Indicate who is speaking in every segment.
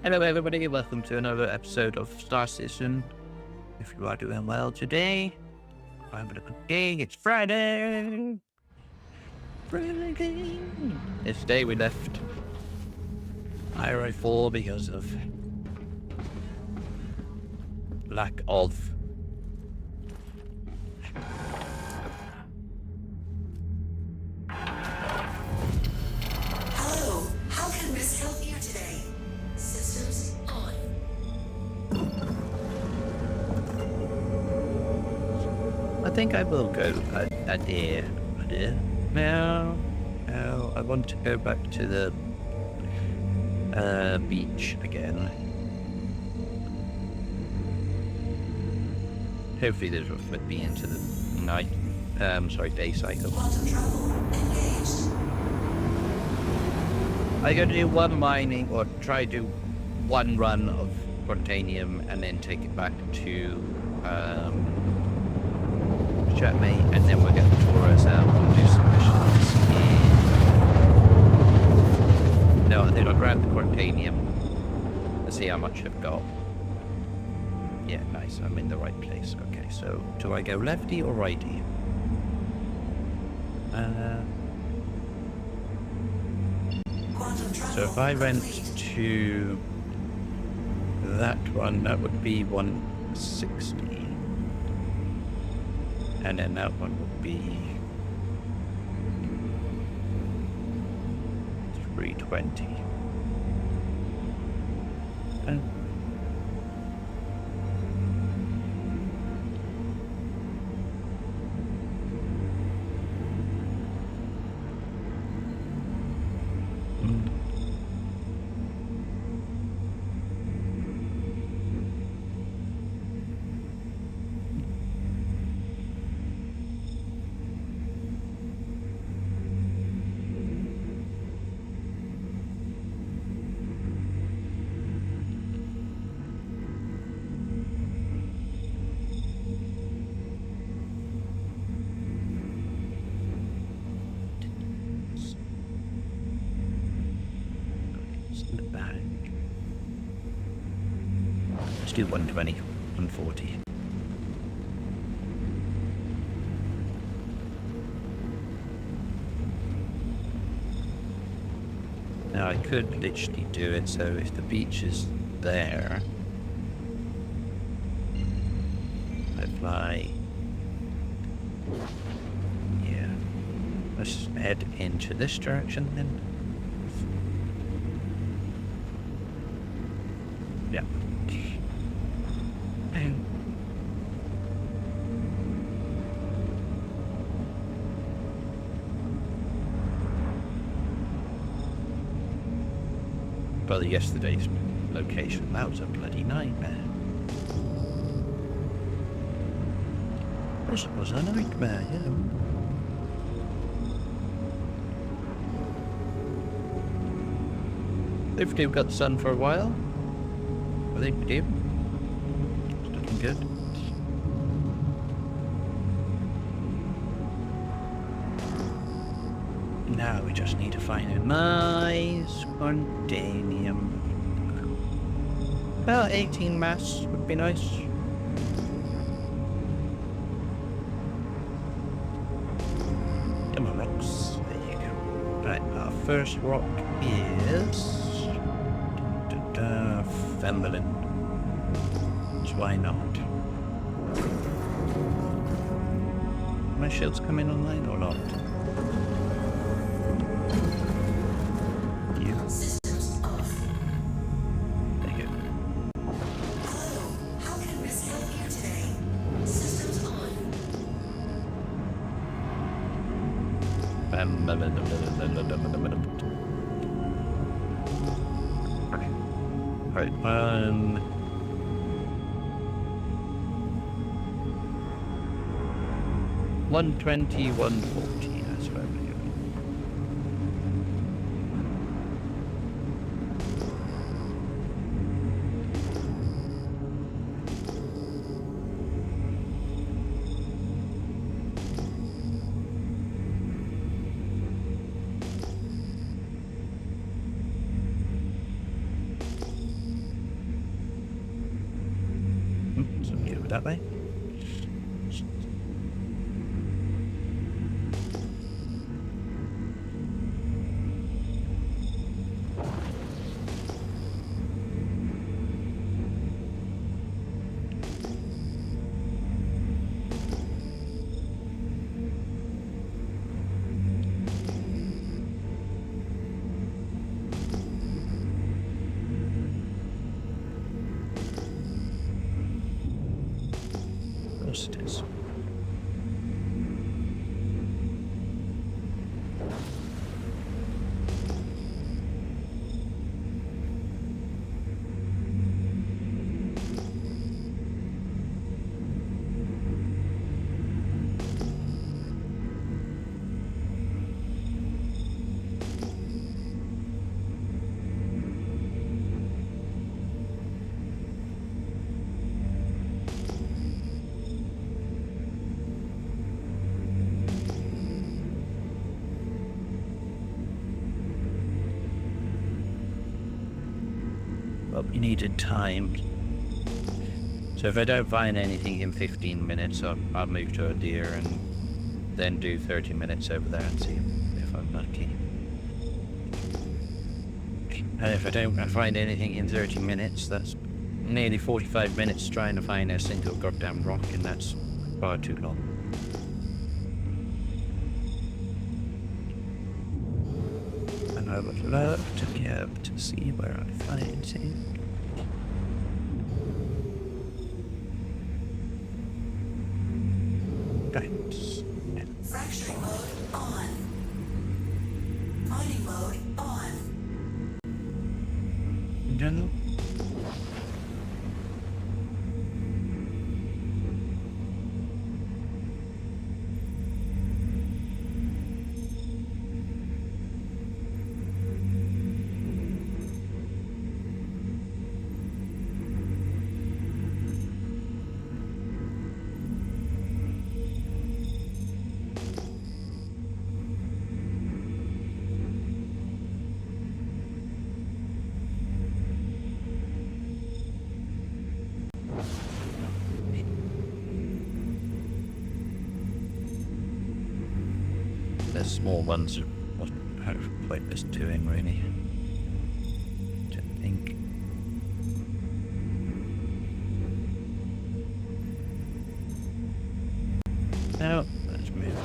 Speaker 1: Hello everybody, welcome to another episode of Star Citizen. If you are doing well today, I'm having a good day. It's Friday. Friday. Yesterday we left IRI 4 because of lack of
Speaker 2: Hello, how can Miss help you today? Systems on.
Speaker 1: I think I will go a day. Now, I want to go back to the beach again. Hopefully this will fit me into the night, day cycle.
Speaker 2: Quantum travel engaged.
Speaker 1: I gotta do one mining, or try to do one run of Quantanium and then take it back to Chatmate, and then we'll get the tours out and do some missions. No, I think I'll grab the Quantanium and see how much I've got. Yeah, nice, I'm in the right place. Okay, so do I go lefty or righty? So if I went to that one, that would be 160. And then that one would be 320. Let's do 120, 140. Now I could literally do it so if the beach is there, I fly. Yeah. Let's head into this direction then. Yeah. Well, yesterday's location, that was a bloody nightmare. This was a nightmare, yeah. Hopefully we've got the sun for a while. I think we do. It's looking good. Now we just need to find a nice Quantanium. Well, 18 mass would be nice. Come on, rocks. There you go. Right, our first rock is Femmelin. So why not? My shield's coming online or not?
Speaker 2: Systems off.
Speaker 1: There you go.
Speaker 2: Hello, how can Miss help you today? Systems on.
Speaker 1: Right, 120, 140, that's where we're going. Over that way. It is. Well, we needed time. So if I don't find anything in 15 minutes, I'll move to a deer and then do 30 minutes over there and see if I'm lucky. And if I don't find anything in 30 minutes, that's nearly 45 minutes trying to find a single goddamn rock, and that's far too long. And I would love to be able to see where I find it. Right.
Speaker 2: Fracturing mode on. Mining mode on.
Speaker 1: General. The small ones are pointless doing, really. Don't think. Now, let's move on.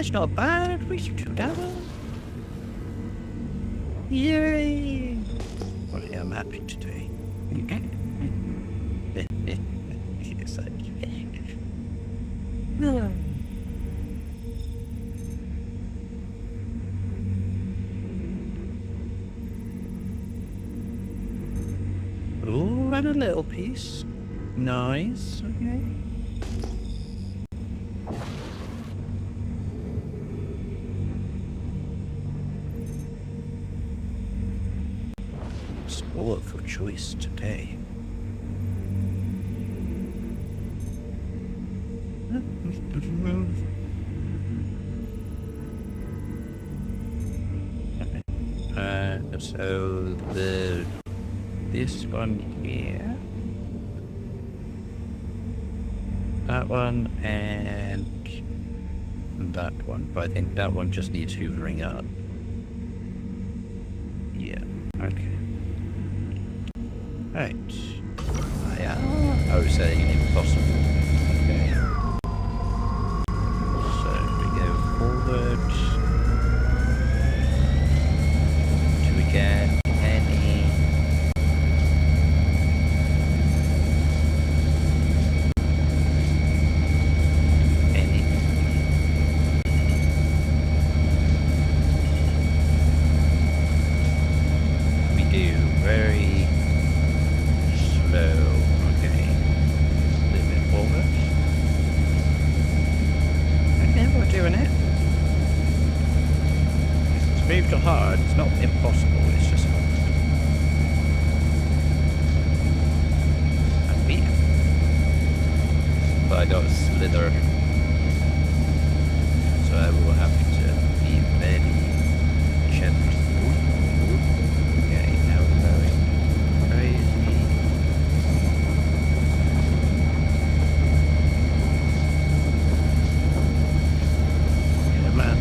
Speaker 1: That's not bad. We should do that one. Yay! Well, yeah, I'm happy today. It's like... Oh, and a little piece. Nice, okay. Sport for choice today. So this one here, that one, and that one, but I think that one just needs hoovering up. Yeah, okay. Right. Yeah. I was saying impossible. Okay. So we go forward. Do we get any? We do very slow. Okay. A little bit forward. Okay, we're doing it. It's moved to hard. It's not impossible. It's just hard. And beat. But I got a slither. So I will have to be very gentle. Okay, now we're going crazy. Yeah, man.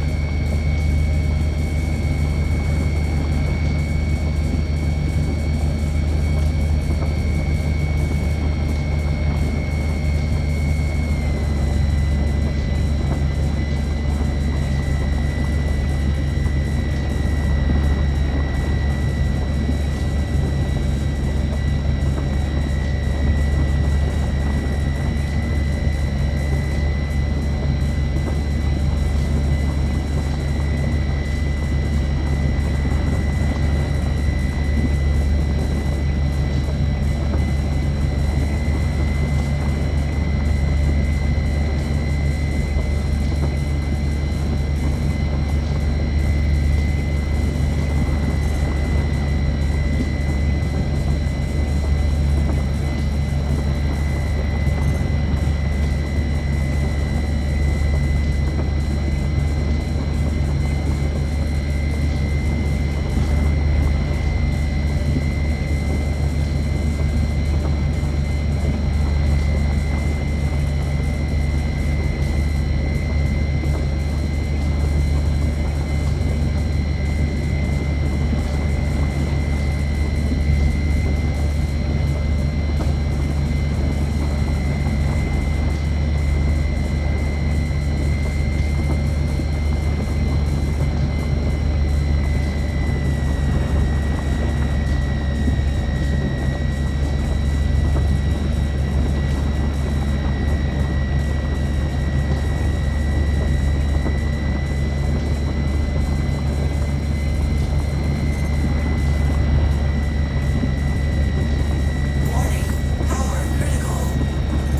Speaker 2: Warning, power critical.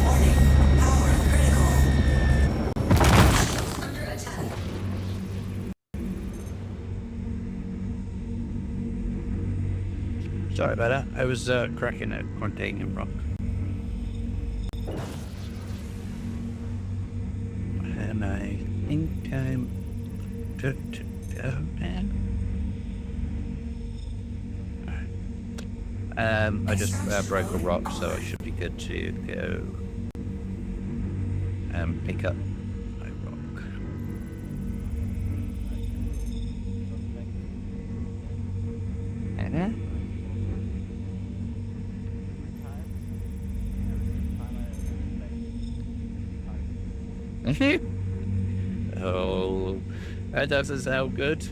Speaker 2: Warning, power critical. Under attack.
Speaker 1: Sorry about that. I was cracking a containing rock. And I think I'm good to go, man. I just broke a rock, so I should be good to go pick up my rock. And oh, That doesn't sound good.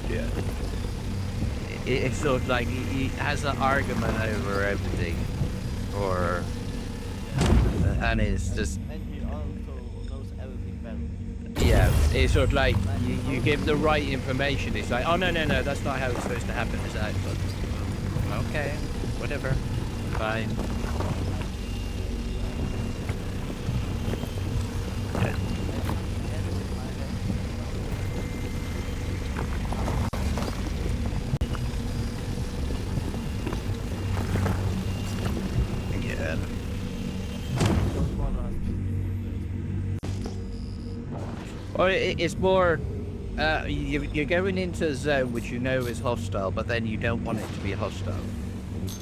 Speaker 3: Yeah.
Speaker 1: It's sort of like he has an argument over everything, or and it's just
Speaker 3: And he also knows everything better.
Speaker 1: yeah. It's sort of like you give the right information. It's like, oh no, that's not how it's supposed to happen. Is that? But okay, whatever, fine. Or it's more, you're going into a zone which you know is hostile, but then you don't want it to be hostile.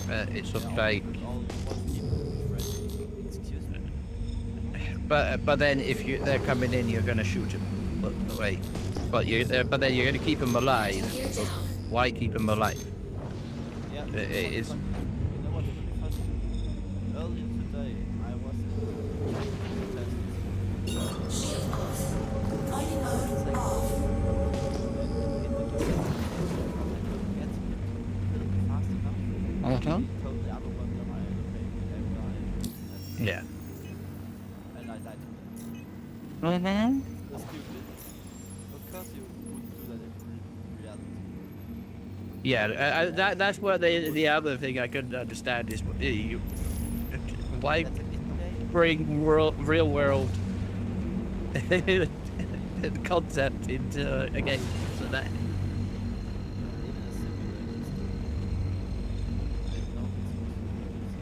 Speaker 1: It's sort of like, but then if they're coming in, you're going to shoot them. But wait, but then you're going to keep them alive. But why keep them alive?
Speaker 3: Yeah,
Speaker 1: It's
Speaker 3: you know what's really funny? Earlier today, I was
Speaker 2: Shield off. Flight mode off.
Speaker 1: uh-huh.
Speaker 3: Told the other one that I
Speaker 1: Yeah.
Speaker 3: and I died.
Speaker 1: Mm-hmm.
Speaker 3: That's stupid. Of course you wouldn't do that in reality.
Speaker 1: Yeah, that's what the other thing I couldn't understand is why.
Speaker 3: That's a in-game.
Speaker 1: bring real world concept into a game. So that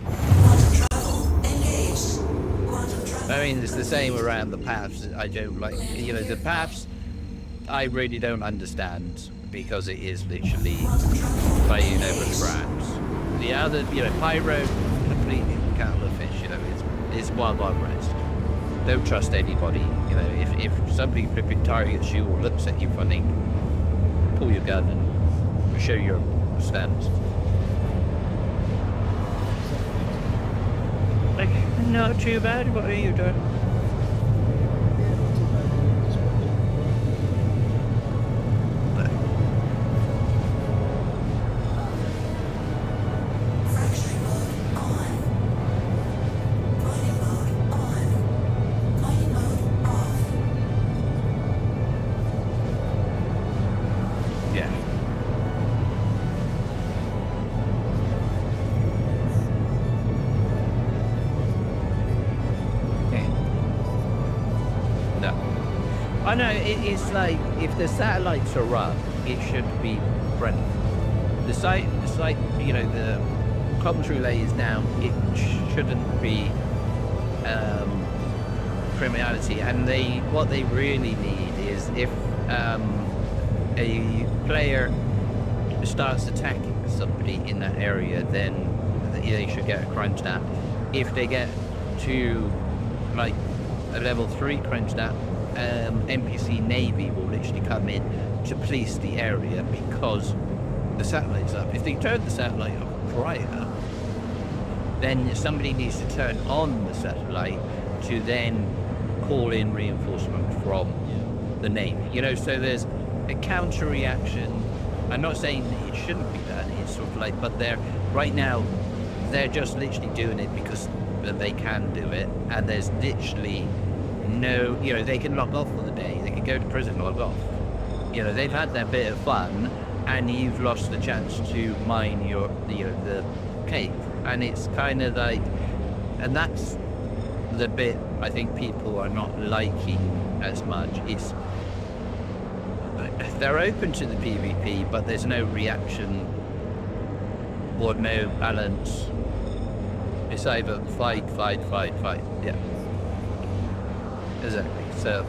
Speaker 2: Quantum travel engaged. Quantum travel.
Speaker 1: I mean, it's the same around the paths. I don't like, you know, the paths I really don't understand because it is literally fighting over scraps. The other, you know, Pyro, completely cattle fish, you know, it's wild west. Don't trust anybody, you know, if somebody flipping targets you or looks at you funny, pull your gun and show your stance. Like, not too bad, what are you doing?
Speaker 2: Fracturing mode on. Mining mode on. Mining mode off.
Speaker 1: Yeah. Okay. No. I know, it's like, if the satellites are up, it should be friendly. The site, you know, the comms relay is down, it shouldn't be criminality. And what they really need is if a player starts attacking somebody in that area, then they should get a crime stat. If they get to like a level 3 crime stat, NPC Navy will literally come in to police the area because the satellite's up. If they turn the satellite off prior, then somebody needs to turn on the satellite to then call in reinforcement from the Navy. You know, so there's a counter reaction. I'm not saying it shouldn't be done. It's sort of like, but right now, they're just literally doing it because they can do it, and there's literally no, you know, they can log off for the day. They can go to prison, log off. You know, they've had their bit of fun, and you've lost the chance to mine the cave. And it's kind of like, and that's the bit I think people are not liking as much. It's they're open to the PvP, but there's no reaction or no balance. It's either fight. Yeah. Exactly. So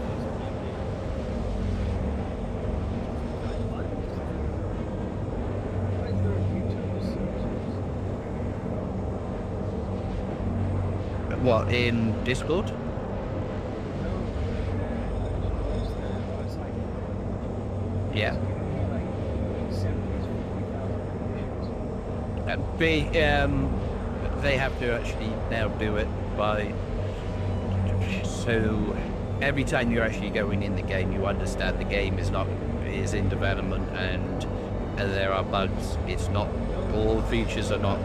Speaker 1: what, in Discord? Yeah. They have to actually now do it by, so every time you're actually going in the game, you understand the game is in development, and there are bugs. It's not, all features are not.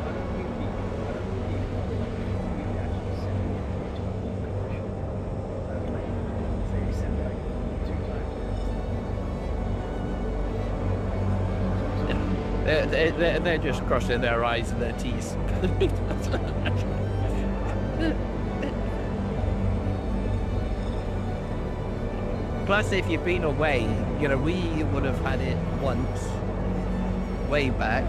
Speaker 1: They're just crossing their I's and their T's. Plus, if you've been away, you know, we would have had it once, way back,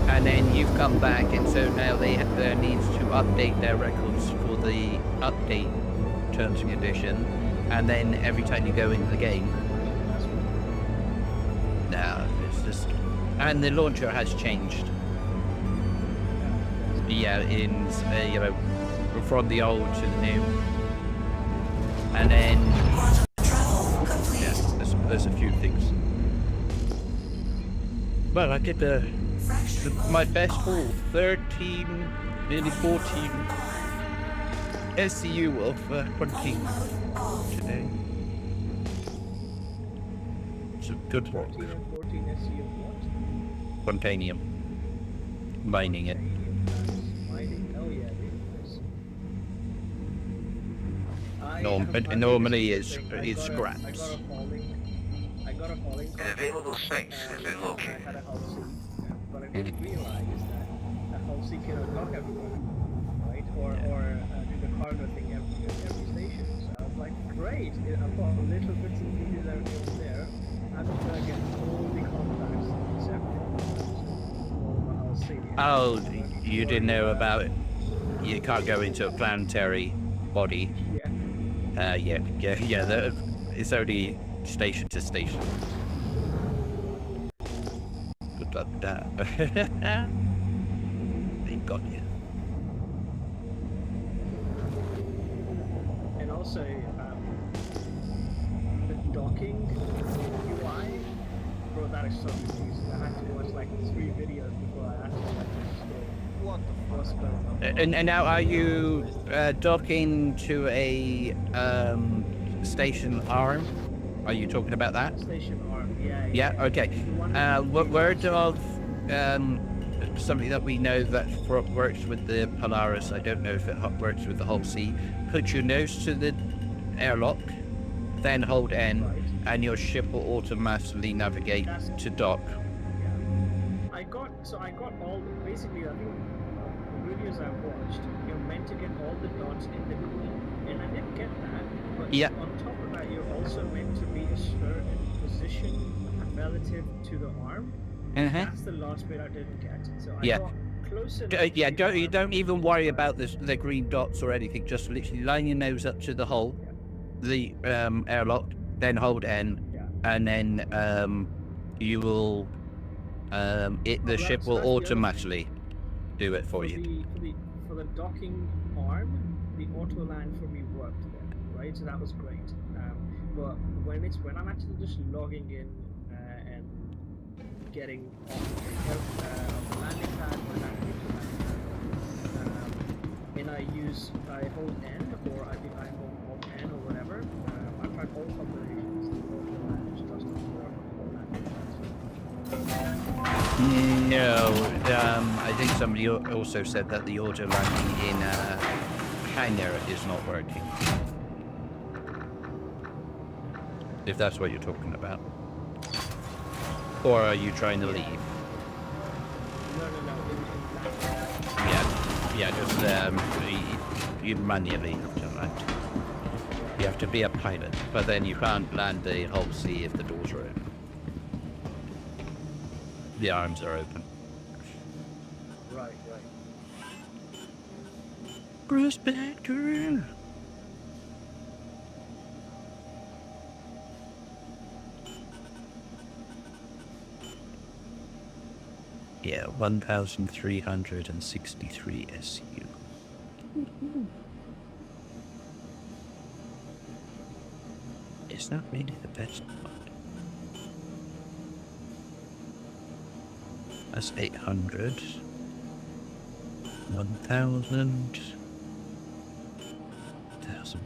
Speaker 1: and then you've come back, and so now there needs to update their records for the update terms and condition, and then every time you go into the game, no, it's just, and the launcher has changed. Yeah, in you know, from the old to the new, and then yeah, there's a few things. Well, I did my best haul, 13, nearly 14 SCU of hunting today. It's a good work.
Speaker 4: 14 SC of what?
Speaker 1: Spontaneum. Mining it.
Speaker 4: Mining. Oh yeah,
Speaker 1: Normally it's scraps.
Speaker 4: I got a falling
Speaker 2: Available space has been located.
Speaker 4: I had a halsey, but I didn't realize that a halsey cannot knock everyone, right? Or cargo thing every station. So I was like, great, I've got little bits and pieces everything there. I'm just gonna get all the contacts except I'll see.
Speaker 1: Oh, you didn't know about it. You can't go into a planetary body.
Speaker 4: Yeah.
Speaker 1: Yeah. It's only station to station. Good luck with that. They got you.
Speaker 4: And also, the docking UI, bro, that is so confusing. I had to watch like 3 videos before I actually understood
Speaker 3: What the
Speaker 4: what's
Speaker 3: fuck?
Speaker 4: going on.
Speaker 1: And now are you docking to a station arm? Are you talking about that?
Speaker 4: Station arm, yeah.
Speaker 1: Yeah, okay. Word of something that we know that works with the Polaris, I don't know if it works with the whole sea. Put your nose to the airlock, then hold N,
Speaker 4: Right.
Speaker 1: and your ship will automatically navigate to dock.
Speaker 4: Yeah. I got all, basically, I think the videos I watched, you're meant to get all the dots in the queen, and I didn't get that, but
Speaker 1: Yeah.
Speaker 4: on top of that, you're also meant to be a certain position relative to the arm. That's the last bit I didn't get. So I
Speaker 1: Yeah.
Speaker 4: got close enough.
Speaker 1: Yeah,
Speaker 4: to the
Speaker 1: you
Speaker 4: arm.
Speaker 1: don't even worry about the green dots or anything. Just literally line your nose up to the hull, the airlock, then hold N,
Speaker 4: Yeah.
Speaker 1: and then you will the ship will
Speaker 4: that's the other thing.
Speaker 1: automatically do it for you.
Speaker 4: For the docking arm, the auto line for me worked there, right? So that was great. But when I'm actually just logging in and getting off the landing pad or landing into landing pad, and I hold N or I hold Alt N or whatever. I've tried all combinations. The auto line just doesn't work on the landing pads.
Speaker 1: No, I think somebody also said that the auto landing in hangar is not working. If that's what you're talking about. Or are you trying to leave?
Speaker 4: No. In landing pad.
Speaker 1: Yeah, just you manually have to land. You have to be a pilot, but then you can't land the whole sea if the doors are open. The arms are open.
Speaker 4: Right.
Speaker 1: Prospector. Yeah, 1,363 SU. It's not really the best one. That's 800. 1,000. 1,000.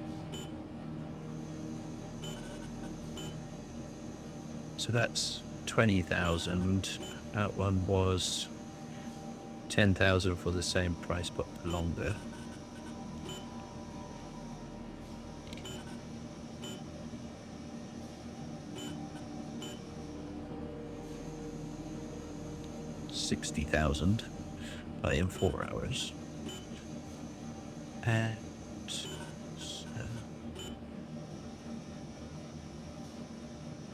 Speaker 1: So that's 20,000. That one was 10,000 for the same price, but longer. $60,000 in 4 hours. And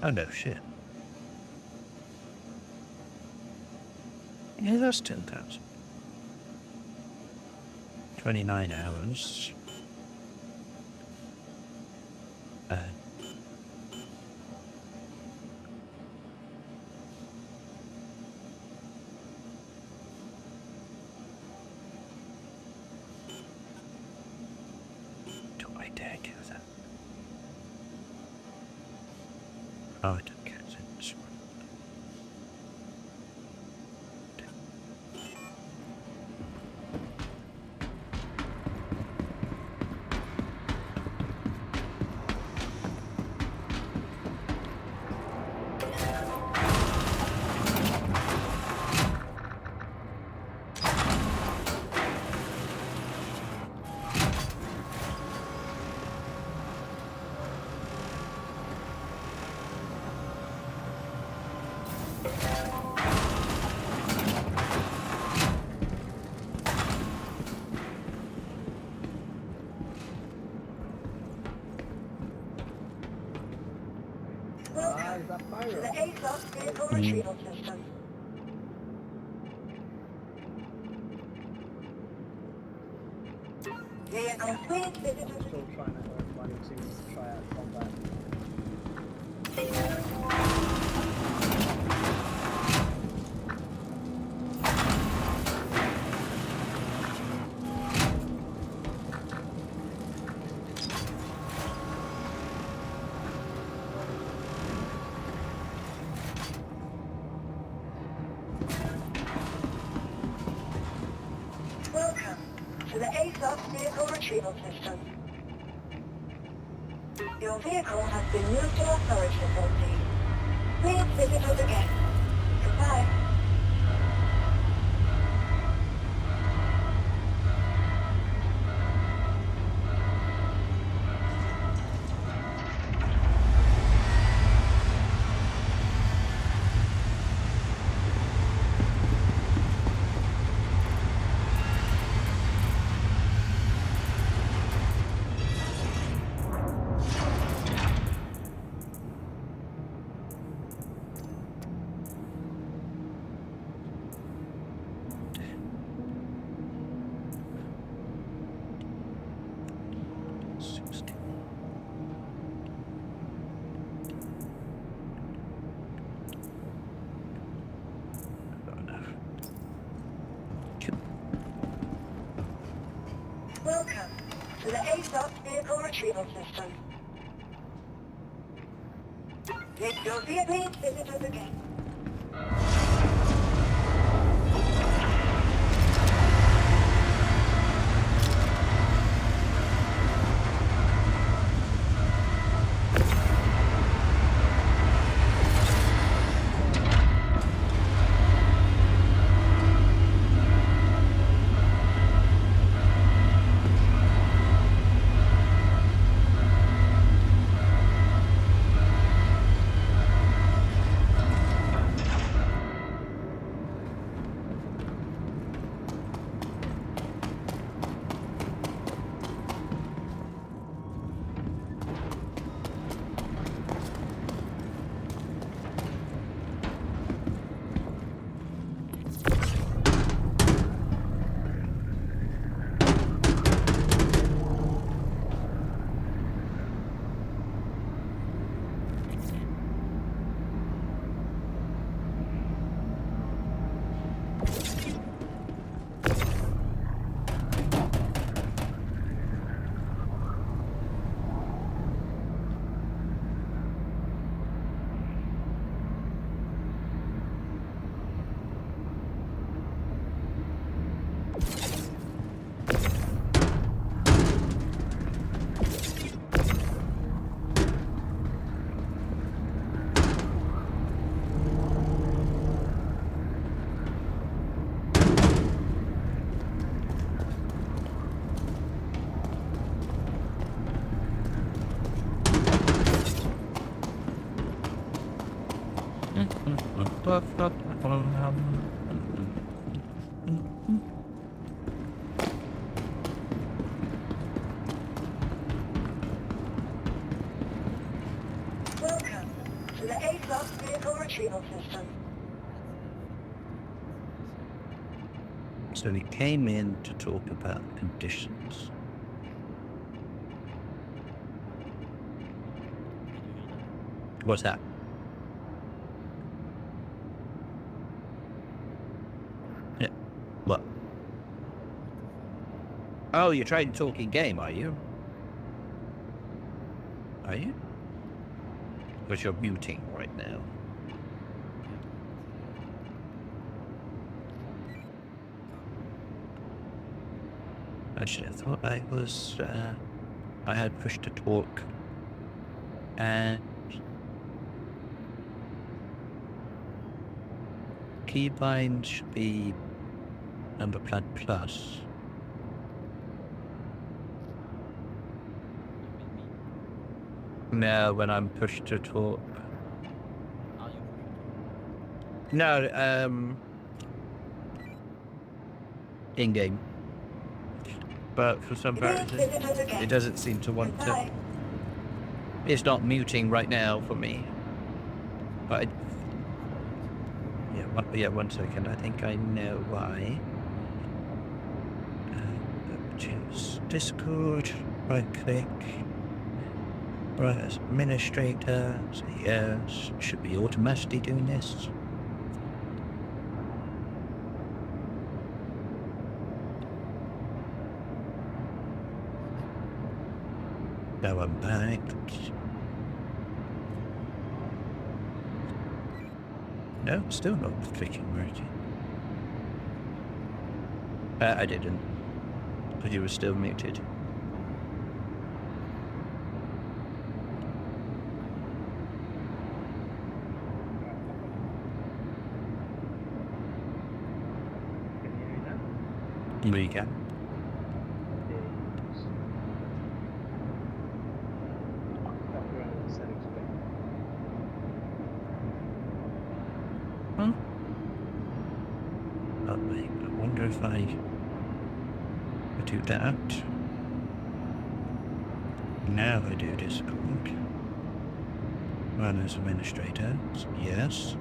Speaker 1: oh no, shit. Yeah, that's 10,000. 29 hours. Do I dare do that? Oh, I don't get it.
Speaker 2: to the
Speaker 4: Pyro.
Speaker 2: Aegis vehicle retrieval system. Vehicle please visit
Speaker 4: I'm still trying to earn money to try out combat.
Speaker 2: Welcome to the Aegis vehicle retrieval system. Your vehicle has been moved to our storage facility. Please visit us again. Goodbye. Welcome to the Aegis vehicle retrieval system. Your vehicle, please visit us again. Welcome to the Aegis vehicle retrieval system.
Speaker 1: So he came in to talk about conditions. What's that? Yeah. What? Oh, you're trying to talk in game, are you? Are you? Because you're muting right now. Actually, I thought I was, I had pushed to talk. And keybind should be number pad plus. No, when I'm pushed to talk.
Speaker 3: Are you
Speaker 1: No, in game. But for some
Speaker 2: Please
Speaker 1: reason,
Speaker 2: visit us again.
Speaker 1: it doesn't seem to want to.
Speaker 2: Goodbye.
Speaker 1: It's not muting right now for me. But yeah, 1 second. I think I know why. Choose Discord. Right click. Right as administrator. So yes, should be automatically doing this. Now I'm back. No, still not clicking working. I didn't. But you were still muted.
Speaker 4: Can you hear me now?
Speaker 1: We can. I wonder if I do that. Now I do Discord. Run as administrator. Yes.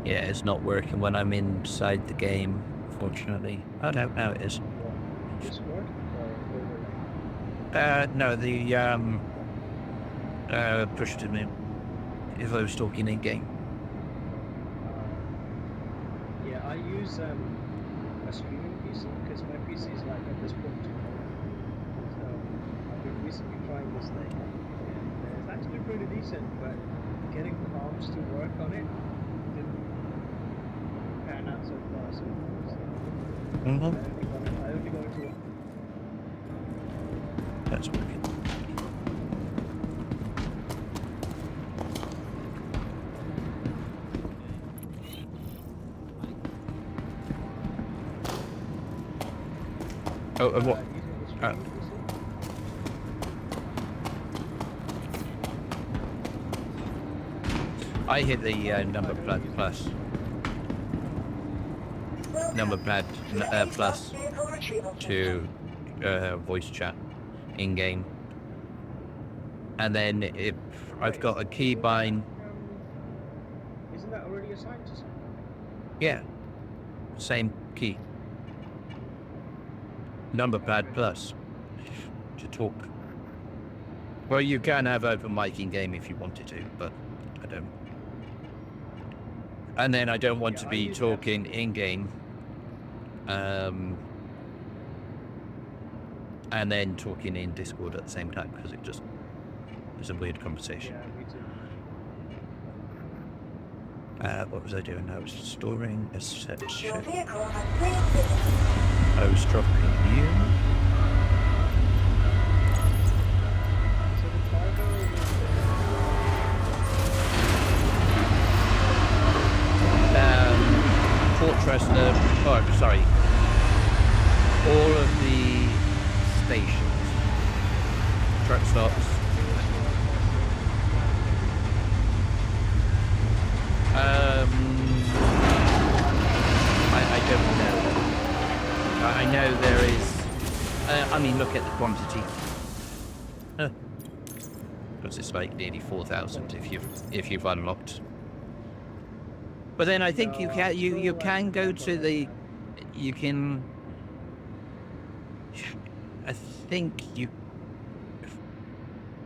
Speaker 1: Yeah, it's not working when I'm inside the game, fortunately. Oh no, now it is.
Speaker 4: Discord or overlay?
Speaker 1: No, the push to me if I was talking in game.
Speaker 4: Yeah, I use a streaming PC because my PC is like at this point too old. So I've been recently trying this thing, and it's actually pretty decent, but getting comms to work on it didn't pan out so far. So I only got it to work.
Speaker 1: That's working. Oh, what?
Speaker 4: Using the
Speaker 1: Oh.
Speaker 4: streaming PC.
Speaker 1: I hit the number pad plus. Number pad plus to voice chat in game. And then if I've got a keybind,
Speaker 4: Isn't that already assigned to someone?
Speaker 1: yeah, same key. Number pad plus to talk. Well, you can have open mic in game if you wanted to, but I don't. And then I don't want
Speaker 4: Yeah,
Speaker 1: to
Speaker 4: I
Speaker 1: be
Speaker 4: use
Speaker 1: talking in game, and then talking in Discord at the same time because it just is a weird conversation.
Speaker 4: Yeah, me too.
Speaker 1: What was I doing? I was storing a set
Speaker 2: Your
Speaker 1: ship.
Speaker 2: vehicle has reactivated.
Speaker 1: I was dropping you.
Speaker 4: So the cargo
Speaker 1: Fortress, sorry. All of the stations. Truck stops. I don't know. I know there is. I mean, look at the quantity. Because it's like nearly 4,000 if you've unlocked. But then I think you can go to the. You can. I think you.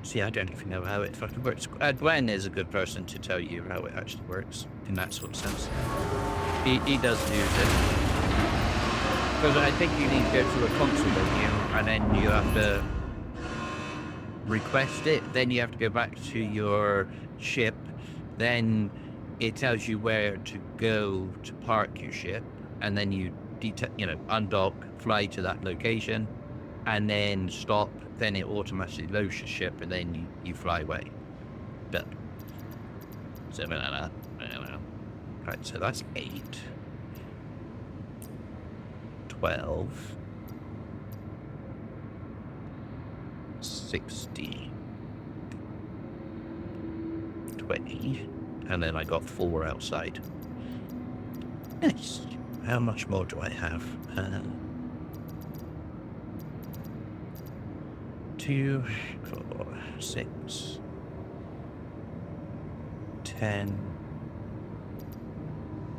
Speaker 1: See, I don't even know how it fucking works. Gwen is a good person to tell you how it actually works in that sort of sense. He does use it. Because I think you need to go to a console menu and then you have to request it. Then you have to go back to your ship. Then it tells you where to go to park your ship. And then you undock, fly to that location, and then stop. Then it automatically loads your ship, and then you fly away. But something like that. I don't know. Right, so that's 8, 12, 60, 20, and then I got 4 outside. Nice. How much more do I have? 2, 4, 6, 10,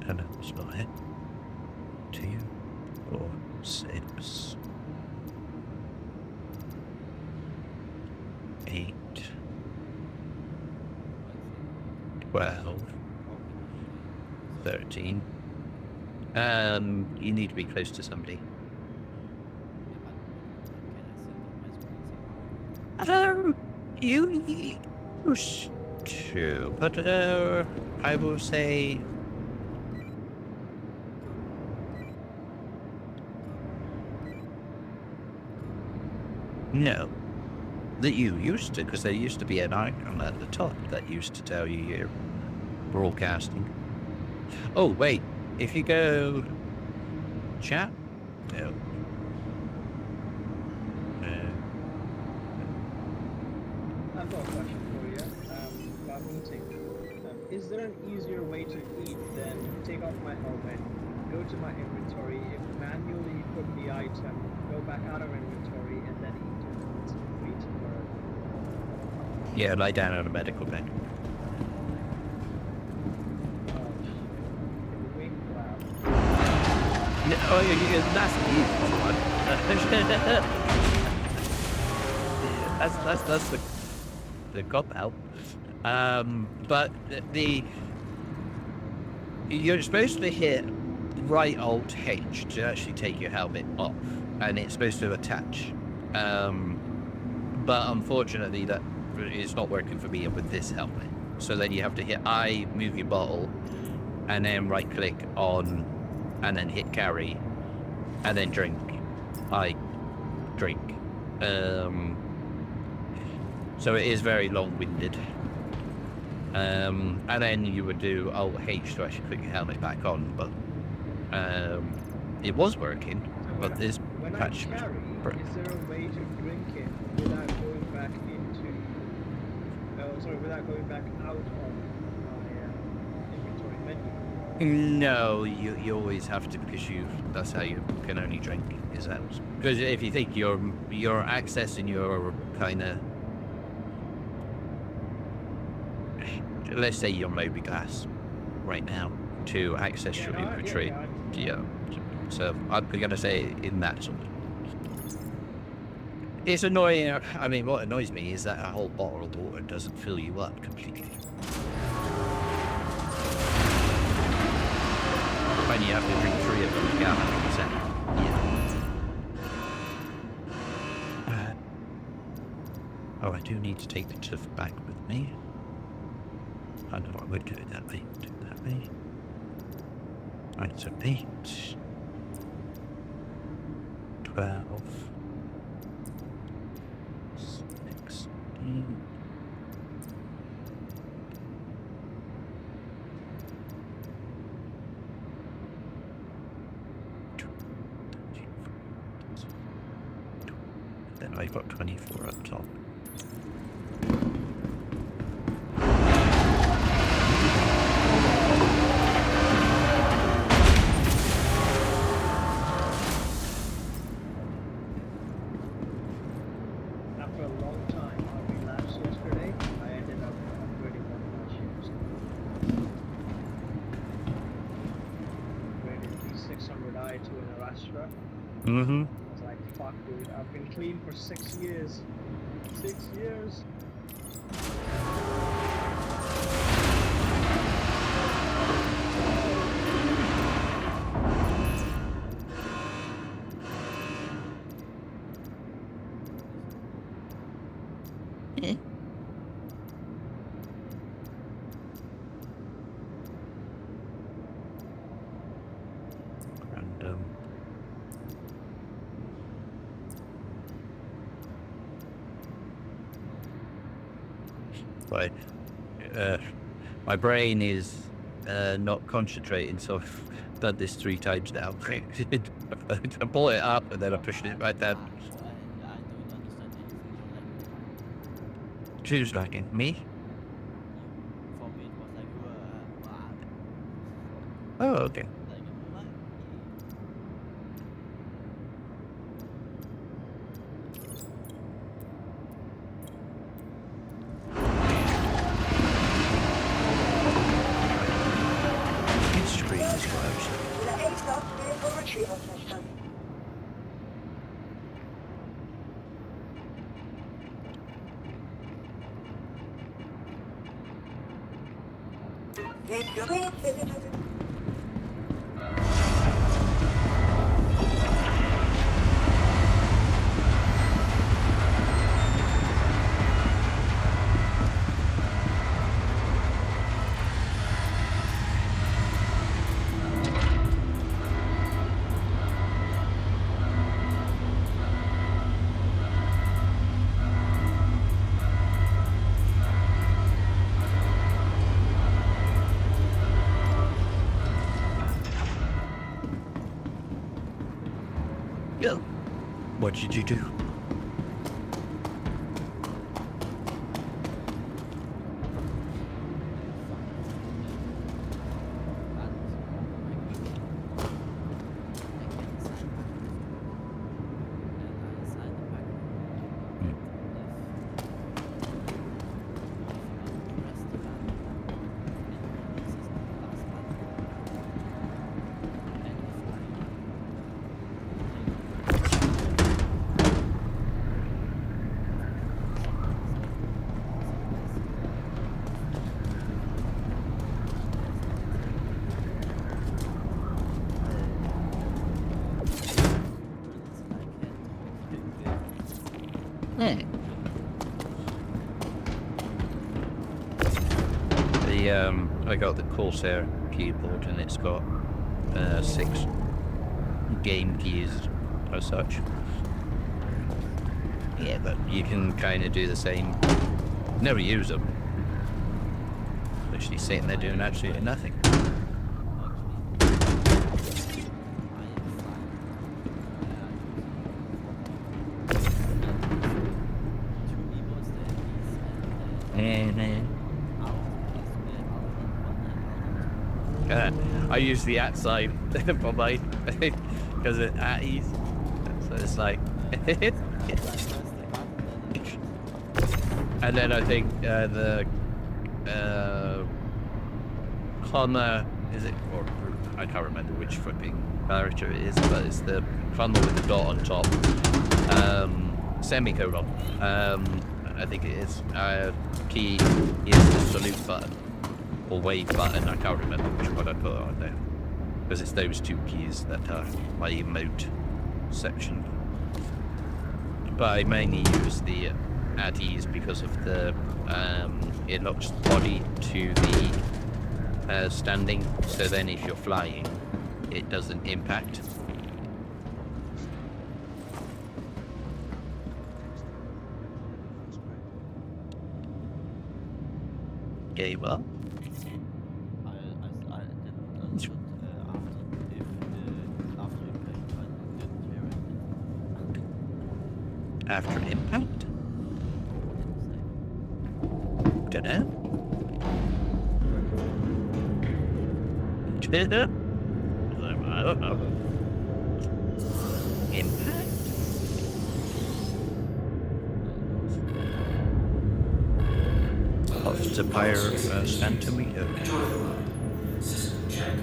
Speaker 1: and that's not it. 2, 4, 6, 8, 12, 13. You need to be close to somebody. You used to, but I will say no. That you used to, because there used to be an icon at the top that used to tell you you're broadcasting. Oh wait, if you go chat, no.
Speaker 4: I've got a question for you about eating. Is there an easier way to eat than take off my helmet, go to my inventory, manually put the item, go back out of inventory, and then eat it? It's complete, or...
Speaker 1: Yeah, lie down on a medical bed. No, oh, that's the easy one. That's the cop out. But you're supposed to hit right Alt H to actually take your helmet off, and it's supposed to attach. But unfortunately, that is not working for me with this helmet. So then you have to hit I, move your bottle, and then right click on, and then hit carry, and then drink. I drink. So it is very long-winded. And then you would do Alt H to actually put your helmet back on, but it was working.
Speaker 4: So
Speaker 1: but this
Speaker 4: when
Speaker 1: patch
Speaker 4: I carry,
Speaker 1: was
Speaker 4: is there a way to drink it without going back into... without going back out of my inventory menu?
Speaker 1: No, you always have to, because that's how you can only drink, is out. Because if you think you're accessing your kind of, let's say your mobiGlas right now to access your inventory. Yeah. So I'm gonna say in that sort of. It's annoying. I mean, what annoys me is that a whole bottle of water doesn't fill you up completely. When you have to drink 3 of them to get 100%. Yeah. Oh, I do need to take the stuff back with me. I know I would do it that way. Do it that way. Right, so 8, 12, 16. Then I've got 24 up top.
Speaker 4: After a long time, I relapsed yesterday. I ended up upgrading one of my ships. Upgraded the 600i to an Arastra.
Speaker 1: Mm-hmm.
Speaker 4: I was like, fuck dude, I've been clean for 6 years. 6 years.
Speaker 1: Random. Right. My brain is not concentrating, so I've done this 3 times now. I pull it up and then I push it right down.
Speaker 3: I don't understand anything.
Speaker 1: Who's lagging? Me?
Speaker 3: For me, it was like, wow.
Speaker 1: Oh, okay.
Speaker 3: Like, what?
Speaker 1: His screen is closed.
Speaker 2: The A-Stop vehicle retrieval system. Please visit us.
Speaker 1: Bill, what did you do? I got the Corsair keyboard and it's got 6 game keys as such. Yeah, but you can kind of do the same. Never use them. Literally sitting there doing absolutely nothing. I use the at sign for my because it's at ease, so it's like and then I think the comma is it, or I can't remember which flipping character it is, but it's the comma with the dot on top, semicolon, I think it is, key is the salute button or wave button. I can't remember which one I put on there, because it's those 2 keys that are my emote section. But I mainly use the at ease because of the it locks the body to the standing, so then if you're flying it doesn't impact. Okay, well,
Speaker 3: I didn't understood after impact, I didn't hear it.
Speaker 1: after impact? Dunno. I don't know. Impact? Oh, it's a fire centimeter.
Speaker 5: System check.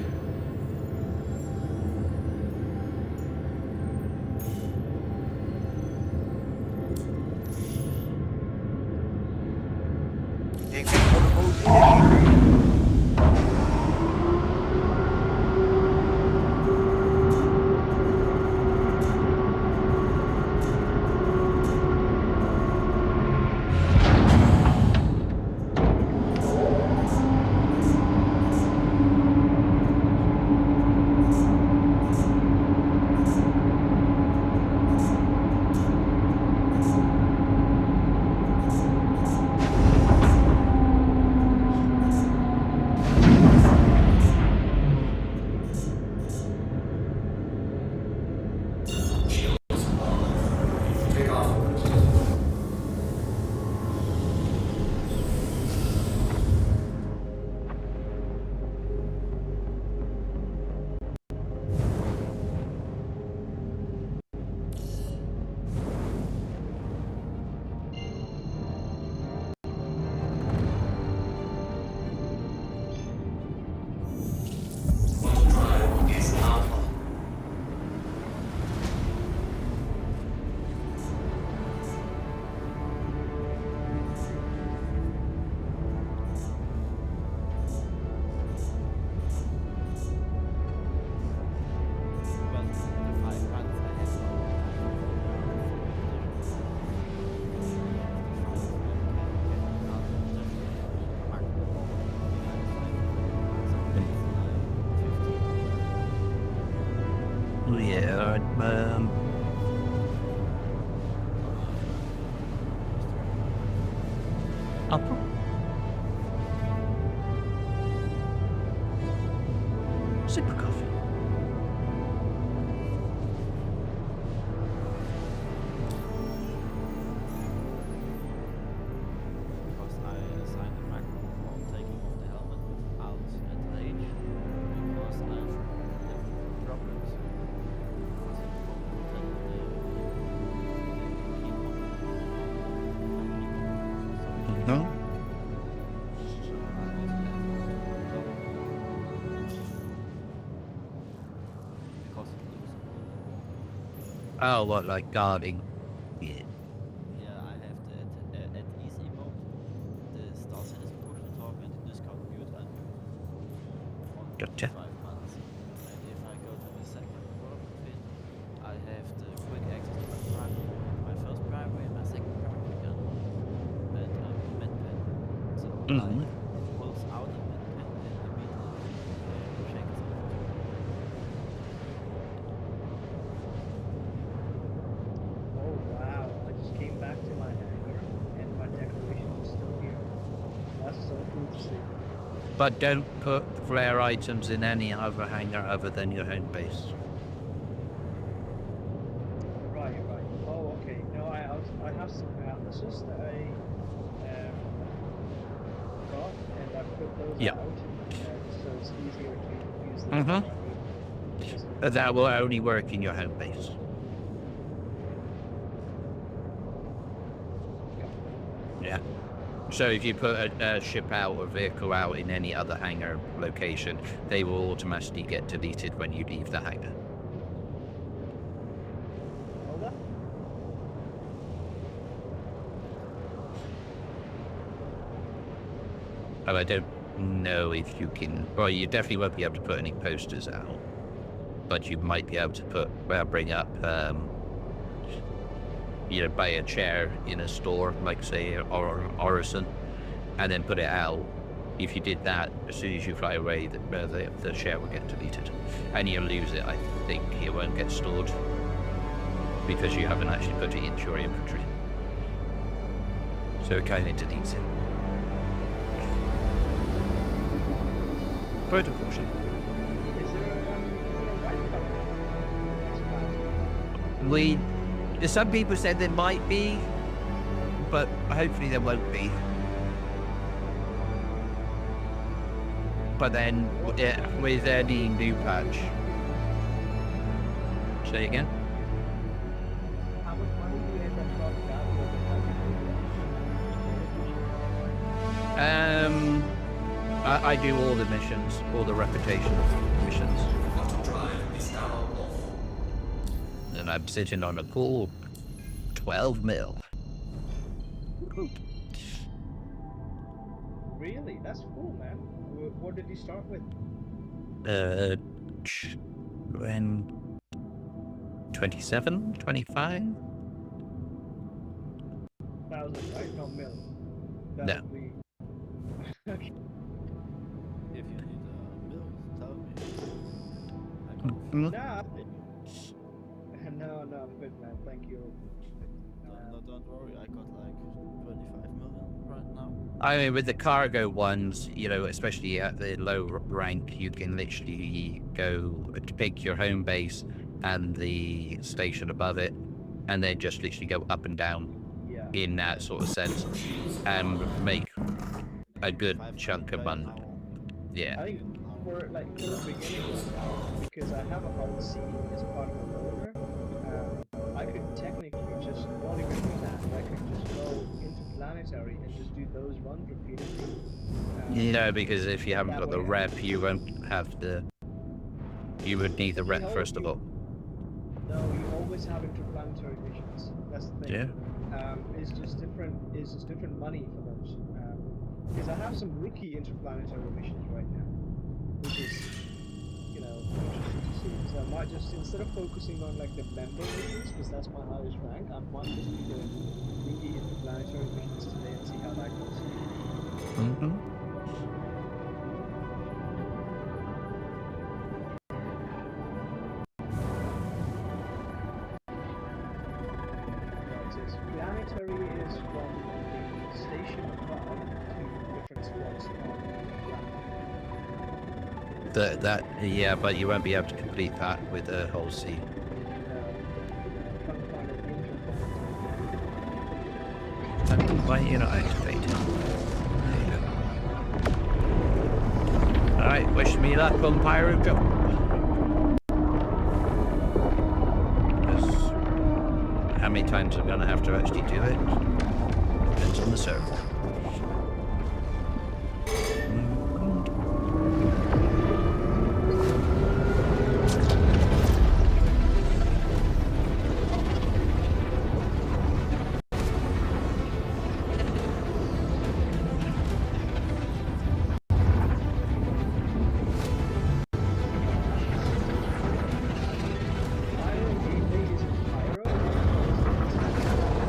Speaker 1: Yeah, Upper. Super coffee.
Speaker 3: Because I assigned a macro for taking off the helmet without at age because I have problems. Because it won't protect the keyboard.
Speaker 1: No. Oh, what, like guarding? Yeah.
Speaker 3: Yeah, I have the at easy mode. The star citizen push the talk and the discount mute and on
Speaker 1: Gotcha.
Speaker 3: 5 months. And if I go to the second work fit, I have the quick access to my first primary and my second primary gun. And med pen. So
Speaker 1: Mhm.
Speaker 3: it pulls out a med pen and immediately shakes it.
Speaker 4: Oh wow, I just came back to my hangar and my decoration is still here. That's so cool to see.
Speaker 1: But don't put flare items in any other hangar other than your home base.
Speaker 4: Right. Oh, okay. No, I have some atlases that I got, and I put those
Speaker 1: Yeah.
Speaker 4: out, so it's easier to use them.
Speaker 1: Mhm.
Speaker 4: Just-
Speaker 1: That will only work in your home base. Yeah. So if you put a ship out or vehicle out in any other hangar location, they will automatically get deleted when you leave the hangar.
Speaker 4: Hold up.
Speaker 1: Oh, I don't know if you can. Well, you definitely won't be able to put any posters out, but you might be able to bring up, buy a chair in a store, like say, or Orison, and then put it out. If you did that, as soon as you fly away, the chair will get deleted, and you'll lose it. I think it won't get stored because you haven't actually put it into your inventory, so it kind of deletes it. Word of caution.
Speaker 4: Is there a white color?
Speaker 1: Some people said there might be, but hopefully there won't be. But then, with any new patch. Say again?
Speaker 4: How much money do you end up talking about with
Speaker 1: I do all the missions, all the reputation missions.
Speaker 5: Auto drive is now off.
Speaker 1: And I'm sitting on a cool 12 mil.
Speaker 4: Really? That's cool, man. What did you start with?
Speaker 1: When 27, 25?
Speaker 4: 1,000, right? No, mil.
Speaker 1: No.
Speaker 4: That would be... Okay.
Speaker 3: If you need a mill, tell me. I got
Speaker 1: Mm.
Speaker 4: Nah. No, I'm good, man. Thank you.
Speaker 3: No, don't worry. I got like 25 million right now.
Speaker 1: I mean, with the cargo ones, especially at the low rank, you can literally go pick your home base and the station above it, and then just literally go up and down
Speaker 4: Yeah.
Speaker 1: in that sort of sense, and make a good chunk of money. Yeah.
Speaker 4: I think for the beginning, because I have a hard C as part of the loader, I could technically just not even do that. I could just go into planetary and just do those runs repeatedly.
Speaker 1: Because if you haven't got the rep, you won't have the. You would need the rep first of all.
Speaker 4: No, you always have interplanetary missions. That's the thing.
Speaker 1: Yeah.
Speaker 4: It's just different. It's just different money for those. Because I have some rookie interplanetary missions right now, which is, interesting to see. So I might just, instead of focusing on like the member missions, because that's my highest rank, I might just be doing rookie interplanetary missions today and see how that goes.
Speaker 1: Mm-hmm. Yeah, but you won't be able to complete that with the whole sea. Why are you not activated? Alright, wish me luck on Pyro Jump. How many times I'm gonna have to actually do it depends on the server.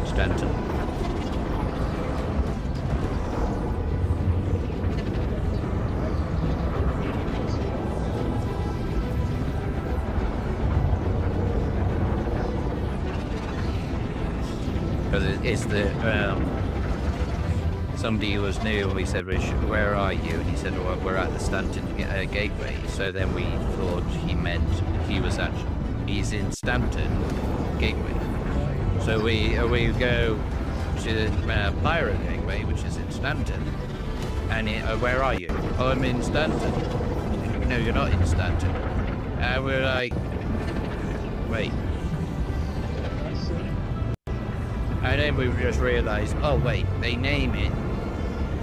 Speaker 1: Stanton. Because it's the somebody who was new and we said, Rich, where are you? And he said, well, we're at the Stanton gateway. So then we thought he meant he's in Stanton gateway. So we go to the Pirate gateway, which is in Stanton. And where are you? Oh, I'm in Stanton. No, you're not in Stanton. And we're like, wait. And then we just realised, oh wait, they name it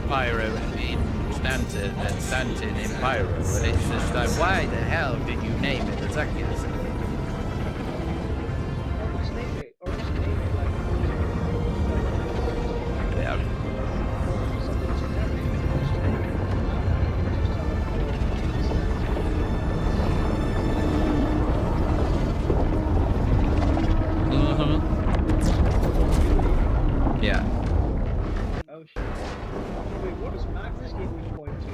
Speaker 1: Pyro in Stanton and Stanton in Pyro. And it's just like, why the hell did you name it exactly the same? Yeah. Yeah.
Speaker 4: Oh shit. Wait, what does Magnus gateway point to?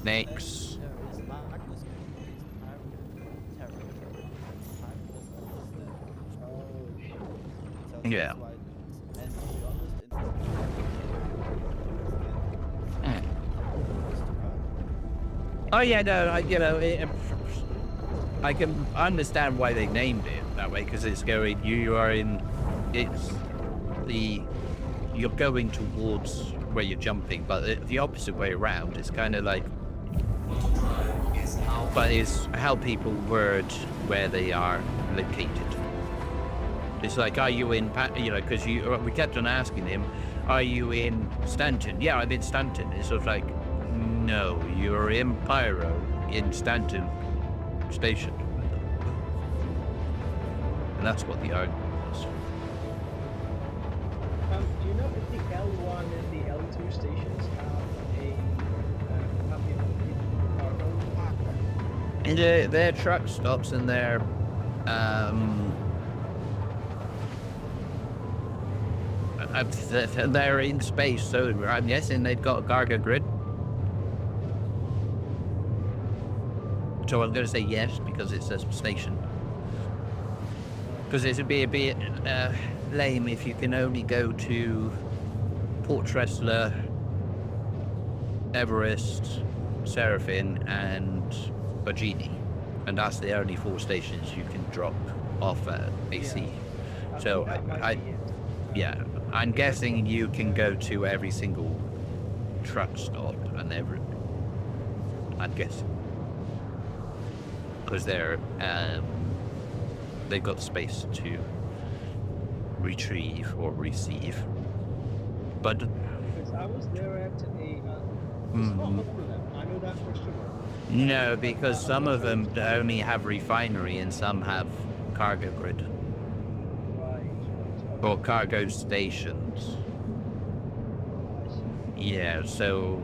Speaker 1: Next.
Speaker 3: There is Magnus gateway,
Speaker 4: Oh shit.
Speaker 1: Yeah.
Speaker 3: And to be honest,
Speaker 1: Oh yeah, no, I can understand why they named it that way, because it's going, you're going towards where you're jumping, but the opposite way around, it's kind of like, but it's how people word where they are located. It's like, are you in, because we kept on asking him, are you in Stanton? Yeah, I'm in Stanton. It's sort of like, no, you're in Pyro, in Stanton Station. And that's what the argument was.
Speaker 4: Do you know if the L1 and the L2 stations have a
Speaker 1: And their truck stops and they're they're in space, so I'm guessing they've got a cargo grid. So I'm going to say yes because it's a station. Because it would be a bit lame if you can only go to Port Tressler, Everest, Seraphin, and Bajini, and that's the only 4 stations you can drop off at AC.
Speaker 4: Yeah.
Speaker 1: So yeah, I'm guessing you can go to every single truck stop and every. I'm guessing because they've got space to retrieve or receive. But
Speaker 4: because I was there at a. It's not all of them. I know that for sure.
Speaker 1: no, because some of them only have refinery and some have cargo grid
Speaker 4: Right.
Speaker 1: or cargo stations.
Speaker 4: I see.
Speaker 1: Yeah, so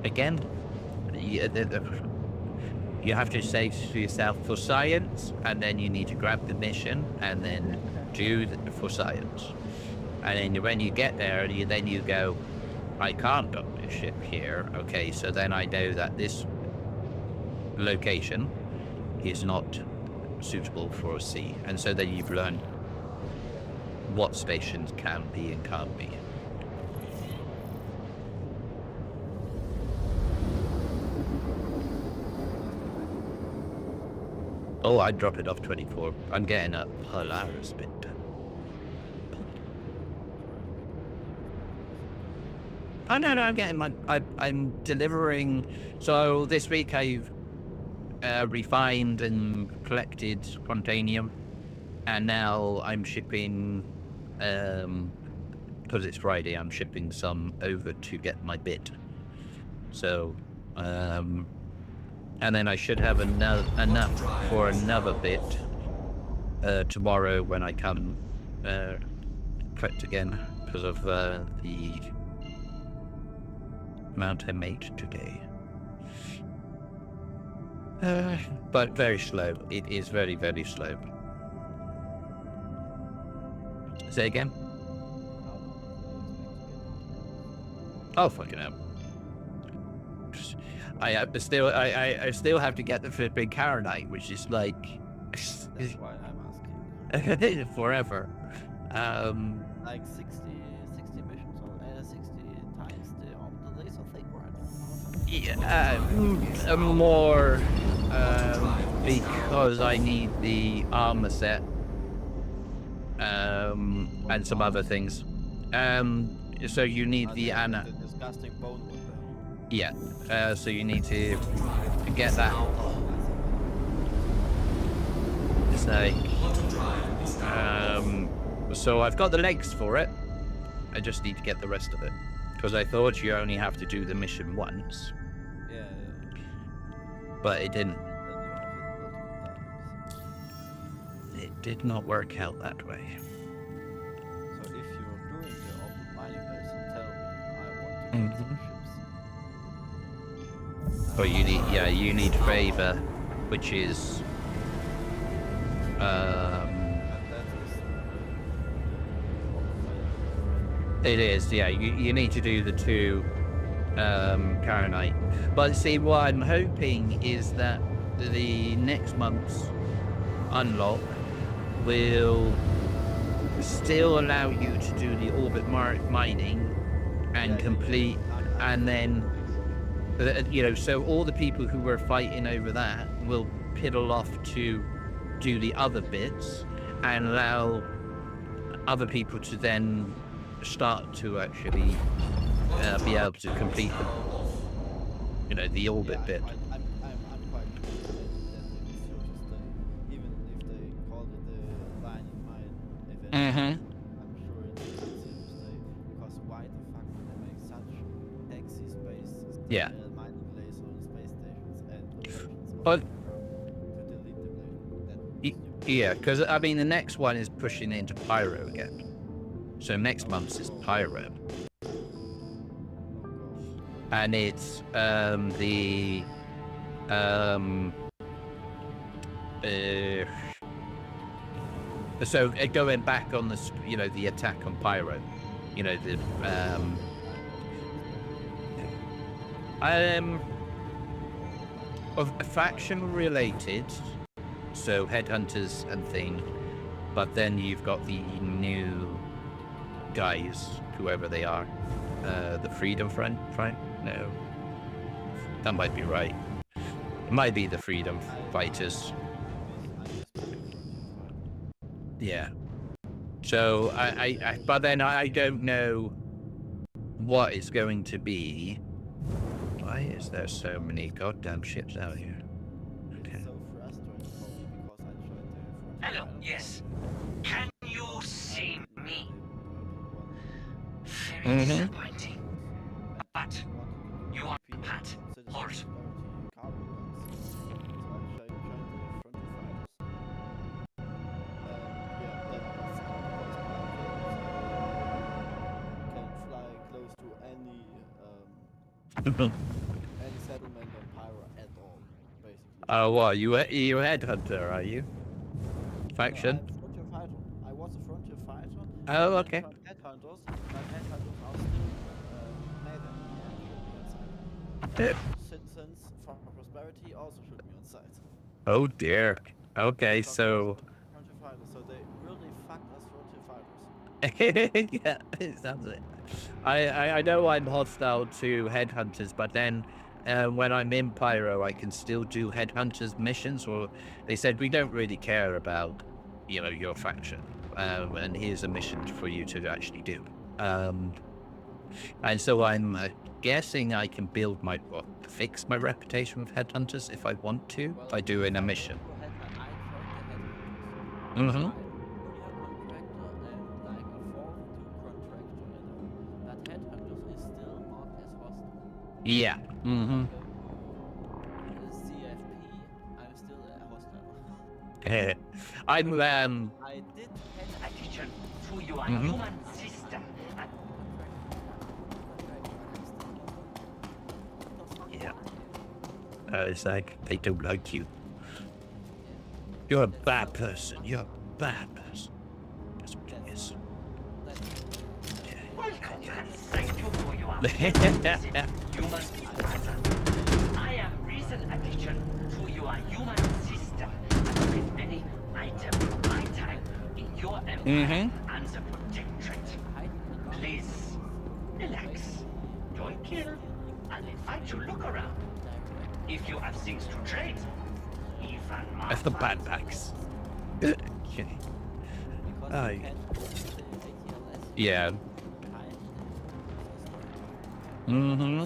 Speaker 1: again, you have to say to yourself for science, and then you need to grab the mission and then do for science. And then when you get there, then you go, I can't dock this ship here. Okay, so then I know that this location is not suitable for a sea. And so then you've learned what stations can be and can't be. Oh, I'd drop it off 24. I'm getting a Polaris bit. Oh no, I'm getting my. I'm delivering. So this week I've refined and collected Quantanium, and now I'm shipping. Because it's Friday, I'm shipping some over to get my bit. So, and then I should have enough for another bit tomorrow when I come collect again because of the amount I made today. But very slow. It is very, very slow. Say again? Oh, fucking hell. I still have to get the flipping Carrack, which is like
Speaker 3: That's why I'm asking.
Speaker 1: forever.
Speaker 3: Like 60 missions or 60 times the orbital laser thing, right?
Speaker 1: Yeah, more because I need the armor set and some other things. So you need the
Speaker 3: The disgusting bone wood there.
Speaker 1: yeah. So you need to get that. It's like so I've got the legs for it. I just need to get the rest of it because I thought you only have to do the mission once,
Speaker 3: Yeah.
Speaker 1: but it didn't.
Speaker 3: Then you have it multiple times.
Speaker 1: It did not work out that way.
Speaker 3: So if you're doing the open mining base, tell me. I want to get some ships.
Speaker 1: But you need favor, which is
Speaker 3: And that is
Speaker 1: it is, yeah. You need to do the 2 Carrack. But see, what I'm hoping is that the next month's unlock will still allow you to do the orbit mining and complete, and then so all the people who were fighting over that will piddle off to do the other bits and allow other people to then start to actually be able to complete the orbit bit.
Speaker 3: I'm quite confident that it is just even if they called it the line in mine event, I'm sure it is stay because why the fuck would they make such Aegis-based
Speaker 1: Yeah.
Speaker 3: mining laser space stations and locations
Speaker 1: But
Speaker 3: to delete them later? That
Speaker 1: yeah, because I mean the next one is pushing into Pyro again. So next month's is Pyro. And it's so going back on the the attack on Pyro, of faction related, so headhunters and thing, but then you've got the new guys, whoever they are, the Freedom Front. No, that might be right. It might be the Freedom Fighters. Yeah. So but then I don't know what it's going to be. Why is there so many goddamn ships out here? Okay.
Speaker 3: so frustrating for me because I tried to.
Speaker 5: Hello, yes. Can you see me? Very disappointing. But you are Pat Holt.
Speaker 3: Can fly close to any settlement on Pyro at all, basically.
Speaker 1: Oh, what? You a headhunter, are you? Faction?
Speaker 3: No, I'm frontier fighter. I was a frontier fighter.
Speaker 1: Oh,
Speaker 3: and
Speaker 1: okay.
Speaker 3: then headhunters, but headhunters are still made inside. Citizens from Prosperity also shoot me on sight.
Speaker 1: Oh dear. Okay, so
Speaker 3: Frontier fighters, so they really fucked us frontier fighters.
Speaker 1: yeah, it sounds it. I know I'm hostile to headhunters, but then when I'm in Pyro, I can still do headhunters missions, or they said we don't really care about, you know, your faction, and here's a mission for you to actually do. And so I'm guessing I can build my, well, fix my reputation with headhunters if I want to by doing a mission. Mm-hmm. Yeah. Mm-hmm.
Speaker 3: CFP, I'm still a hostile.
Speaker 1: I'm
Speaker 3: I did
Speaker 5: Addition to your
Speaker 1: Mhm.
Speaker 5: human system.
Speaker 1: yeah. It's like they don't like you. You're a bad person. You're a bad person. That's what it is.
Speaker 5: Welcome and thank you for your human. I am recent addition to your human system and with many items from my time in your empire and the protectorate. Please relax, don't kill, and invite you look around. If you have things to trade, even more.
Speaker 1: That's the bad backs. Okay. Aye. Yeah. Mm-hmm.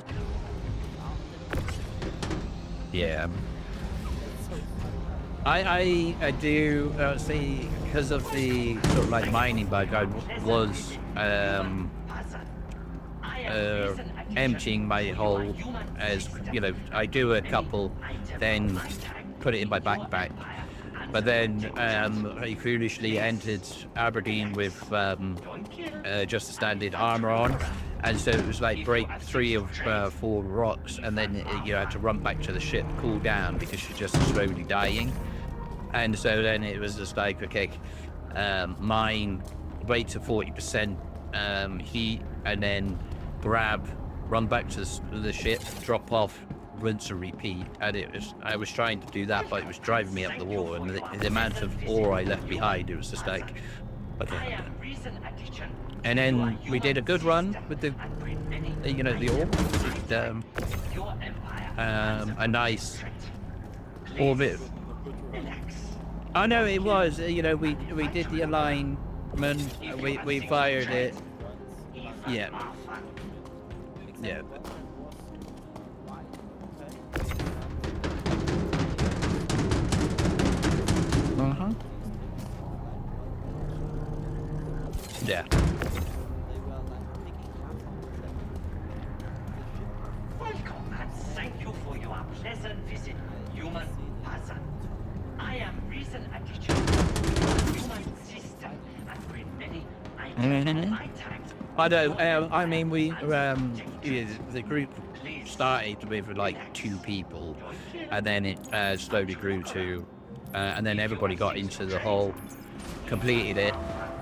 Speaker 1: Yeah. I do see, because of the sort of like mining bug, I was emptying my hull, as you know, I do a couple, then put it in my backpack, but then I foolishly entered Aberdeen with just a standard armor on, and so it was like break 3 of 4 rocks, and then you had to run back to the ship, cool down, because you're just slowly dying. And so then it was just like, okay, mine, wait to 40% heat, and then grab, run back to the ship, drop off, rinse and repeat. And I was trying to do that, but it was driving me up the wall, and the amount of ore I left behind, it was just like, okay. And then we did a good run with the you know, the ore. With, a nice orbit. I know it was, you know, we did the alignment, we fired it. Yeah. Yeah. Uh-huh. Yeah.
Speaker 5: Welcome and thank you for your pleasant visit, human person. I am recent addition to your human system and bring many items from my time.
Speaker 1: I don't, I mean, the group started with like 2 people, and then it slowly grew to, and then everybody got into the hull, completed it,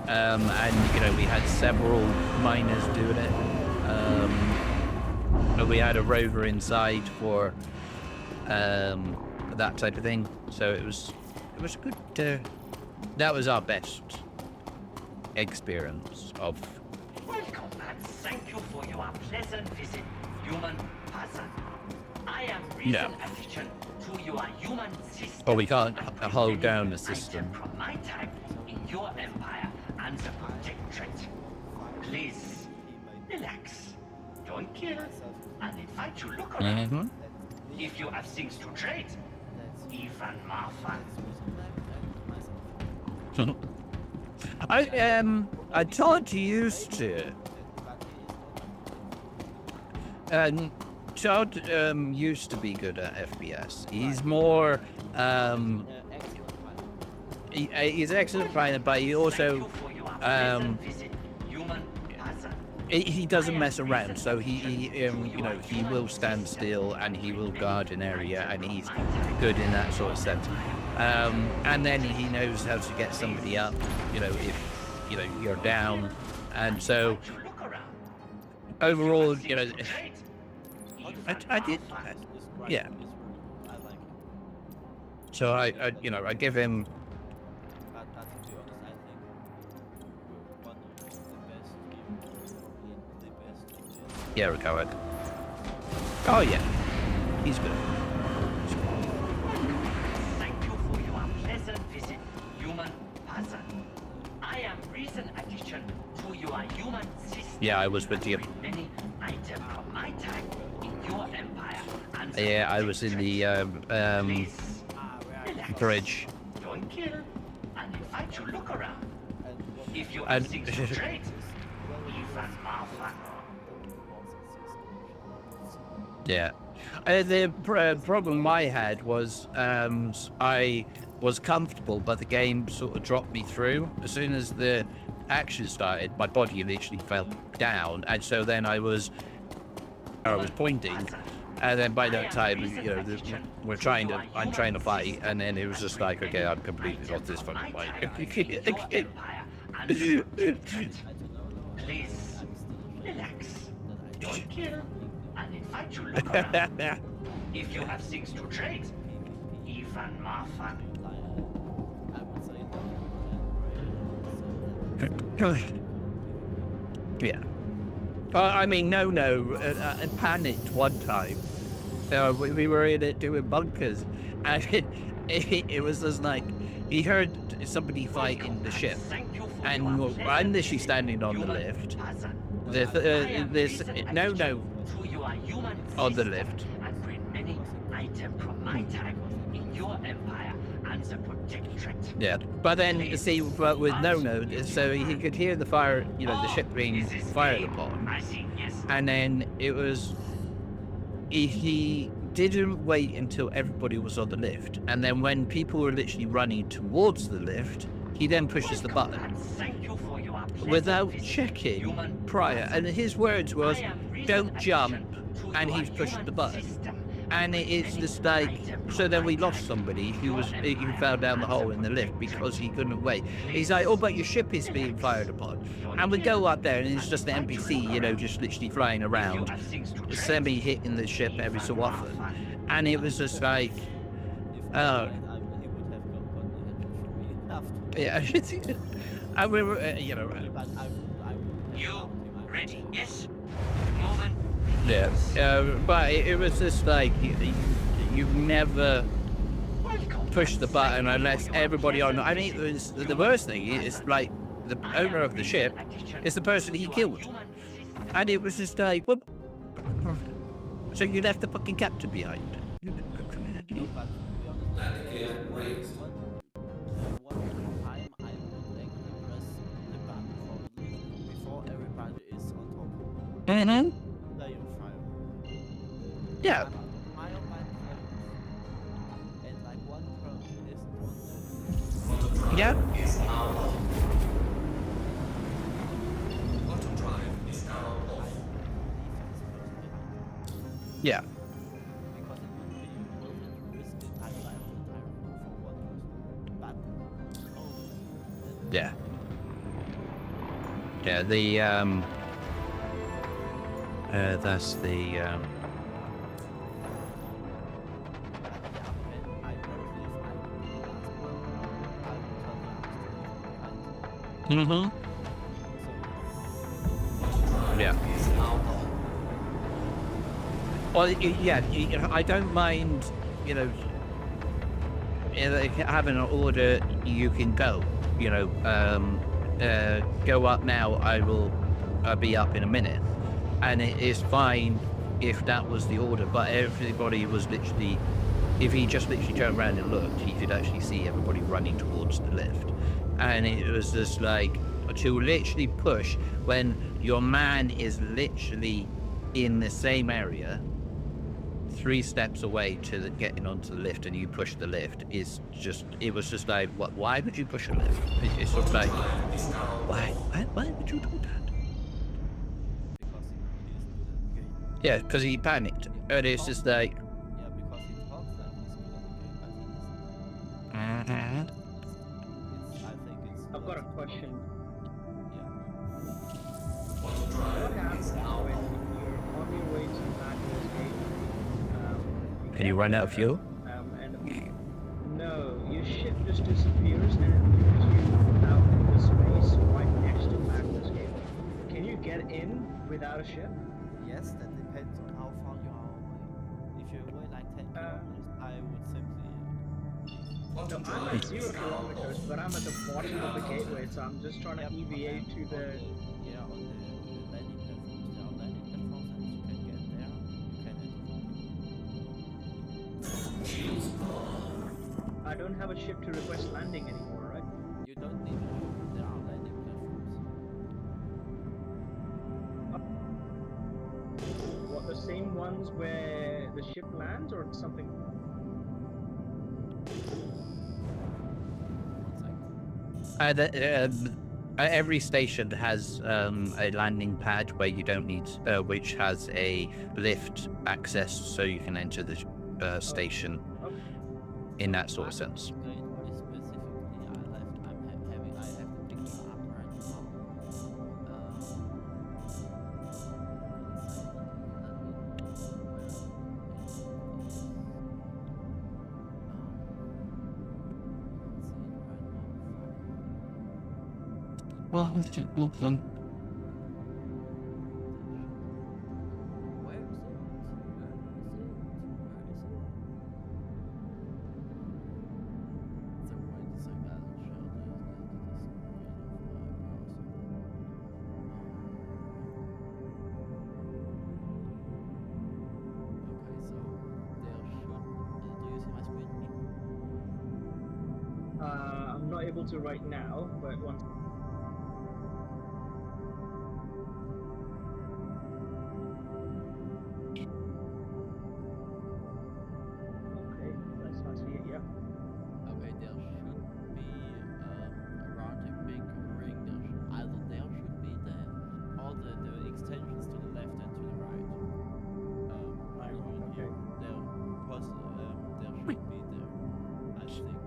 Speaker 1: and you know, we had several miners doing it. We had a rover inside for that type of thing, so it was a good. That was our best experience of.
Speaker 5: Welcome and thank you for your pleasant visit, human person. I am recent addition to your human system.
Speaker 1: Oh, we can't hold down the system.
Speaker 5: From my time in your empire and the protectorate. Please relax, don't kill, and invite you look around. If you have things to trade, even more fun.
Speaker 1: I Todd used to. Todd used to be good at FPS. He's more he's excellent pilot, but he also he doesn't mess around. So he you know, he will stand still and he will guard an area, and he's good in that sort of sense. And then he knows how to get somebody up, you know, if you know you're down, and so overall, you know, I did, yeah. So I you know, I give him. Yeah, Carrack. Oh yeah. He's good.
Speaker 5: Thank you for your pleasant visit, human person. I am recent addition to your human system.
Speaker 1: Yeah, I was with you.
Speaker 5: Many items from my time in your empire. And
Speaker 1: Yeah, I was in the
Speaker 5: please, relax.
Speaker 1: bridge.
Speaker 5: Don't kill and invite you look around. If you
Speaker 1: And-
Speaker 5: have things to trade, even Martha.
Speaker 1: Yeah. The problem I had was I was comfortable, but the game sort of dropped me through. As soon as the action started, my body literally fell down, and so then I was pointing, and then by that time, you know, I'm trying to fight, and then it was just like, okay, I'm completely off this fucking fight.
Speaker 5: Please, relax. Don't kill and invite you look around. If you have things to trade, even Martha.
Speaker 1: Yeah. I mean, no, I panicked one time. We were in it doing bunkers, and it was just like, he heard somebody fighting the ship, and I'm literally standing on the lift. There's no on the lift.
Speaker 5: And bring many items from my time in your empire and the protectorate.
Speaker 1: Yeah, but then see, but with no, so he could hear the fire, you know, the ship being fired upon,
Speaker 5: I see, yes.
Speaker 1: and then it was he didn't wait until everybody was on the lift, and then when people were literally running towards the lift, he then pushes the button
Speaker 5: Thank you for your pleasant
Speaker 1: without
Speaker 5: visit,
Speaker 1: checking
Speaker 5: human
Speaker 1: prior,
Speaker 5: person.
Speaker 1: and his words was,
Speaker 5: I am recent
Speaker 1: "Don't jump,"
Speaker 5: addition to
Speaker 1: and
Speaker 5: your
Speaker 1: he's pushed the
Speaker 5: human
Speaker 1: button.
Speaker 5: system.
Speaker 1: And it's just like, so then we lost somebody who fell down the hole in the lift because he couldn't wait. He's like, oh, but your ship is being fired upon. And we go up there and it's just an NPC, you know, just literally flying around, semi-hitting the ship every so often. And it was just like, oh, yeah. And we were, you know,
Speaker 5: You ready? Yes. Moving.
Speaker 1: yeah. But it was just like, you never
Speaker 5: Welcome.
Speaker 1: push the button unless everybody on. I mean, it was, the worst thing is like the owner of the ship is the person he killed, and it was just like, well, so you left the fucking captain behind. Mm-hmm. Yeah. Yeah. Yeah. Yeah. Yeah, that's the mm-hmm. Yeah. Well, yeah, I don't mind, you know, having an order, you can go, you know, go up now, I will be up in a minute. And it is fine if that was the order, but everybody was literally, if he just literally turned around and looked, he could actually see everybody running towards the lift. And it was just like, to literally push when your man is literally in the same area, 3 steps away to getting onto the lift, and you push the lift, is just, it was just like, what? Why would you push a lift? It's sort of like, why would you do that? Yeah, because he panicked, and it's just like,
Speaker 3: Yeah, because he talks like he's good at the game, but he isn't. I think it's.
Speaker 4: I've got a question.
Speaker 3: Yeah.
Speaker 4: What happens when you're on your way to Magnus Gate?
Speaker 1: can you run out of fuel?
Speaker 4: And no, your ship just disappears and it leaves you out in the space right next to Magnus Gate. Can you get in without a ship?
Speaker 3: Yes, that depends on how far you are away. If if you're away like 10 kilometers, I would simply.
Speaker 4: No, I'm at 0 kilometers, but I'm at the bottom of the gateway, so I'm just trying to EVA to the.
Speaker 3: Yeah, on the landing platforms. There are landing platforms, and if you can get there, you can enter.
Speaker 4: I don't have a ship to request landing anymore, right?
Speaker 3: You don't need a ship. There are landing platforms.
Speaker 4: What, the same ones where the ship lands, or something?
Speaker 1: Every station has a landing pad where you don't need, which has a lift access, so you can enter the station
Speaker 4: Okay.
Speaker 1: in that sort of sense.
Speaker 3: Gateway specifically, I have the picture up right now.
Speaker 1: Well, let's just look them.
Speaker 3: Where is it? So wait a second, I'll show Okay, so there should. Do you see my screen?
Speaker 4: I'm not able to right now, but once. Okay, that's I see it. Yeah.
Speaker 3: Okay, there should be around a big ring. There should be all the extensions to the left and to the right.
Speaker 4: Okay.
Speaker 3: There should be there. I think.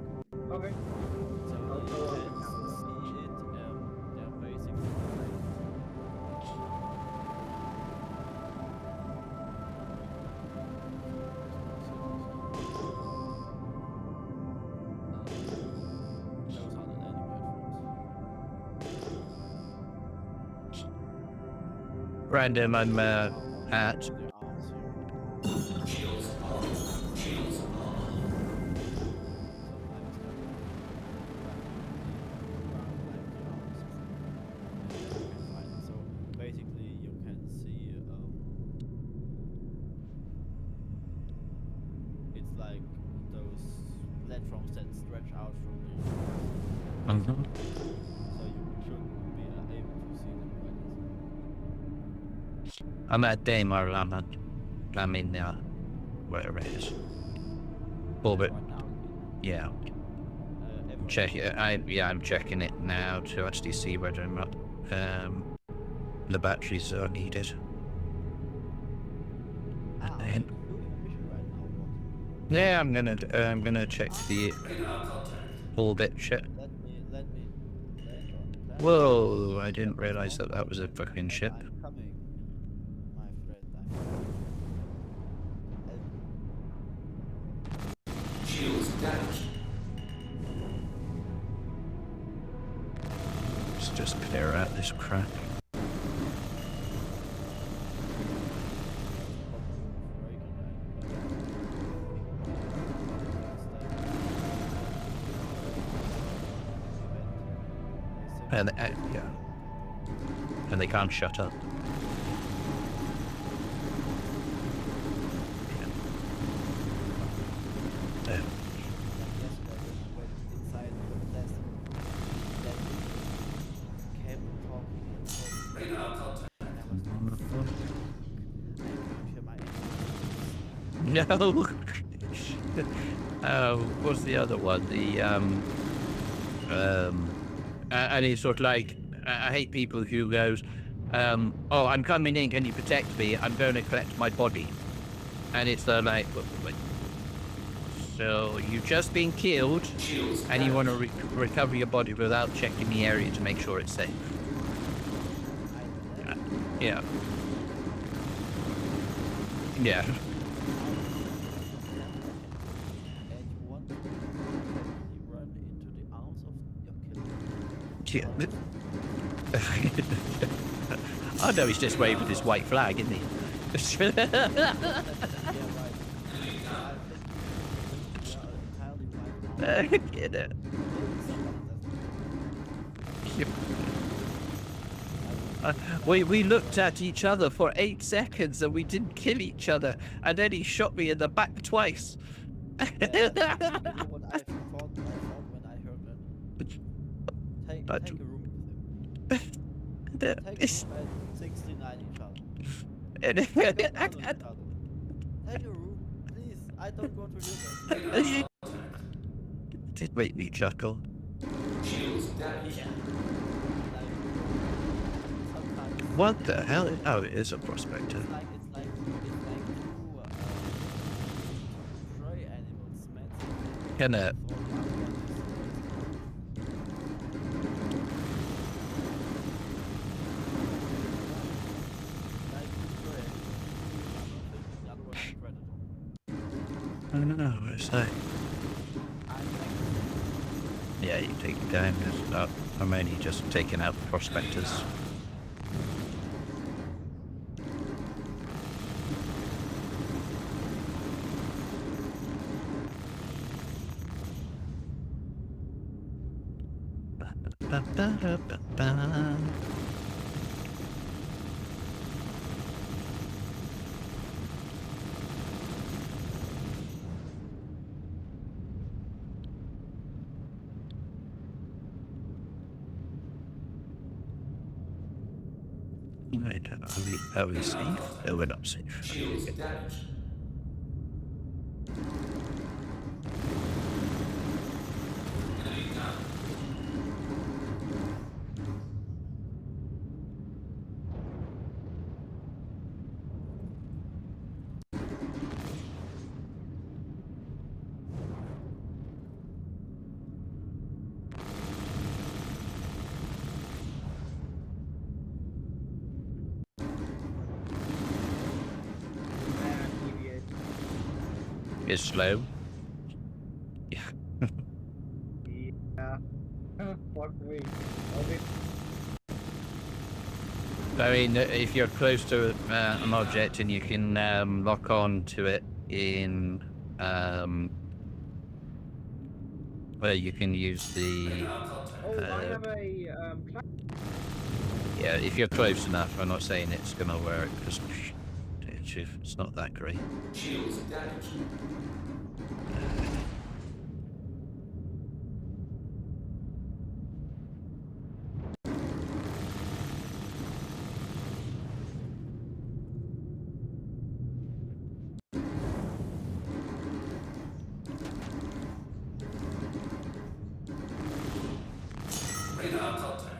Speaker 4: Okay.
Speaker 3: So
Speaker 4: I'll
Speaker 3: you
Speaker 4: go on
Speaker 3: can
Speaker 4: it now.
Speaker 3: see it. They're basically. Those are the landing platforms.
Speaker 1: Random, I'm at.
Speaker 3: Their arms here. So basically, you can see it's like those platforms that stretch out from the. So you should be able to see them right.
Speaker 1: I'm at Daymar. I'm in whatever it is. Orbit.
Speaker 3: Right now,
Speaker 1: Yeah.
Speaker 3: everyone-
Speaker 1: Check it. I'm checking it now to actually see whether or not the batteries are needed.
Speaker 3: Ah,
Speaker 1: And-
Speaker 3: are you doing a mission right now or what?
Speaker 1: Yeah, I'm gonna check the orbit shit.
Speaker 3: Let me land on the planet.
Speaker 1: Whoa! I didn't realize that was a fucking ship.
Speaker 3: I'm coming, my friend.
Speaker 1: Let's just clear out this crap. And yeah, and they can't shut up. Yeah. No. What's the other one? The and he's sort of like, I hate people who goes, oh, I'm coming in, can you protect me? I'm going to collect my body. And it's like, so you've just been killed, and you want to recover your body without checking the area to make sure it's safe. Yeah. Yeah. Yeah. Oh no, he's just waving his white flag, isn't he? Get it. We looked at each other for 8 seconds and we didn't kill each other, and then he shot me in the back twice.
Speaker 3: You know what I thought when I heard that? Take a room with him. Take a room at 69 each other. Take a room, please. I don't want to hear that.
Speaker 1: It did make me chuckle. What the hell? Oh, it is a prospector.
Speaker 3: It's like two prey animals met.
Speaker 1: Can it? I don't know, where's that? Yeah, you take it down. I'm only just taking out prospectors. Right, are we safe? No, we're not safe.
Speaker 6: Shields damaged. Enemy down.
Speaker 1: It's slow. Yeah.
Speaker 4: Yeah. Fuck me. Okay.
Speaker 1: I mean, if you're close to an object and you can lock on to it in, well, you can use the.
Speaker 4: Oh, I have a
Speaker 1: Yeah, if you're close enough. I'm not saying it's gonna work because it's not that great.
Speaker 6: Shields damaged. Radar contact.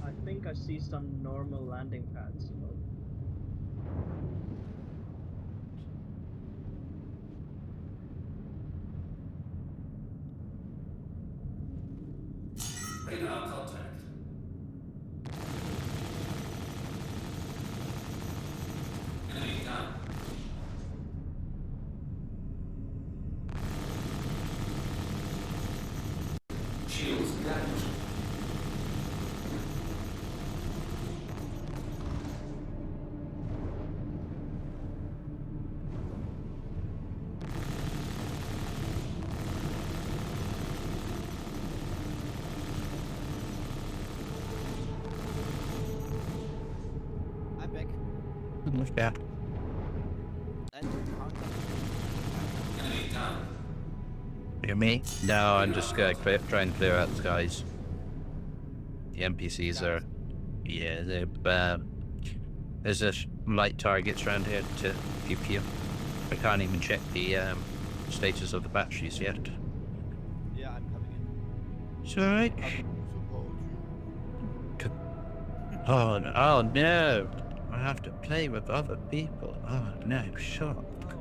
Speaker 4: I think I see some normal landing pads.
Speaker 6: Radar contact. Enemy down. Shields damaged.
Speaker 3: I'm back.
Speaker 1: Yeah.
Speaker 3: And contact.
Speaker 6: Enemy down.
Speaker 1: You me? No, I'm just gonna try and clear out the skies. The NPCs are, yeah, they're. There's light targets around here to keep you. I can't even check the status of the batteries yet.
Speaker 3: Yeah, I'm coming in.
Speaker 1: It's alright.
Speaker 3: I will support you.
Speaker 1: Oh no! Oh no! I have to play with other people. Oh no! Shut up.
Speaker 3: No,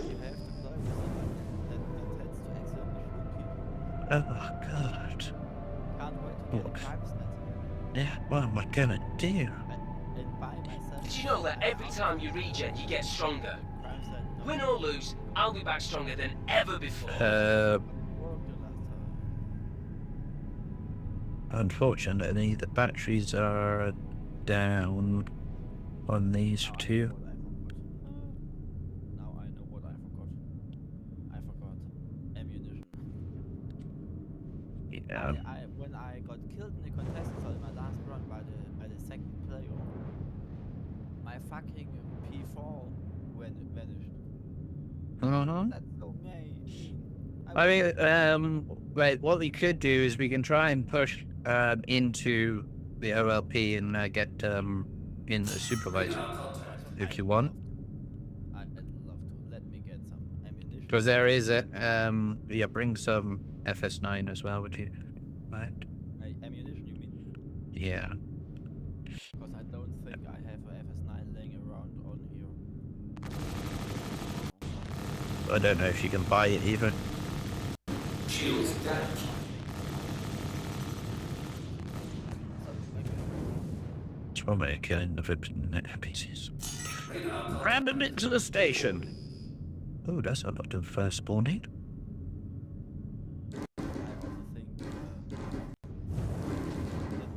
Speaker 3: you have to play with someone that tends to accidentally shoot people.
Speaker 1: Oh god.
Speaker 3: Can't wait to get a privacy net.
Speaker 1: Yeah. What am I gonna do?
Speaker 3: And buy myself
Speaker 7: Did you know that every time you regen, you get stronger?
Speaker 3: Crime said no.
Speaker 7: Win or lose, I'll be back stronger than ever before.
Speaker 3: Worked the last time.
Speaker 1: Unfortunately, the batteries are down on these two.
Speaker 3: Now I know what I forgot. I forgot ammunition.
Speaker 1: Yeah.
Speaker 3: When I got killed in the contest in my last run by the second player, my fucking P4 vanished. That's so mean.
Speaker 1: I mean, wait, what we could do is we can try and push into the OLP and get in the supervisor if you want.
Speaker 3: I'd love to. Let me get some ammunition.
Speaker 1: Because there is a, yeah, bring some FS9 as well, would you mind?
Speaker 3: Ammunition, you mean?
Speaker 1: Yeah.
Speaker 3: Because I don't think I have a FS9 laying around on here.
Speaker 1: I don't know if you can buy it even.
Speaker 6: Shields damaged.
Speaker 1: It's probably killing the pieces.
Speaker 6: Radar
Speaker 1: Ram them into the station. Oh, that's a lot of spawning.
Speaker 3: I also think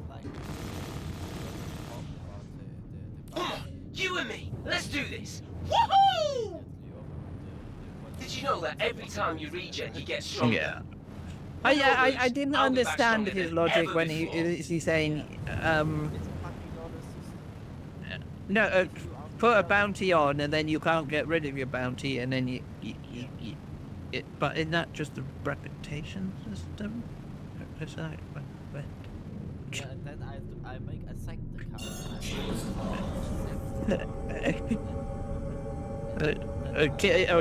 Speaker 3: like
Speaker 7: You and me, let's do this. Woohoo! Did you know that every time you regen, you get stronger?
Speaker 1: Yeah. I didn't
Speaker 7: I'll be back
Speaker 1: understand
Speaker 7: stronger
Speaker 1: his
Speaker 7: than
Speaker 1: logic
Speaker 7: ever
Speaker 1: when
Speaker 7: before.
Speaker 1: is he saying,
Speaker 3: It's a fucking dollar system.
Speaker 1: no, put a bounty on and then you can't get rid of your bounty and then you but isn't that just a reputation system? Is that,
Speaker 3: Yeah, and then I make a second account.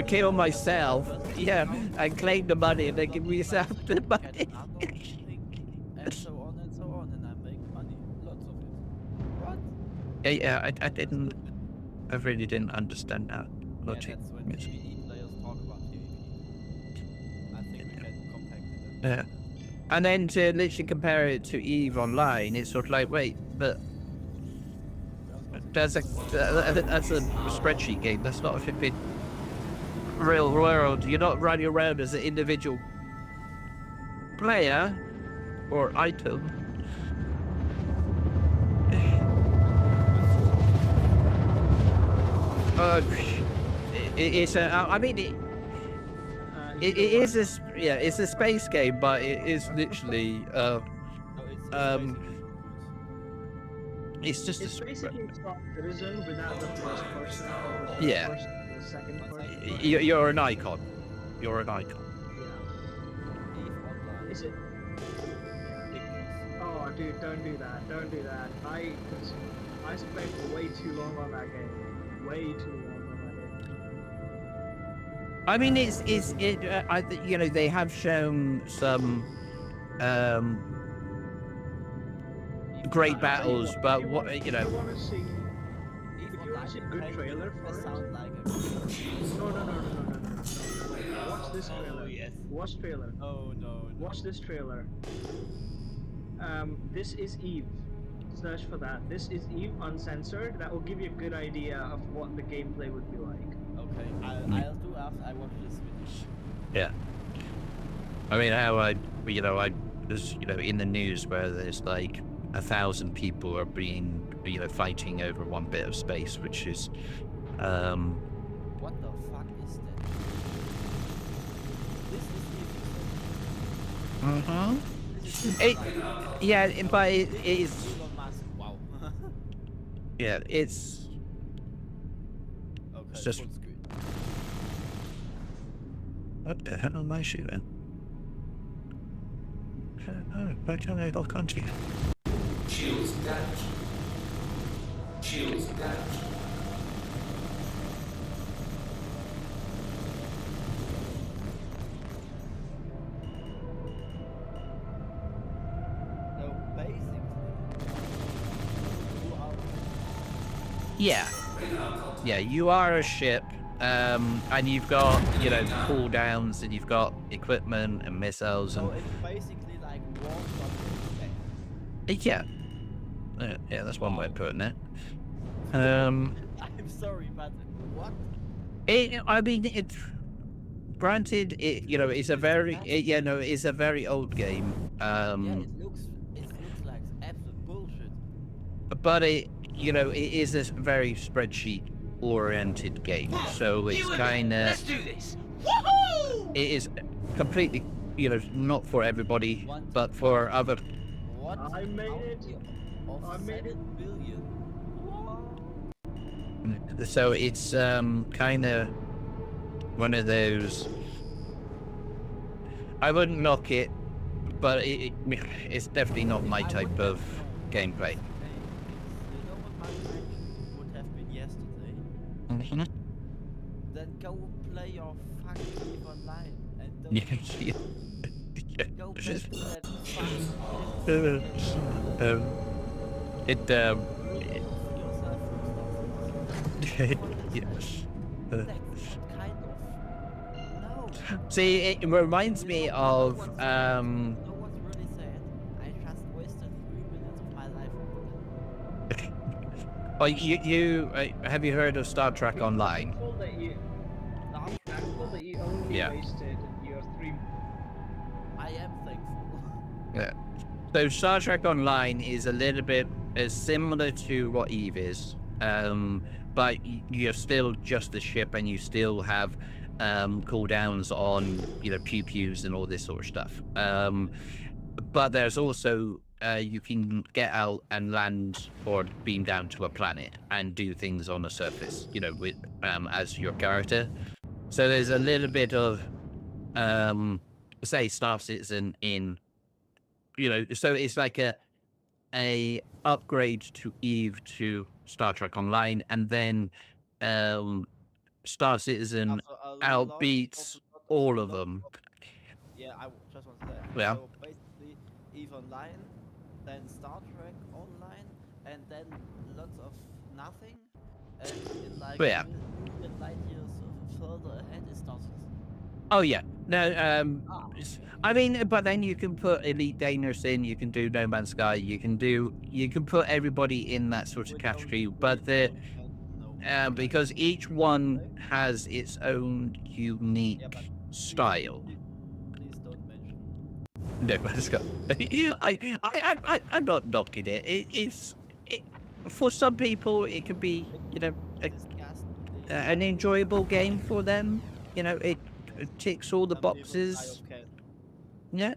Speaker 1: kill myself. Yeah, I claim the money and then give myself the money.
Speaker 3: And so on and so on, and I make money, lots of it. What?
Speaker 1: Yeah, I really didn't understand that logic.
Speaker 3: Yeah, that's when PvE players talk about PvP. I think we can compact it.
Speaker 1: Yeah. And then to literally compare it to EVE Online, it's sort of like, wait, but that's a spreadsheet game. That's not a flipping real world. You're not running around as an individual player or item. It's a. I mean, it is a yeah. It's a space game, but it is literally it's just
Speaker 4: It's
Speaker 1: a
Speaker 4: basically Star Citizen without the first person or the
Speaker 1: Yeah.
Speaker 4: first or the second person.
Speaker 1: you're an icon. You're an icon.
Speaker 4: Yeah. Is it? Oh, dude, don't do that. Don't do that. I spent way too long on that game. Way too long on that game.
Speaker 1: I mean, you know, they have shown some great battles, but what you know.
Speaker 4: If you want to see a good trailer for it,
Speaker 3: sound like a
Speaker 4: no. Watch this trailer.
Speaker 3: yes.
Speaker 4: Watch trailer.
Speaker 3: Oh no.
Speaker 4: Watch this trailer. This is Eve. Search for that. This is Eve uncensored. That will give you a good idea of what the gameplay would be like.
Speaker 3: Okay, I'll do after I watch this video.
Speaker 1: Yeah. I mean, how there's, you know, in the news where there's like 1,000 people are being, you know, fighting over one bit of space, which is,
Speaker 3: What the fuck is that? This is Eve.
Speaker 1: yeah, but it is,
Speaker 3: Elon Musk. Wow.
Speaker 1: yeah, it's
Speaker 3: Okay,
Speaker 1: just-
Speaker 3: full screen.
Speaker 1: what the hell am I shooting? Oh, back on the country.
Speaker 6: Shields damaged. Shields damaged.
Speaker 3: So basically, you are
Speaker 1: Yeah. Yeah, you are a ship, and you've got, you know, cooldowns, and you've got equipment and missiles,
Speaker 3: so
Speaker 1: and
Speaker 3: it's basically like war from
Speaker 1: yeah, yeah, that's one way of putting it.
Speaker 3: I'm sorry, but what?
Speaker 1: I mean, it's granted, it's a very, it's a very old game.
Speaker 3: Yeah, it looks like absolute bullshit.
Speaker 1: But it is a very spreadsheet-oriented game, so it's kind of,
Speaker 7: Let's do this. Woohoo!
Speaker 1: it is completely, not for everybody, but for other.
Speaker 3: What?
Speaker 4: I made it.
Speaker 3: Of
Speaker 4: I made it.
Speaker 3: 7 billion. What?
Speaker 1: So it's kind of one of those. I wouldn't knock it, but it's definitely not my type of gameplay.
Speaker 3: You know what my reaction would have been yesterday?
Speaker 1: Mhm.
Speaker 3: Then go play your fucking EVE Online and don't go back to that fucking
Speaker 1: It
Speaker 3: yourself
Speaker 1: yes.
Speaker 3: That's kind of no.
Speaker 1: See, it reminds me of
Speaker 3: You know what's really sad? I just wasted 3 minutes of my life over that.
Speaker 1: like you have you heard of Star Trek Online?
Speaker 4: Thankful that you,
Speaker 3: Now,
Speaker 4: thankful that you only
Speaker 1: Yeah.
Speaker 4: wasted your 3.
Speaker 3: I am thankful.
Speaker 1: Yeah. So Star Trek Online is a little bit similar to what Eve is, but you're still just a ship, and you still have cooldowns on pew pews and all this sort of stuff. But there's also you can get out and land or beam down to a planet and do things on the surface, with as your character. So there's a little bit of say Star Citizen in. So it's like a upgrade to Eve to Star Trek Online, and then Star Citizen outbeats all of them.
Speaker 3: Yeah, I just want to say.
Speaker 1: Yeah.
Speaker 3: So basically, EVE Online, then Star Trek Online, and then lots of nothing, and in like
Speaker 1: Yeah.
Speaker 3: a million light years further ahead is Star Citizen.
Speaker 1: Oh yeah, no. I mean, but then you can put Elite Dangerous in. You can do No Man's Sky. You can put everybody in that sort of category. But because each one has its own unique style.
Speaker 3: Please don't mention.
Speaker 1: No Man's Sky. I'm not knocking it. It's for some people it can be an enjoyable game for them. It ticks all the boxes. Yeah,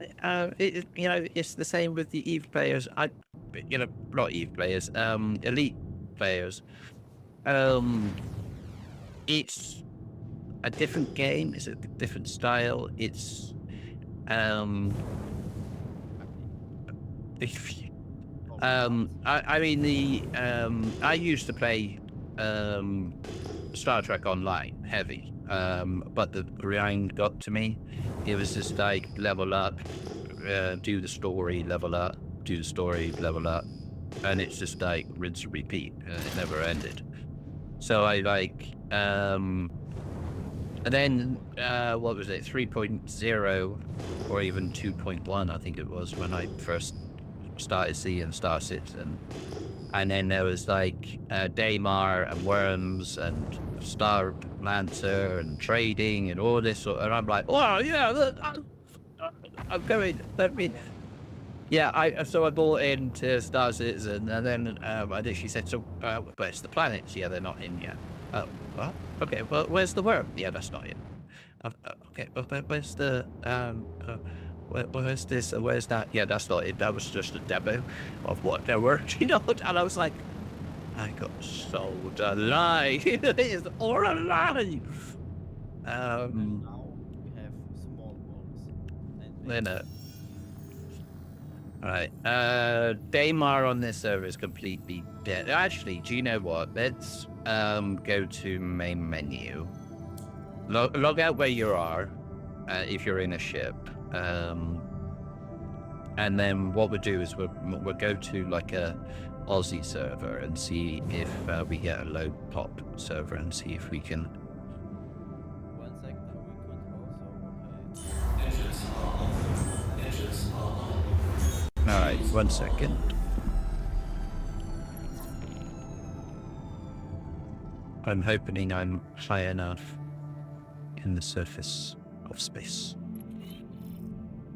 Speaker 1: it's the same with the Eve players. Not Eve players, Elite players. It's a different game. It's a different style. It's I mean I used to play Star Trek Online heavy, but the grind got to me. It was just like level up, do the story, level up, do the story, level up, and it's just like rinse and repeat, and it never ended. So I and then what was it, 3.0 or even 2.1, I think it was, when I first started seeing Star Citizen. And then there was like Daymar and Worms and StarLinner and trading and all this sort. And I'm like, oh yeah, I'm going. Let me. Yeah, so I bought into Star Citizen, and then she said, so where's the planets? Yeah, they're not in yet. Oh, what? Okay, well, where's the worm? Yeah, that's not in. Okay, well, where's the where's this? Where's that? Yeah, that's not it. That was just a demo of what they were, And I was like, I got sold a lie. It is all a lie.
Speaker 3: And now we have small worms.
Speaker 1: Alright. Daymar on this server is completely dead. Actually, do you know what? Let's go to main menu. Log out where you are, if you're in a ship. And then what we'll do is we'll go to like a Aussie server and see if we get a low pop server and see if we can.
Speaker 3: 1 second, we could also
Speaker 6: Engines are on. Engines are on.
Speaker 1: Alright, 1 second. I'm hoping I'm high enough in the surface of space.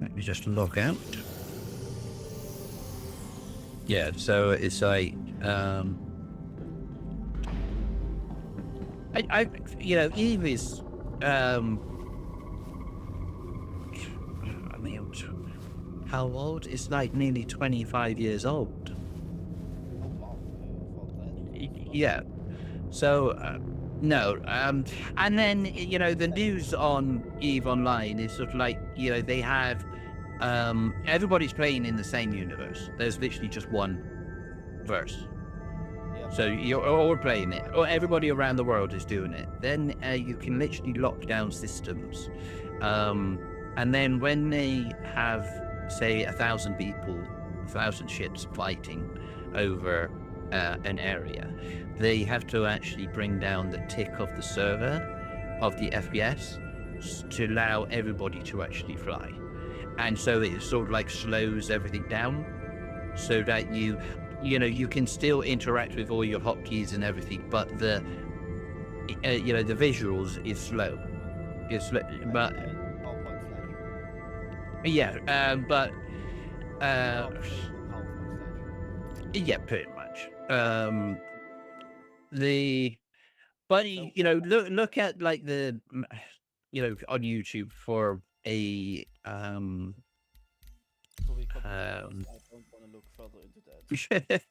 Speaker 1: Let me just log out. Yeah, so it's like, you know, Eve is, I mean, how old? It's like nearly 25 years old.
Speaker 3: Oh wow,
Speaker 1: Yeah. So, no. And then, you know, the news on EVE Online is sort of like, you know, they have, everybody's playing in the same universe. There's literally just one verse.
Speaker 3: yeah.
Speaker 1: So you're all playing it, or everybody around the world is doing it. Then you can literally lock down systems. And then when they have, say, 1,000 people, 1,000 ships fighting over an area, they have to actually bring down the tick of the server of the FPS to allow everybody to actually fly. And so it sort of like slows everything down so that you know, you can still interact with all your hotkeys and everything, but the, you know, the visuals is slow. It's slow, but yeah, but yeah, pretty much. But you know, look at like the, you know, on YouTube for a
Speaker 3: I don't want to look further into that.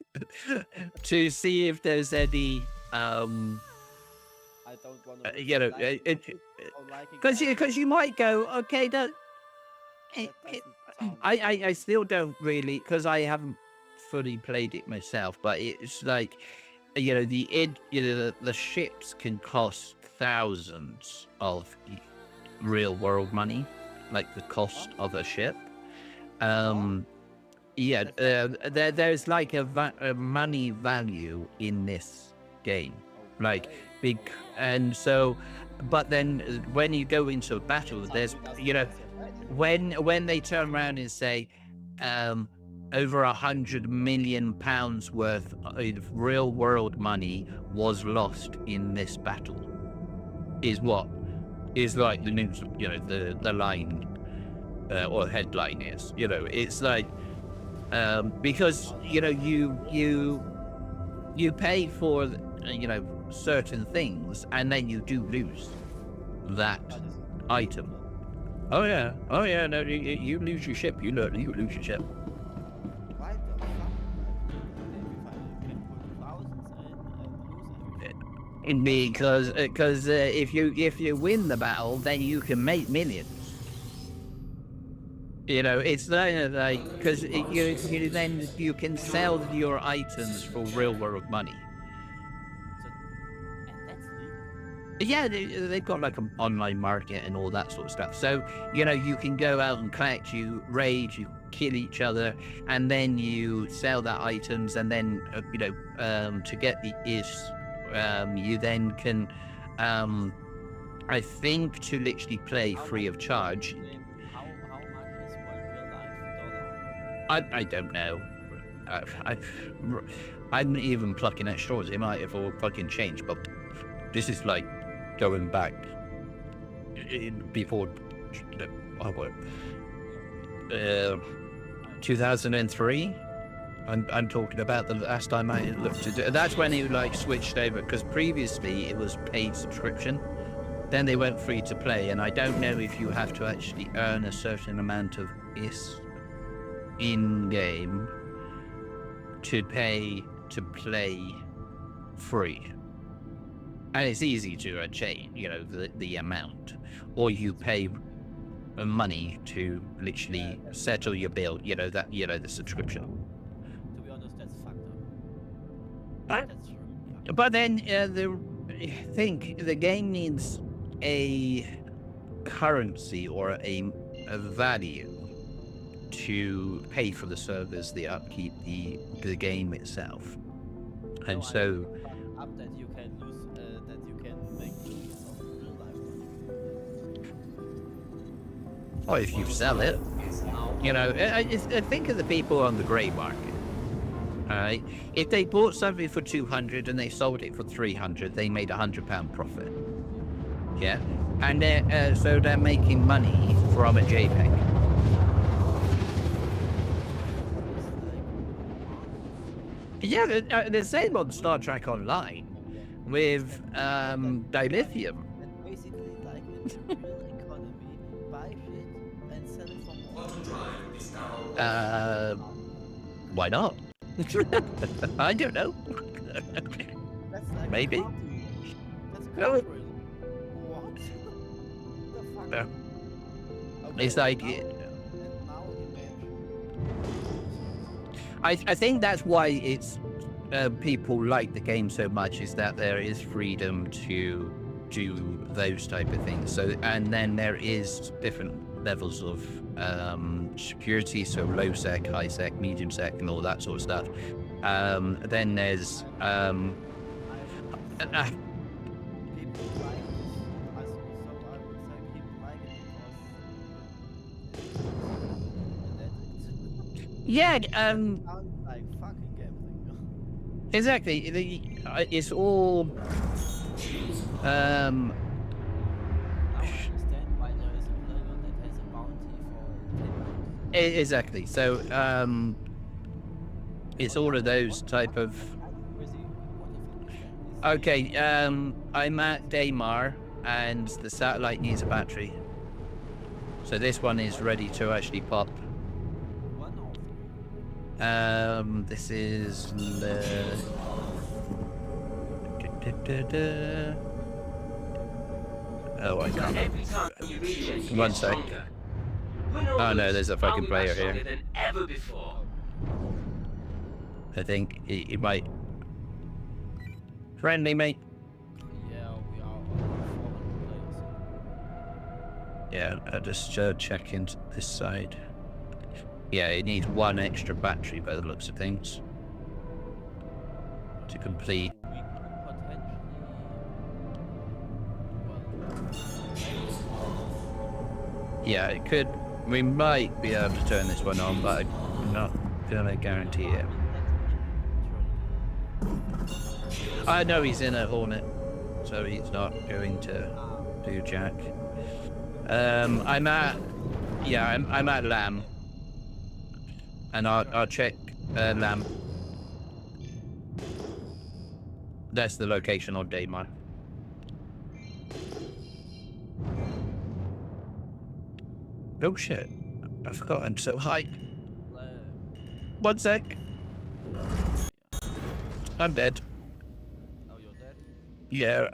Speaker 1: to see if there's any
Speaker 3: I don't want to.
Speaker 1: you know, because you might go, okay, that I still don't really, because I haven't fully played it myself, but it's like, you know, the ships can cost thousands of real world money, like the cost of a ship. Yeah, there's like a money value in this game, like big, and so, but then when you go into a battle, there's, you know, when they turn around and say, over £100 million worth of real world money was lost in this battle, is what is like the news, you know, the line or headline is, you know, it's like, because, you know, you pay for, you know, certain things, and then you do lose that item. Oh yeah, no, you lose your ship, you lose your ship.
Speaker 3: Why the fuck? Can put thousands and lose everything.
Speaker 1: Because if you win the battle, then you can make millions. You know, it's like, because you then you can sell your items for real world money.
Speaker 3: And that's legal.
Speaker 1: Yeah, they've got like an online market and all that sort of stuff. So, you know, you can go out and collect, you raid, you kill each other, and then you sell that items, and then, you know, to get the IS, you then can, I think, to literally play free of charge.
Speaker 3: How much is $1 real life dollar?
Speaker 1: I don't know. I'm not even plucking at straws. It might have all fucking changed, but this is like going back before 2003. I'm talking about the last time I looked at it. That's when it like switched over, because previously it was paid subscription. Then they went free to play, and I don't know if you have to actually earn a certain amount of IS in-game to pay to play free. And it's easy to change, you know, the amount, or you pay money to literally settle your bill, you know, that, you know, the subscription.
Speaker 3: To be honest, that's fucked up.
Speaker 1: But,
Speaker 3: That's true.
Speaker 1: but then I think the game needs a currency or a value to pay for the servers, the upkeep, the game itself. And so
Speaker 3: Up that you can lose, that you can make use of real life money.
Speaker 1: or if you sell it, you know, I think of the people on the grey market. Alright, if they bought something for 200 and they sold it for 300, they made £100 profit. Yeah, and so they're making money from a JPEG. Yeah, the same on Star Trek Online with dilithium.
Speaker 3: And basically, like in the real economy, buy shit and sell it for more.
Speaker 1: Why not? I don't know.
Speaker 3: That's like
Speaker 1: Maybe.
Speaker 3: That's
Speaker 1: No.
Speaker 3: cultural. What? The fuck? Okay,
Speaker 1: It's like,
Speaker 3: now
Speaker 1: I think that's why it's people like the game so much, is that there is freedom to do those type of things. So, and then there is different levels of security, so low sec, high sec, medium sec, and all that sort of stuff. Then there's
Speaker 3: people like it. So I would say people like it because
Speaker 1: yeah,
Speaker 3: sounds like fucking gambling.
Speaker 1: exactly. It's all
Speaker 3: Now I understand why there is a player that has a bounty for 10 minutes.
Speaker 1: exactly. So it's all of those type of. Okay, I'm at Daymar, and the satellite needs a battery. So this one is ready to actually pop. This is the. Oh, I can't.
Speaker 7: Every time you reach it, you
Speaker 1: One
Speaker 7: get
Speaker 1: sec.
Speaker 7: stronger.
Speaker 1: Oh no, there's a fucking player here.
Speaker 7: Than ever before.
Speaker 1: I think it might. Friendly, mate.
Speaker 3: Yeah, we are on 400 players.
Speaker 1: Yeah, I'll just check into this side. Yeah, it needs one extra battery by the looks of things to complete.
Speaker 3: We could potentially.
Speaker 1: Yeah, it could. We might be able to turn this one on, but I'm not gonna guarantee it. I know he's in a Hornet, so he's not going to do jack. I'm at Lamb, and I'll check Lamb. That's the location on Daymar. Oh shit! I forgot I'm so high. 1 sec. I'm dead.
Speaker 3: Oh, you're dead?
Speaker 1: Yeah.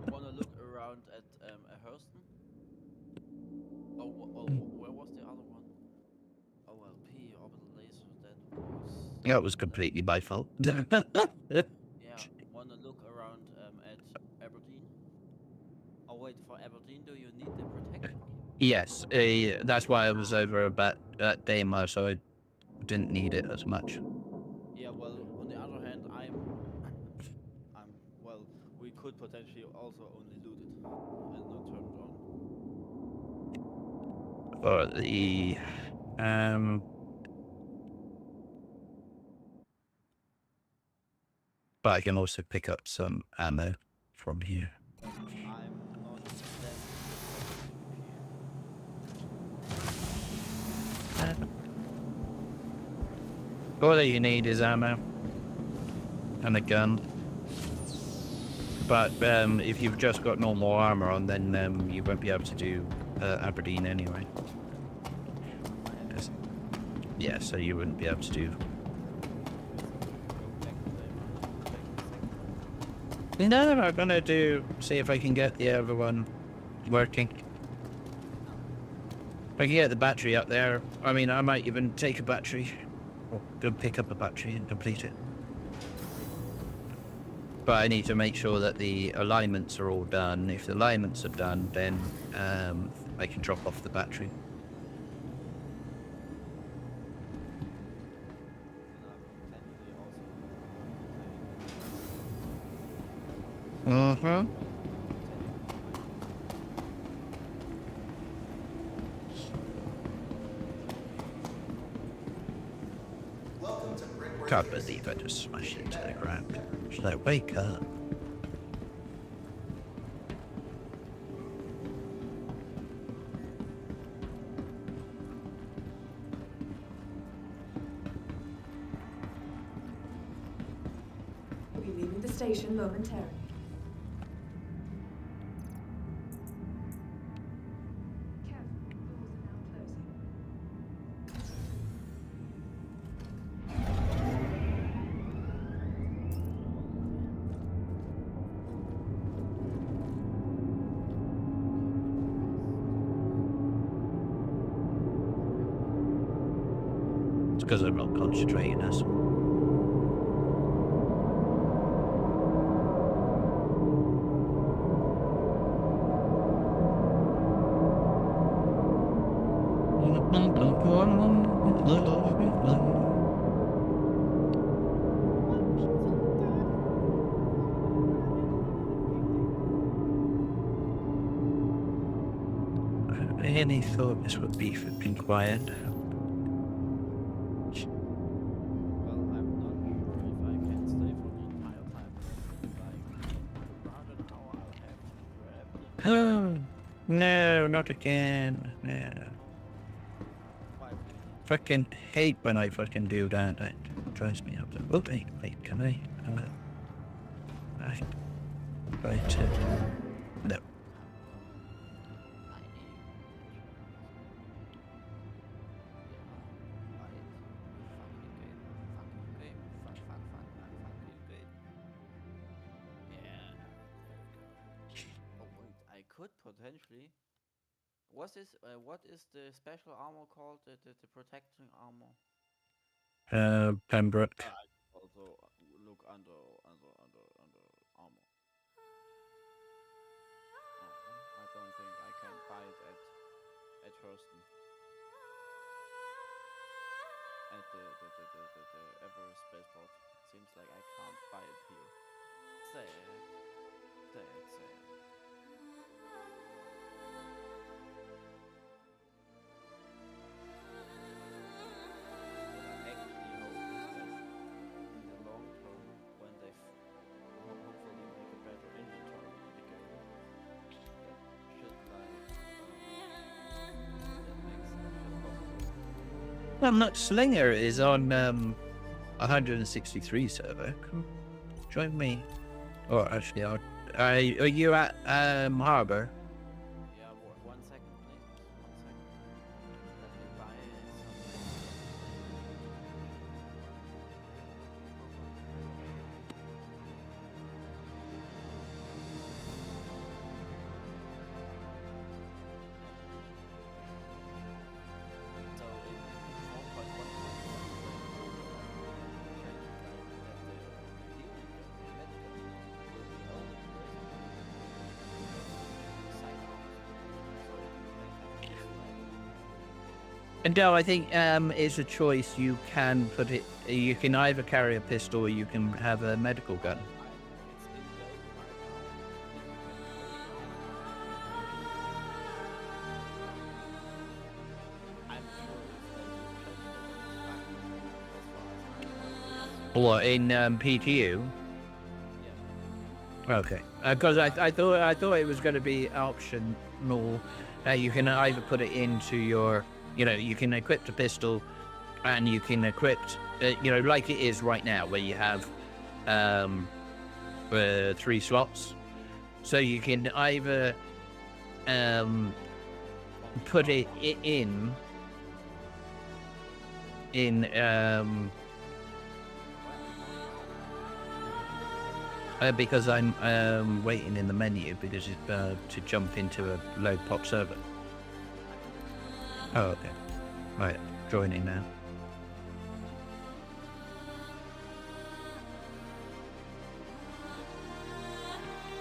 Speaker 3: Wanna look around at Hurston? Oh, where was the other one? OLP, Orbital Laser, that was...
Speaker 1: That was completely my fault.
Speaker 3: Yeah, wanna look around at Aberdeen? Oh wait, for Aberdeen, do you need the protection?
Speaker 1: Yes, that's why I was over about at Daymar, so I didn't need it as much.
Speaker 3: Yeah, well, on the other hand, well, we could potentially also only loot it and not turn it on.
Speaker 1: For the but I can also pick up some ammo from here.
Speaker 3: I'm not that...
Speaker 1: All that you need is ammo and a gun. But if you've just got normal armor on, then you won't be able to do Aberdeen anyway. Yeah, so you wouldn't be able to do. No, I'm gonna see if I can get the other one working. If I can get the battery up there, I mean, I might even take a battery, or go pick up a battery and complete it. But I need to make sure that the alignments are all done. If the alignments are done, then I can drop off the battery. Uh-huh. Can't believe I just smashed into the ground. She's like, wake up.
Speaker 2: We'll be leaving the station momentarily.
Speaker 1: Because I'm not concentrating us. I really thought this would be flipping quiet.
Speaker 3: Well, I'm not sure if I can stay for the entire time. Like, around an hour, I'll have to grab
Speaker 1: Oh, no, not again. No.
Speaker 3: Why?
Speaker 1: Fucking hate when I fucking do that. It drives me up. Oh, wait, can I? Right. No.
Speaker 3: I could potentially. What is the special armor called? The protecting armor.
Speaker 1: Pembroke.
Speaker 3: Also look under armor. I don't think I can buy it at Hurston. At the Everest spaceport. Seems like I can't buy it here. Sad. What I actually hope is that in the long term, when they hopefully make a better inventory in the game, that shit like that makes shit possible.
Speaker 1: Well, not Slinger is on 163 server. Come join me. Or actually, are you at Harbor?
Speaker 3: Yeah, one second, please. 1 second. Let me buy something. So in 4.1,
Speaker 1: And no, I think it's a choice. You can put it. You can either carry a pistol or you can have a medical gun.
Speaker 3: it's in game right now. I'm sure if they would change it, it's back as far as I know.
Speaker 1: Or in PTU.
Speaker 3: Yeah.
Speaker 1: Okay, because I thought it was going to be optional. You can either put it into your, you can equip the pistol, and you can equip, like it is right now, where you have 3 slots. So you can either put it in because I'm waiting in the menu because it's to jump into a load pop server. Oh, okay. Right, joining now.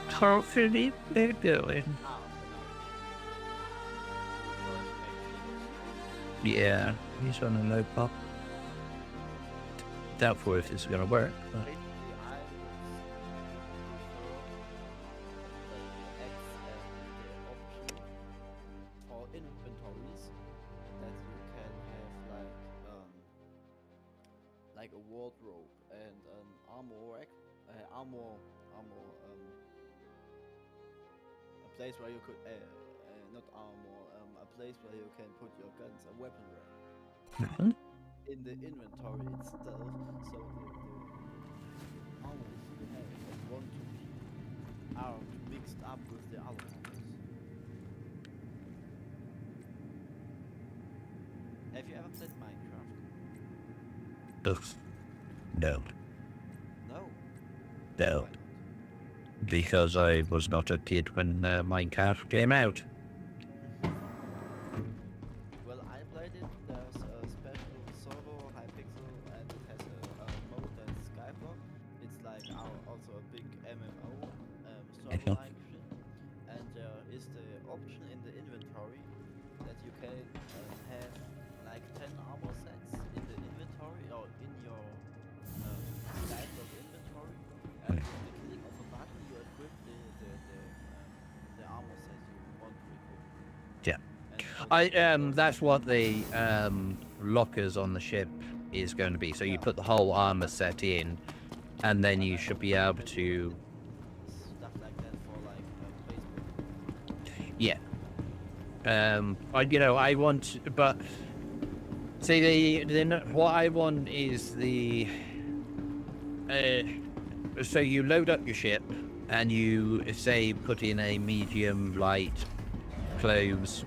Speaker 1: How Philip they're doing? Yeah, he's on a load pop. Doubtful if it's gonna work, but.
Speaker 3: like a wardrobe and an armor rack, a place where you could, not armor, a place where you can put your guns, a weapon rack.
Speaker 1: Mhm.
Speaker 3: In the inventory itself, so the armors you have that want to be are mixed up with the other armors. Have you ever played Minecraft?
Speaker 1: Ugh. No.
Speaker 3: No.
Speaker 1: No.
Speaker 3: Why not?
Speaker 1: Because I was not a kid when Minecraft came out.
Speaker 3: Well, I played it. There's a special solo high pixel, and it has a mode that's Skyblock. It's like also a big MMO, server-like shit. And there is the option in the inventory that you can have like 10 armor sets in the inventory or in your Skyblock inventory. And with the click of a button, you equip the armor set you want to equip.
Speaker 1: Yeah.
Speaker 3: And
Speaker 1: That's what the lockers on the ship is going to be. So you put the whole armor set in, and then you should be able to.
Speaker 3: stuff like that for like Facebook.
Speaker 1: Yeah. I want, but see, what I want is the. So you load up your ship, and you say put in a medium light clothes,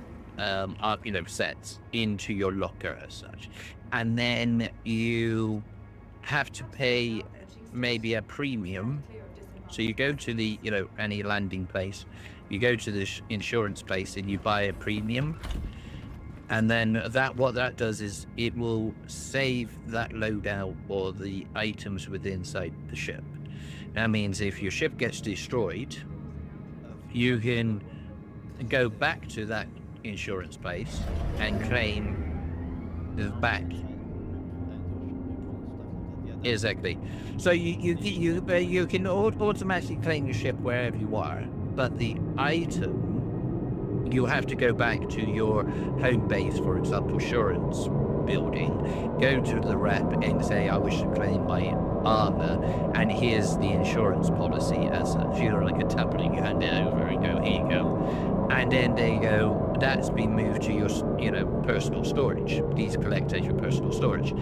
Speaker 1: sets into your locker as such, and then you have to pay maybe a premium. So you go to the any landing place, you go to the insurance place and you buy a premium, and then what that does is it will save that loadout or the items within inside the ship. That means if your ship gets destroyed, you can go back to that insurance place and claim back. Exactly. So you can automatically claim your ship wherever you are, but the item you have to go back to your home base, for example, insurance building, go to the rep and say, I wish to claim my armor, and here's the insurance policy as such. You're like a tablet, you hand it over and go, here you go. And then they go, that's been moved to your, personal storage. These collect as your personal storage.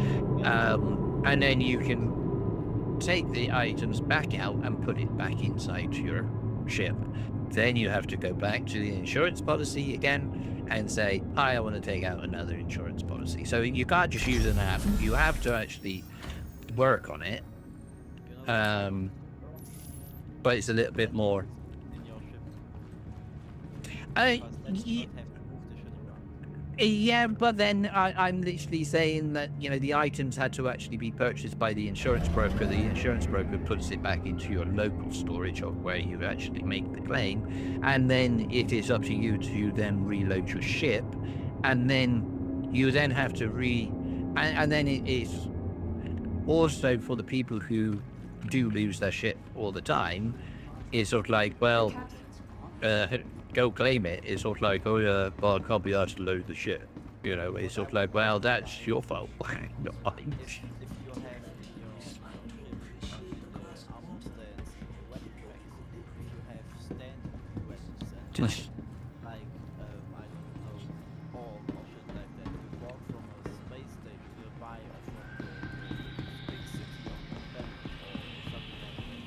Speaker 1: And then you can take the items back out and put it back inside your ship. Then you have to go back to the insurance policy again and say, hi, I want to take out another insurance policy. So you can't just use an app. You have to actually work on it. But it's a little bit more.
Speaker 3: In your ship.
Speaker 1: I,
Speaker 3: Because then you
Speaker 1: y-
Speaker 3: don't have to move the shit around.
Speaker 1: Yeah, but then I'm literally saying that, the items had to actually be purchased by the insurance broker. The insurance broker puts it back into your local storage of where you actually make the claim. And then it is up to you to then reload your ship. And then you then have to and then it is also for the people who do lose their ship all the time. It's sort of like, well, go claim it. It's sort of like, oh yeah, well, I can't be asked to load the shit. It's sort of like, well, that's your fault. Not mine.
Speaker 3: If you have in your ship armor stands, weapon racks, if you have standard weapons and
Speaker 1: Just-
Speaker 3: like I don't know, or shit like that, you walk from a space station nearby or from the big city on the planet or something like that,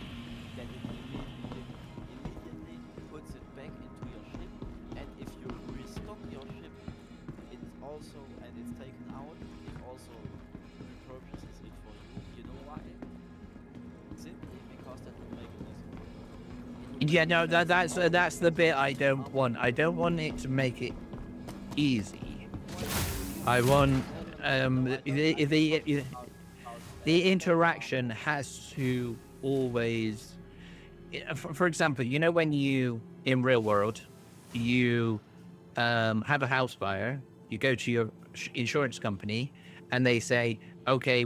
Speaker 3: then it immediately puts it back into your ship, and if you restock your ship, it's also, and it's taken out, it also repurchases it for you. You know why? Simply because that will make it easy.
Speaker 1: Yeah, no, that's the bit I don't want. I don't want it to make it easy. I want the interaction has to always. For example, when you in real world, you have a house fire, you go to your insurance company, and they say, okay,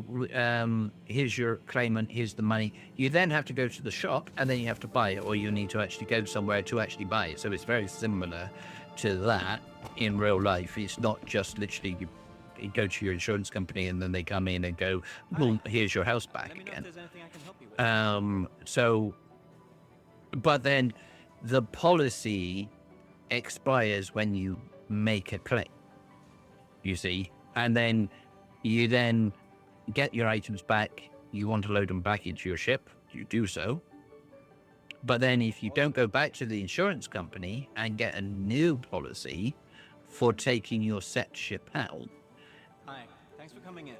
Speaker 1: here's your claimant, here's the money. You then have to go to the shop, and then you have to buy it, or you need to actually go somewhere to actually buy it. So it's very similar to that in real life. It's not just literally you you go to your insurance company, and then they come in and go, well, here's your house back again. But then the policy expires when you make a claim, you see, and then you then get your items back. You want to load them back into your ship, you do so. But then if you don't go back to the insurance company and get a new policy for taking your set ship out.
Speaker 8: Hi, thanks for coming in.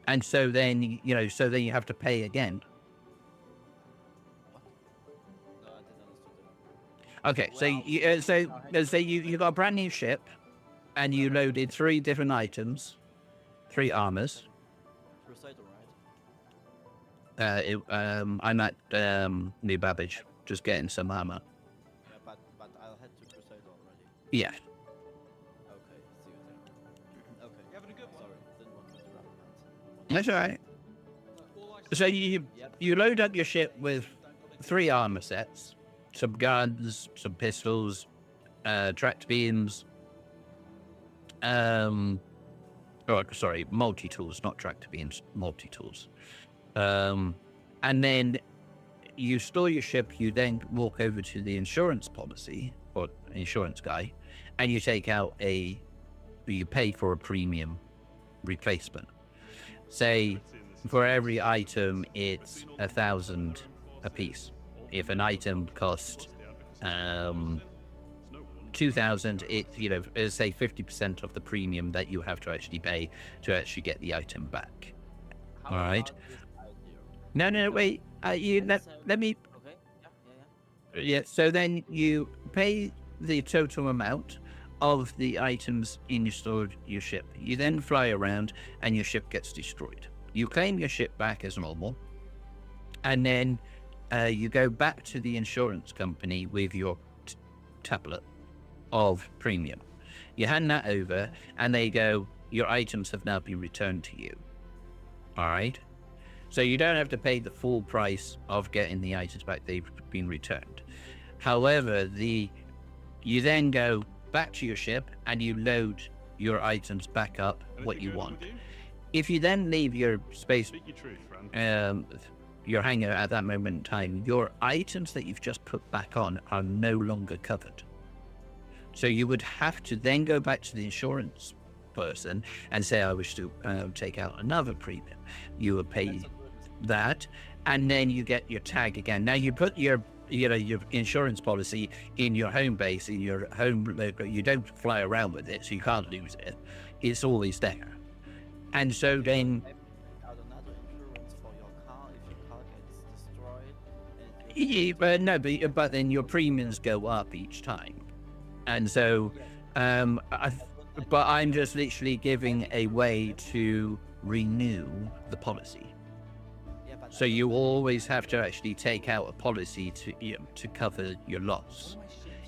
Speaker 1: And so then, you know, so then you have to pay again.
Speaker 3: No, I didn't understand that.
Speaker 1: Okay, so you got a brand new ship, and you loaded 3 different items, 3 armors.
Speaker 3: Crusader, right?
Speaker 1: I'm at New Babbage, just getting some armor.
Speaker 3: Yeah, but I'll head to Crusader already.
Speaker 1: Yeah.
Speaker 3: Okay, see you there. Okay.
Speaker 8: You having a good one?
Speaker 3: Sorry, didn't want to interrupt that.
Speaker 1: That's all right. So you load up your ship with 3 armor sets, some guns, some pistols, tracked beams. Multi-tools, not tracked beams, multi-tools. And then you store your ship. You then walk over to the insurance policy or insurance guy, and you take out you pay for a premium replacement. Say for every item it's 1,000 a piece. If an item costs 2,000, it's, you know, say 50% of the premium that you have to actually pay to actually get the item back. All right. No, wait. Let me.
Speaker 3: Okay.
Speaker 1: Yeah. So then you pay the total amount of the items in your ship. You then fly around, and your ship gets destroyed. You claim your ship back as normal, and then you go back to the insurance company with your tablet of premium. You hand that over, and they go, your items have now been returned to you. All right. So you don't have to pay the full price of getting the items back. They've been returned. However, you then go back to your ship, and you load your items back up what you want. If you then leave your space, your hangar at that moment in time, your items that you've just put back on are no longer covered. So you would have to then go back to the insurance person and say, I wish to take out another premium. You would pay that, and then you get your tag again. Now you put your insurance policy in your home base, in your home local. You don't fly around with it, so you can't lose it. It's always there. And so then
Speaker 3: Another insurance for your car if your car gets destroyed.
Speaker 1: but then your premiums go up each time. And so but I'm just literally giving a way to renew the policy. So you always have to actually take out a policy to cover your loss.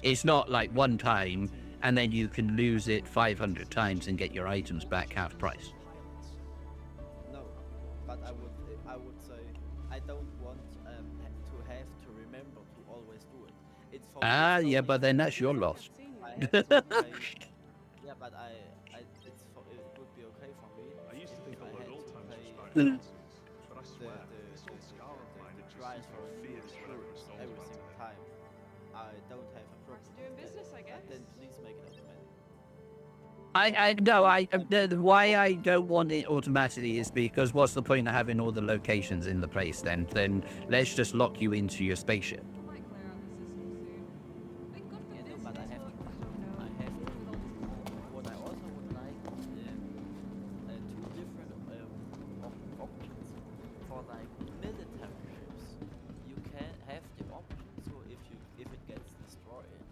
Speaker 1: It's not like one time and then you can lose it 500 times and get your items back half price.
Speaker 3: No, but I would say I don't want to have to remember to always do it. It's for
Speaker 1: Yeah, but then that's your loss.
Speaker 3: Yeah, but it would be okay for me
Speaker 6: I used to think
Speaker 3: if
Speaker 6: I
Speaker 3: I
Speaker 6: learned
Speaker 3: had
Speaker 6: all
Speaker 3: to
Speaker 6: times
Speaker 3: pay
Speaker 6: was
Speaker 1: Mm.
Speaker 6: but I swear,
Speaker 3: the price for
Speaker 6: fears whenever it storms
Speaker 3: every
Speaker 6: about
Speaker 3: single time. I don't have a problem.
Speaker 9: Doing business, I guess.
Speaker 3: Then please make it
Speaker 1: No,
Speaker 3: automatic.
Speaker 1: why I don't want it automatically is because what's the point of having all the locations in the place then? Then let's just lock you into your spaceship.
Speaker 9: I might clear out the system soon. Thank God for
Speaker 3: Yeah, no,
Speaker 9: this
Speaker 3: but I have to. What I also would like 2 different options for like military ships. You can have the option so if it gets destroyed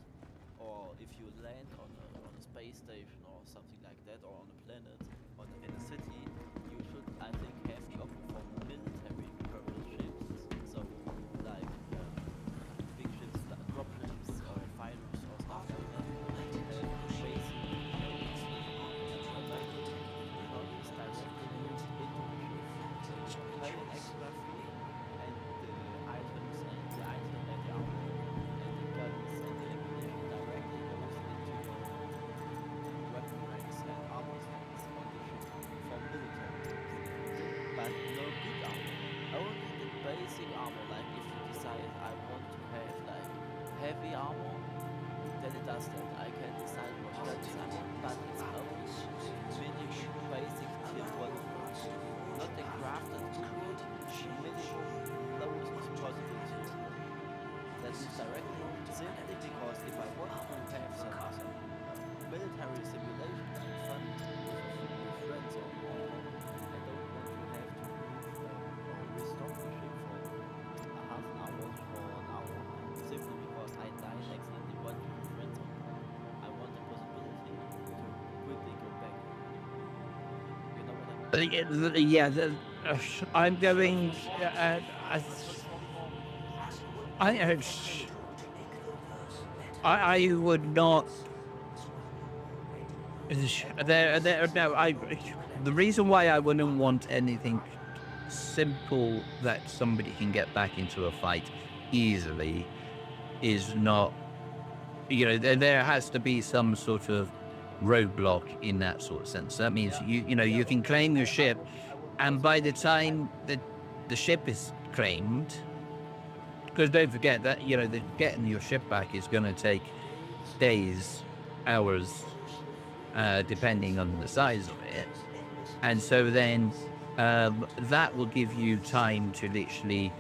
Speaker 3: or if you land on a space station or something like that or on a planet or in a city, you should I think have the option for military purpose ships. So like basic armor, like if you decide I want to have like heavy armor, then it does that. I can decide what that is, but it's only minimum basic tier 1 parts. Not the crafted minimum lowest possible tier. That is directly simply because if I want to have some military simulation like fun with friends or more, I don't want to have to move or restock the ship for a half an hour or an hour simply because I died accidentally once with friends or more. I want the possibility to quickly go back. You know what I mean?
Speaker 1: Yeah, I'm going. I would not. The reason why I wouldn't want anything simple that somebody can get back into a fight easily is not. There has to be some sort of roadblock in that sort of sense. That means you can claim your ship, and by the time the ship is claimed, because don't forget that getting your ship back is going to take days, hours, depending on the size of it, and so then that will give you time to literally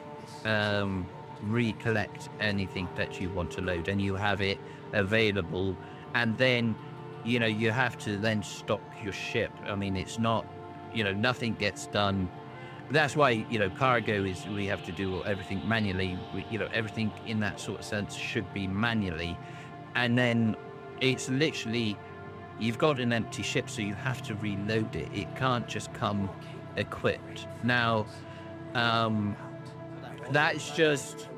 Speaker 1: recollect anything that you want to load, and you have it available, and then you have to then stock your ship. I mean, it's not nothing gets done. That's why cargo is, we have to do everything manually. Everything in that sort of sense should be manually, and then it's literally you've got an empty ship, so you have to reload it. It can't just come equipped. Now that's just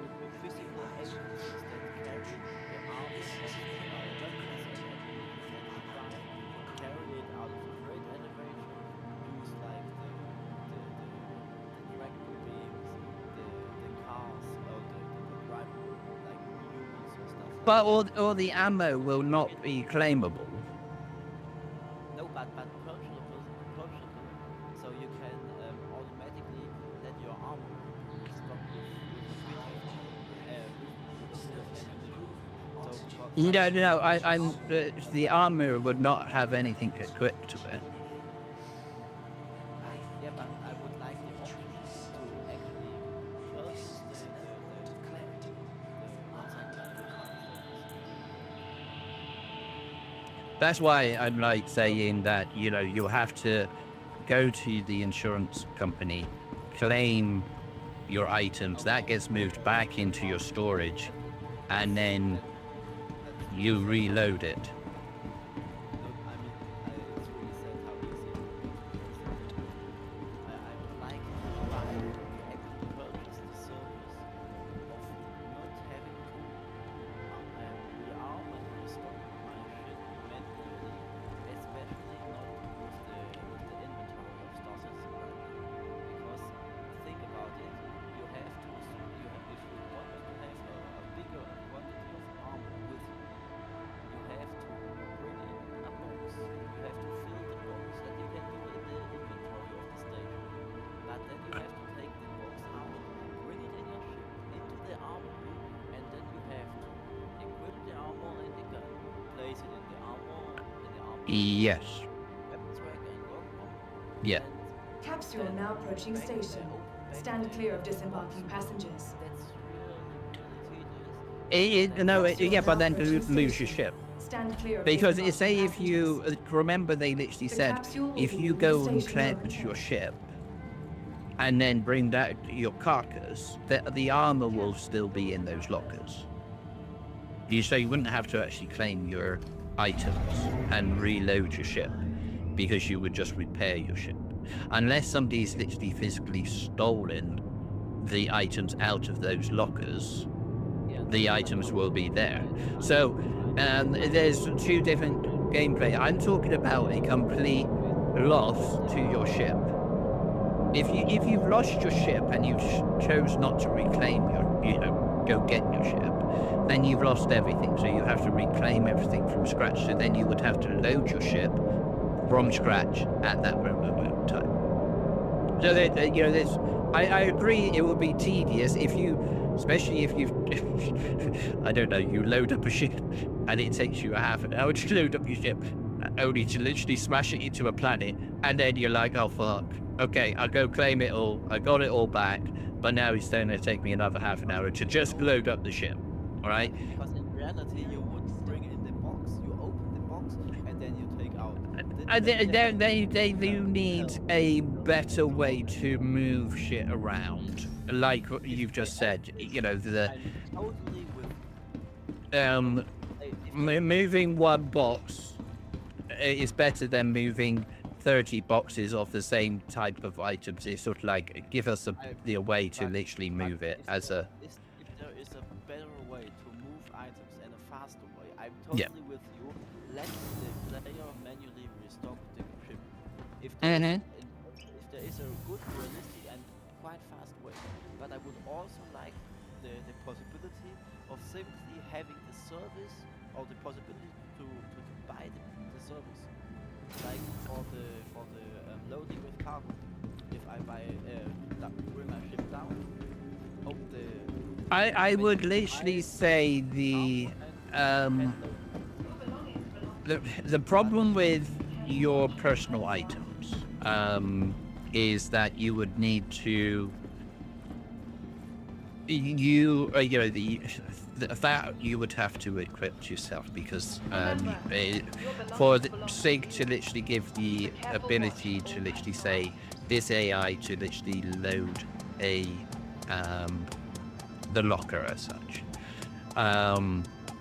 Speaker 1: but all the ammo will not be claimable.
Speaker 3: No, but purchasable. So you can automatically let your armor stock with
Speaker 1: No, I'm the armor would not have anything equipped to it.
Speaker 3: Yeah, but I would like the option to actually purchase
Speaker 1: That's why I'm like saying that you have to go to the insurance company, claim your items, that gets moved back into your storage, and then you reload it. Yes. Yeah.
Speaker 2: Capsule now approaching station. Stand clear of disembarking passengers.
Speaker 1: But then to lose your ship.
Speaker 2: Stand clear of
Speaker 1: Because
Speaker 2: disembarking
Speaker 1: say if you
Speaker 2: passengers.
Speaker 1: remember, they literally
Speaker 2: The
Speaker 1: said
Speaker 2: capsule will
Speaker 1: if
Speaker 2: be
Speaker 1: you
Speaker 2: moving
Speaker 1: go and
Speaker 2: station
Speaker 1: cleanse
Speaker 2: over.
Speaker 1: your ship and then bring back your carcass, the armor will still be in those lockers. So you wouldn't have to actually claim your items and reload your ship, because you would just repair your ship, unless somebody's literally physically stolen the items out of those lockers. The items will be there. So there's two different gameplay. I'm talking about a complete loss to your ship. If you've lost your ship and you chose not to reclaim your, go get your ship, then you've lost everything. So you have to reclaim everything from scratch. So then you would have to load your ship from scratch at that moment in time. So there's I agree it would be tedious if you, especially if you, I don't know, you load up a ship and it takes you a half an hour to load up your ship, only to literally smash it into a planet, and then you're like, oh fuck, okay, I'll go claim it all, I got it all back, but now it's going to take me another half an hour to just load up the ship, all right?
Speaker 3: Because in reality, you would bring in the box, you open the box, and then you take out.
Speaker 1: They do need a better way to move shit around, like what you've just said. You know, the
Speaker 3: I'm totally with.
Speaker 1: moving one box is better than moving 30 boxes of the same type of items. It's sort of like give us the way to literally move it as a.
Speaker 3: If there is a better way to move items and a faster way, I'm totally with you. Let the player manually restock the ship. If there is a good, realistic, and quite fast way, but I would also like the possibility of simply having the service or the possibility to buy the service, like for the loading with cargo. If I buy bring my ship down,
Speaker 1: I would literally say the problem with your personal items is that you would need to that you would have to equip yourself, because for the SIG to literally give the ability to literally say this AI to literally load a the locker as such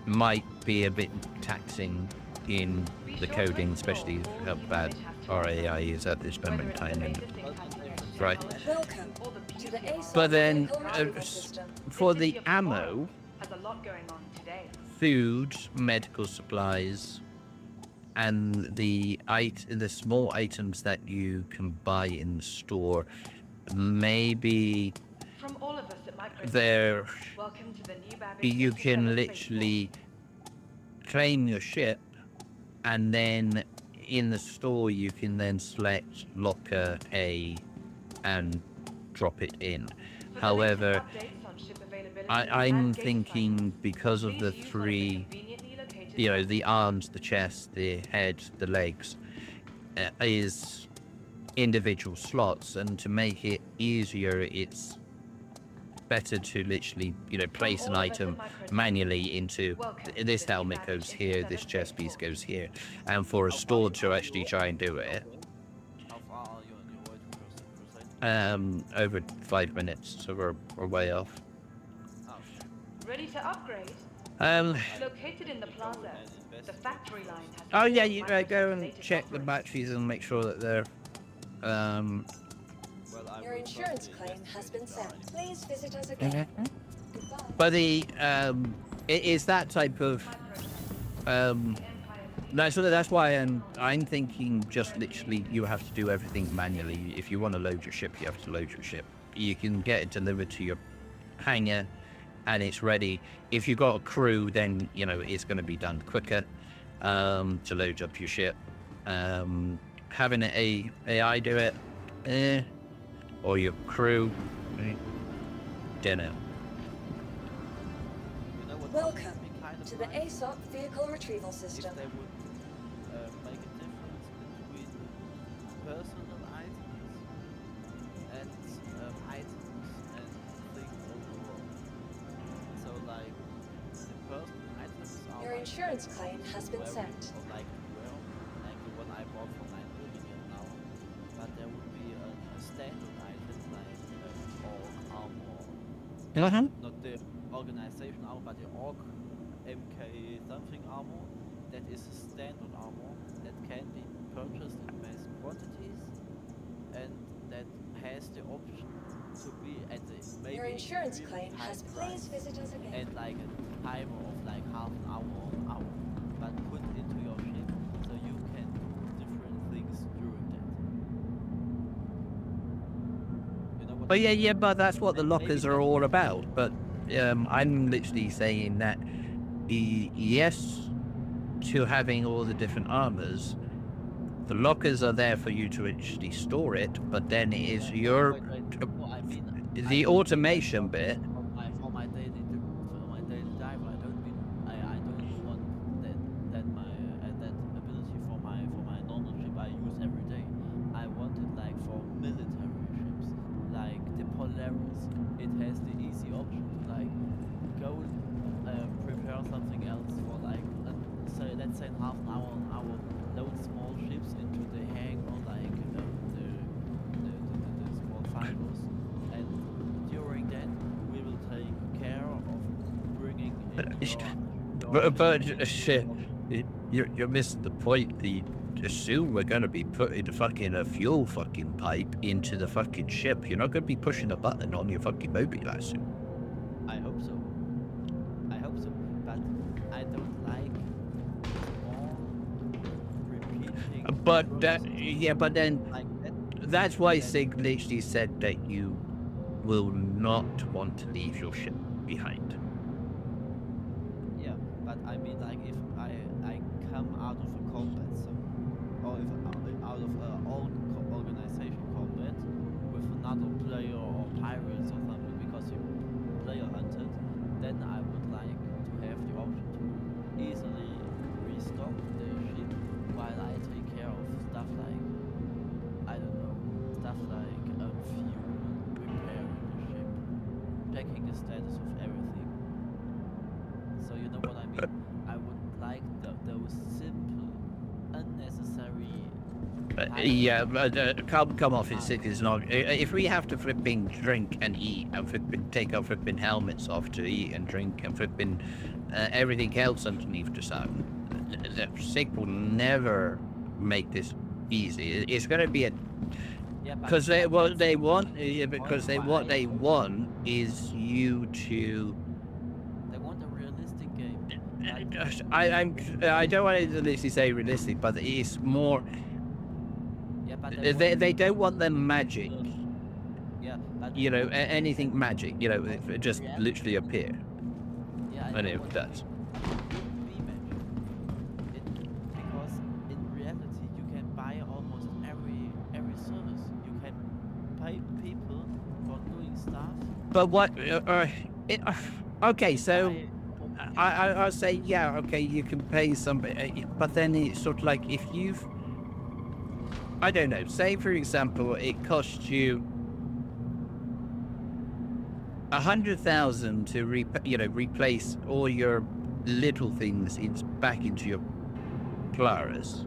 Speaker 1: might be a bit taxing in the coding, especially how bad our AI is at this moment in time. And, right.
Speaker 2: Welcome to the ASOC
Speaker 1: But then
Speaker 2: vehicle system.
Speaker 1: for the ammo,
Speaker 10: Has a lot going on today.
Speaker 1: food, medical supplies, and the small items that you can buy in the store, maybe
Speaker 10: From all of us at Microsoft,
Speaker 1: there
Speaker 10: welcome to the new Babbage
Speaker 1: you can
Speaker 10: 57
Speaker 1: literally claim your ship, and then in the store you can then select locker A and drop it in.
Speaker 10: For the
Speaker 1: However,
Speaker 10: latest updates on ship availability
Speaker 1: I'm
Speaker 10: and gate
Speaker 1: thinking
Speaker 10: findings,
Speaker 1: because of
Speaker 10: please
Speaker 1: the
Speaker 10: use one of
Speaker 1: three,
Speaker 10: conveniently located
Speaker 1: you know,
Speaker 10: points.
Speaker 1: the arms, the chest, the head, the legs, is individual slots, and to make it easier, it's better to literally, you know, place an item manually into this helmet goes here, this chest piece goes here, and for a store to actually try and do it,
Speaker 3: How far are you on your way to Crusade?
Speaker 1: over 5 minutes, so we're way off.
Speaker 10: Ready to upgrade? Located in the plaza, the factory line has.
Speaker 1: Oh yeah, you go
Speaker 10: Microsoft's
Speaker 1: and
Speaker 10: latest
Speaker 1: check the
Speaker 10: offerings.
Speaker 1: batteries and make sure that they're
Speaker 3: Well, I
Speaker 2: Your
Speaker 3: will
Speaker 2: insurance
Speaker 3: probably
Speaker 2: claim has been
Speaker 3: investigate
Speaker 2: sent. Please visit us again. Goodbye.
Speaker 1: but the it is that type of no, so that's why I'm thinking just literally you have to do everything manually. If you want to load your ship, you have to load your ship. You can get it delivered to your hangar and it's ready. If you've got a crew, then you know it's going to be done quicker to load up your ship. Having an AI do it, or your crew, don't know.
Speaker 3: You know what
Speaker 2: Welcome
Speaker 3: would be kind of
Speaker 2: to the
Speaker 3: nice?
Speaker 2: ASOC vehicle retrieval
Speaker 3: If
Speaker 2: system.
Speaker 3: they would make a difference between personal items and items and things overall. So like the personal items are
Speaker 2: Your
Speaker 3: like
Speaker 2: insurance claim has been
Speaker 3: wearing
Speaker 2: sent.
Speaker 3: or like well, like the one I bought for 9 million now. But there would be a standard item like org armor. Not the organization armor, but the org MK something armor. That is a standard armor that can be purchased in mass quantities, and that has the option to be at the maybe
Speaker 2: Your insurance
Speaker 3: really
Speaker 2: claim
Speaker 3: high
Speaker 2: has
Speaker 3: price,
Speaker 2: please visit us again.
Speaker 3: and like a timer of like half an hour or an hour, but put into your ship so you can do different things during that. You know what
Speaker 1: But
Speaker 3: I mean?
Speaker 1: yeah, but that's what the
Speaker 3: Maybe
Speaker 1: lockers are all about. But I'm literally saying that yes to having all the different armors, The lockers are there for you to actually store it, but then it is your the automation bit.
Speaker 3: For my daily dive, I don't want that ability for my normal ship I use every day. I want it like for military ships, like the Polaris. It has the easy option to like go prepare something else for like so let's say in half an hour, load small ships into the hangar, like the small fibers, and during that we will take care of bringing
Speaker 1: But shit, you're missing the point. Soon we're gonna be putting the fucking fuel fucking pipe into the fucking ship. You're not gonna be pushing a button on your fucking mobile, I assume.
Speaker 3: I hope so. But I don't like small repeating.
Speaker 1: But but then
Speaker 3: Like
Speaker 1: that's why Sig literally said that you will not want to leave your ship behind.
Speaker 3: Yeah, but I mean, like if I come out of a combat zone, or if out of organization combat with another player or pirates or something, because you player hunted, then I would like to have the option to easily restock the ship while I take care of stuff like, I don't know, stuff like fuel, repairing the ship, checking the status of everything. So you know what I mean? I would like those simple, unnecessary.
Speaker 1: Yeah, but come off it, Sig is not. If we have to flipping drink and eat and flipping take our flipping helmets off to eat and drink and flipping everything else underneath the sun, Sig will never make this easy. It's going to be a because what they want is you to.
Speaker 3: They want a realistic game.
Speaker 1: I don't want to literally say realistic, but it's more.
Speaker 3: Yeah, but
Speaker 1: They don't want the magic.
Speaker 3: Yeah, but
Speaker 1: You know, anything magic. You know, it just literally appear.
Speaker 3: yeah,
Speaker 1: And it does.
Speaker 3: Because in reality, you can buy almost every service. You can pay people for doing stuff.
Speaker 1: But what? Okay, so I'll say yeah. Okay, you can pay somebody, but then it's sort of like if you've. I don't know. Say for example, it costs you 100,000 to replace all your little things back into your Polaris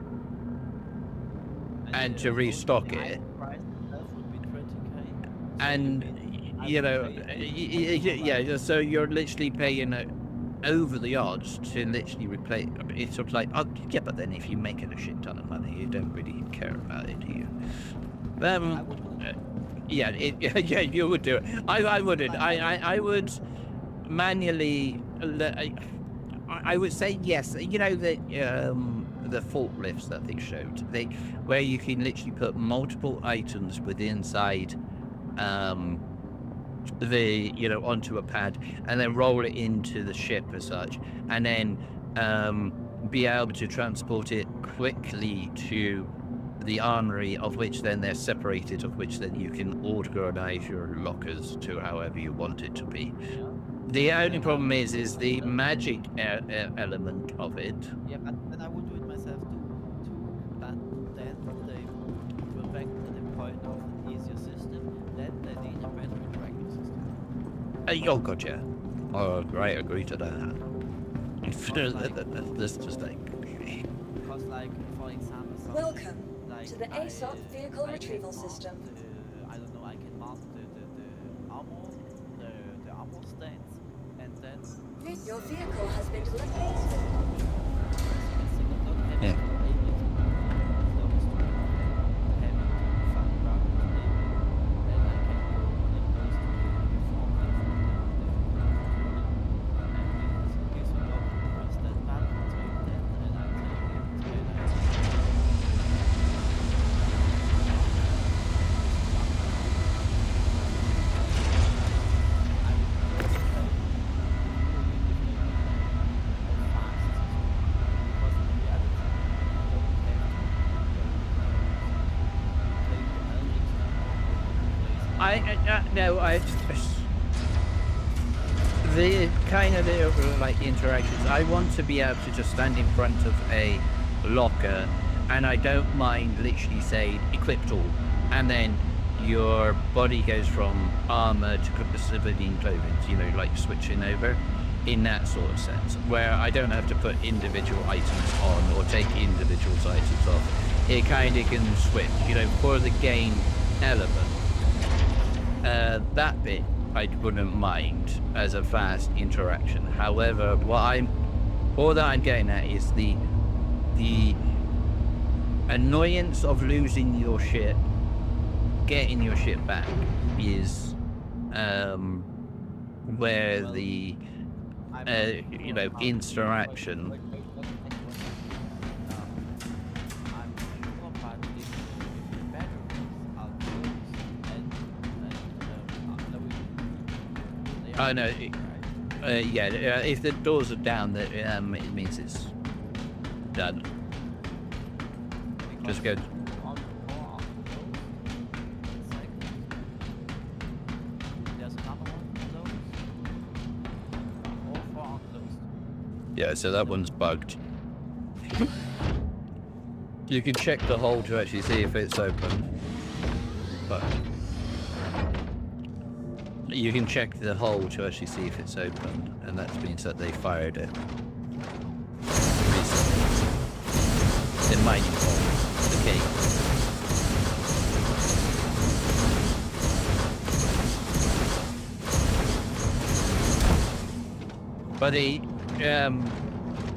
Speaker 1: and to restock it. And yeah, so you're literally paying over the odds to literally replace. It's sort of like, oh, yeah, but then if you're making a shit ton of money, you don't really care about it, do you? Yeah, you would do it. I wouldn't. I would manually. I would say yes. You know the forklifts that they showed, where you can literally put multiple items within inside. Onto a pad and then roll it into the ship as such, and then be able to transport it quickly to the armory, of which then they're separated, of which then you can organize your lockers to however you want it to be. The only problem is the magic element of it.
Speaker 3: Yeah, but then I would do it myself too. But then they go back to the point of an easier system. Then they need a better tracking system.
Speaker 1: Oh god, yeah. Oh, right, agree to that. This just like.
Speaker 3: Because, like, for example,
Speaker 2: Welcome to the ASOP vehicle retrieval system.
Speaker 3: I don't know, I can mark the armor, the armor stands, and then.
Speaker 2: Your vehicle has been delivered.
Speaker 1: Yeah. the kind of like interactions, I want to be able to just stand in front of a locker, and I don't mind literally saying equipped all, and then your body goes from armor to civilian clothing, you know, like switching over in that sort of sense, where I don't have to put individual items on or take individual items off. It kind of can switch, you know, for the game element. That bit I wouldn't mind as a fast interaction. However, all that I'm getting at is the annoyance of losing your ship, getting your ship back is where the you know, interaction. Oh no, yeah, if the doors are down, it means it's done. Just go. Yeah, so that one's bugged. You can check the hole to actually see if it's open, but you can check the hole to actually see if it's open, and that means that they fired it recently. It might involve the key. But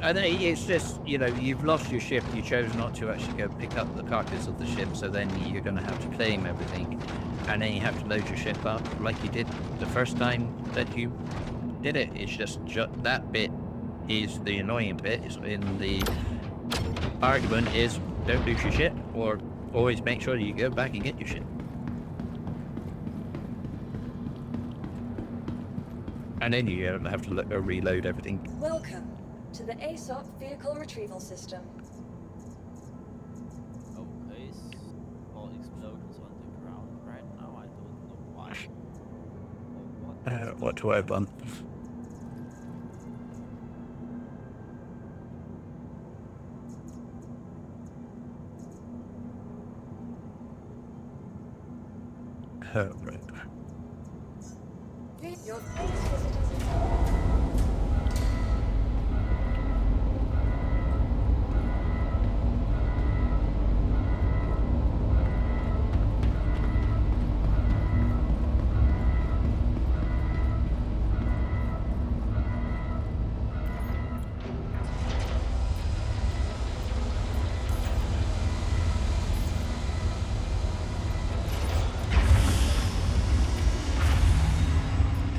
Speaker 1: I think it's just, you know, you've lost your ship, you chose not to actually go pick up the carcass of the ship, so then you're going to have to claim everything, and then you have to load your ship up like you did the first time that you did it. It's just that bit is the annoying bit. Is in the argument is don't lose your ship, or always make sure you go back and get your ship. And then you have to reload everything.
Speaker 2: Welcome to the ASOP Vehicle Retrieval System.
Speaker 3: Okay, all explosions on the ground right now. I don't know why. Or
Speaker 1: What do I bump? Oh, right.
Speaker 2: Your base visitors.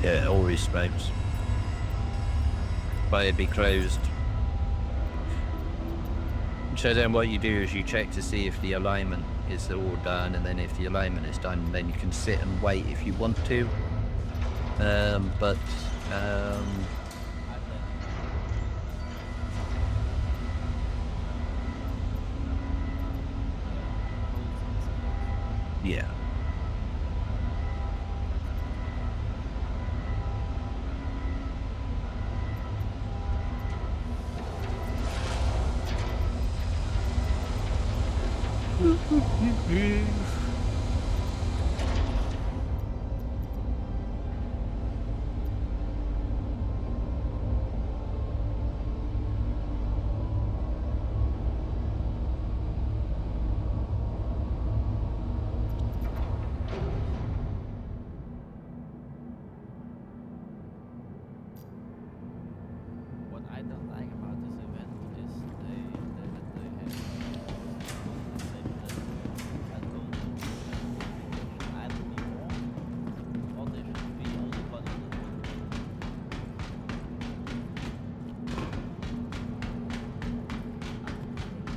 Speaker 1: Yeah, always smokes. But it'd be closed. So then what you do is you check to see if the alignment is all done, and then if the alignment is done, then you can sit and wait if you want to. Yeah.
Speaker 3: what I don't like about this event is they have either be more, or they should be only one of them.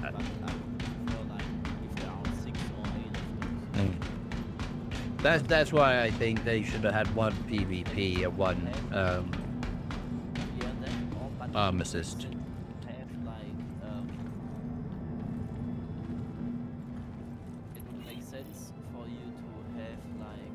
Speaker 3: But I would prefer like if there are 6 or 8 of them.
Speaker 1: That's why I think they should have had one PvP and one arm assist.
Speaker 3: Have like it would make sense for you to have like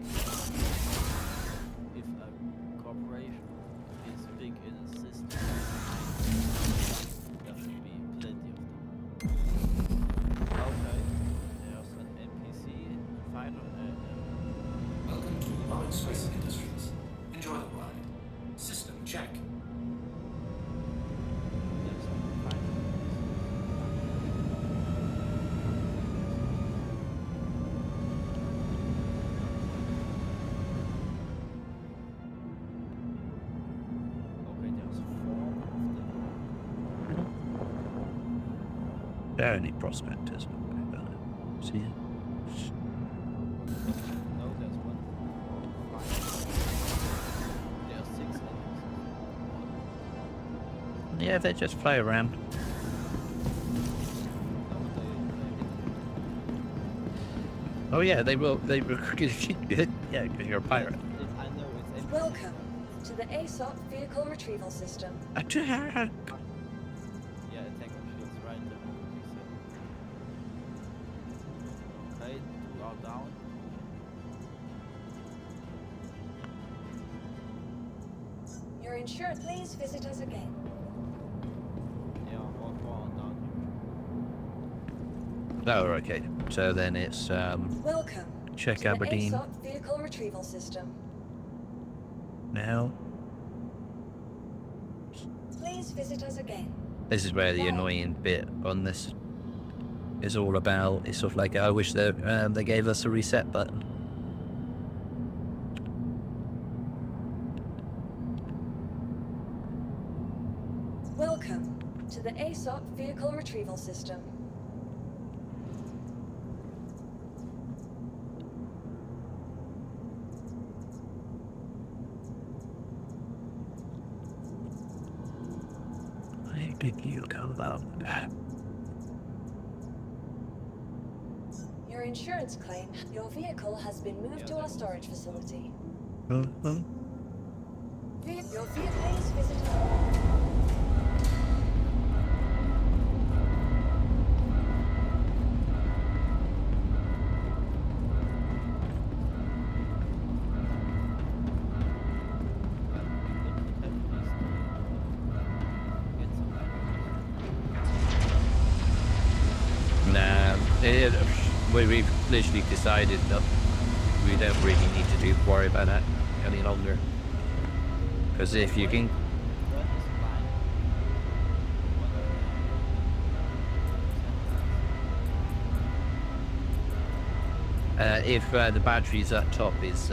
Speaker 1: There are any prospectors. See?
Speaker 3: No, there's one. There are 6 enemies.
Speaker 1: Yeah, they just fly around. Oh yeah, they will. They recruit. Yeah, because you're a pirate.
Speaker 3: I know it's empty.
Speaker 2: Welcome to the ASOP vehicle retrieval system.
Speaker 1: A Carrack.
Speaker 3: Yeah, attack on shields right there. Okay, 2 are down.
Speaker 2: You're insured. Please visit us again.
Speaker 3: Yeah, all 4 are down
Speaker 1: Oh, okay. So then it's
Speaker 2: Welcome
Speaker 1: check
Speaker 2: to
Speaker 1: Aberdeen
Speaker 2: the ASOP vehicle retrieval system.
Speaker 1: now.
Speaker 2: Please visit us again.
Speaker 1: This is where the annoying bit on this is all about. It's sort of like, I wish that they gave us a reset button.
Speaker 2: Welcome to the ASOP vehicle retrieval system.
Speaker 1: Where did you come from?
Speaker 2: Your insurance claim. Your vehicle has been moved to our storage facility. Your vehicle, please visit us.
Speaker 1: We've literally decided that we don't really need to worry about that any longer. Because if you can... if the batteries at top is...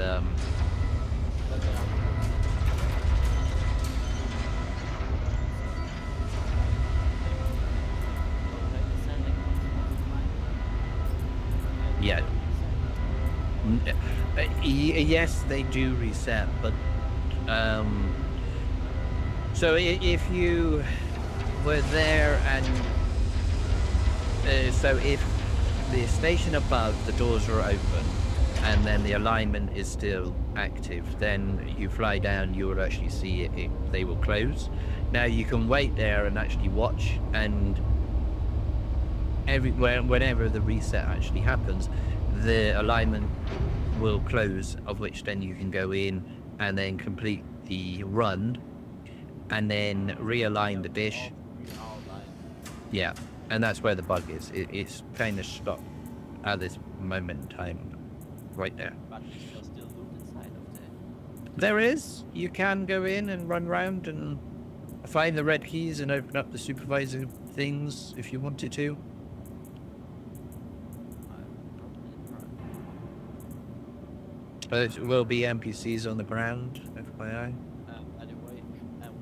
Speaker 1: yeah. Yes, they do reset, but so if you were there and so if the station above, the doors are open and then the alignment is still active, then you fly down, you will actually see they will close. Now you can wait there and actually watch, and whenever the reset actually happens, the alignment will close, of which then you can go in and then complete the run and then realign the dish. Yeah, and that's where the bug is. It's kind of stuck at this moment in time right there. There is. You can go in and run around and find the red keys and open up the supervisor things if you wanted to. But it will be NPCs on the ground, FYI.
Speaker 3: By the way,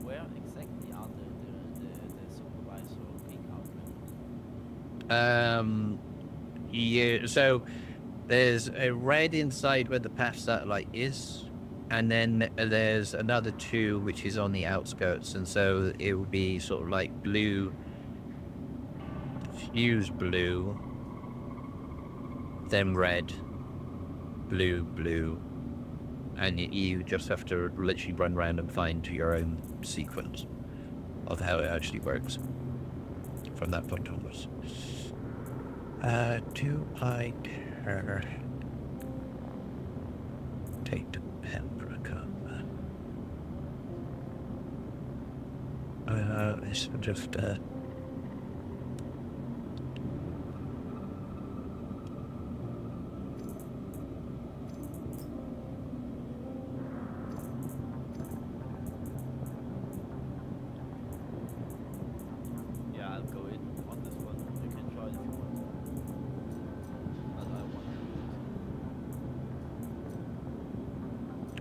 Speaker 3: where exactly are the supervisor peak outlet?
Speaker 1: Yeah, so there's a red inside where the PAF satellite is, and then there's another 2 which is on the outskirts, and so it will be sort of like blue, fuse blue, then red, blue, and you just have to literally run around and find your own sequence of how it actually works from that point onwards. Tobii Terror. Take the paprika. It's just